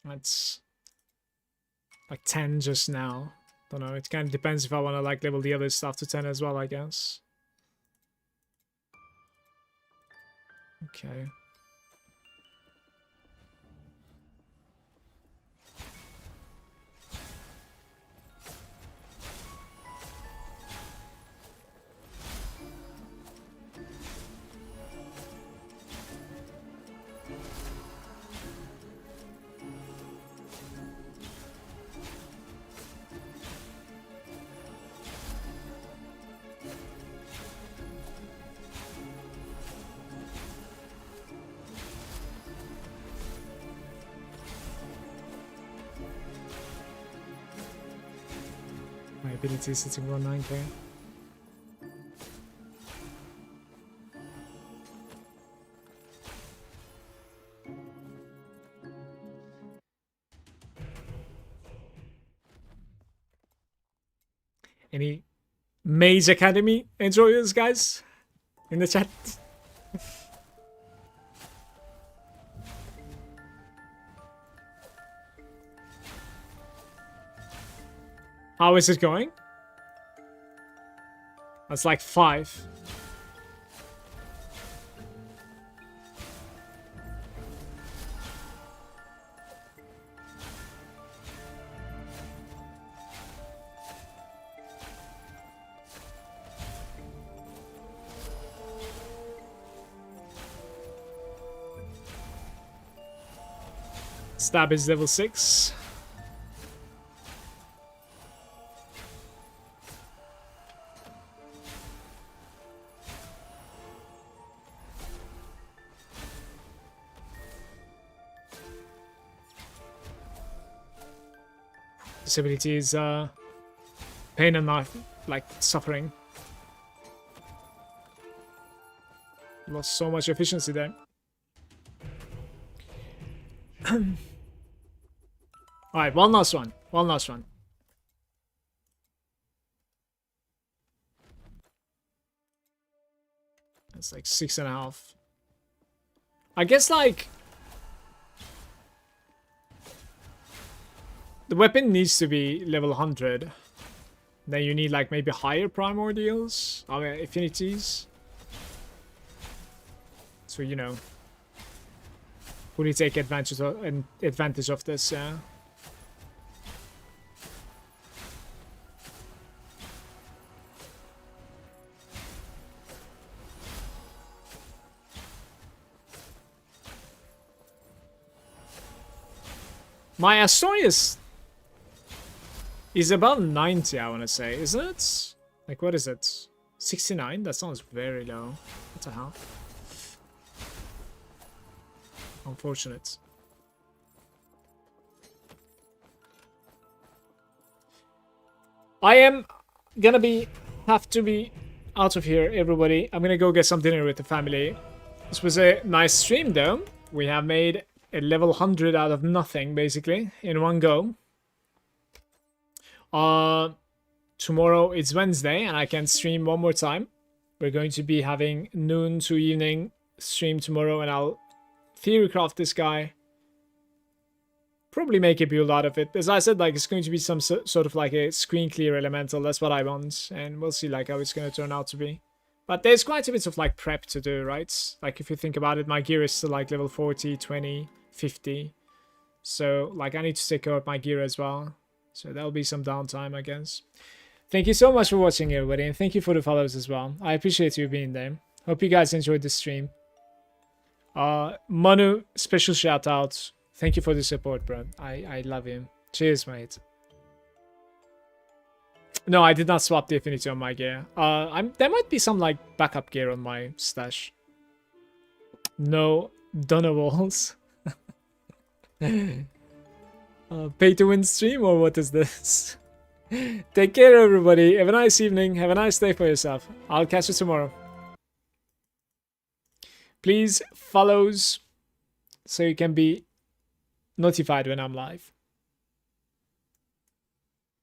That's like 10 just now. Don't know, it kind of depends if I want to like level the other stuff to 10 as well, I guess. Okay. ability is sitting around 9k. Any Maze Academy enjoyers, guys? In the chat? How is it going? That's like 5. Stab is level 6. This ability is pain and knife, like suffering. Lost so much efficiency there. Alright, one last one. One last one. That's like 6.5. I guess like the weapon needs to be level 100. Then you need like maybe higher primordials, I mean affinities. So you know, fully take advantage of this, yeah. My Astonius is above 90, I want to say, isn't it? Like, what is it? 69? That sounds very low. What the hell? Unfortunate. I am gonna have to be out of here, everybody. I'm gonna go get some dinner with the family. This was a nice stream, though. We have made a level 100 out of nothing, basically, in one go. Tomorrow it's Wednesday, and I can stream one more time. We're going to be having noon to evening stream tomorrow, and I'll Theorycraft this guy. Probably make a build out of it. As I said, like, it's going to be some sort of like a screen clear elemental. That's what I want, and we'll see like how it's going to turn out to be. But there's quite a bit of like prep to do, right? Like, if you think about it, my gear is still like level 40, 20, 50. So like I need to take care of my gear as well. So that'll be some downtime, I guess. Thank you so much for watching, everybody, and thank you for the follows as well. I appreciate you being there. Hope you guys enjoyed the stream. Manu, special shout out. Thank you for the support, bro. I love him. Cheers, mate. No, I did not swap the Affinity on my gear. There might be some like backup gear on my stash. No donor walls. Pay to win stream, or what is this? Take care, everybody. Have a nice evening. Have a nice day for yourself. I'll catch you tomorrow. Please follows so you can be notified when I'm live.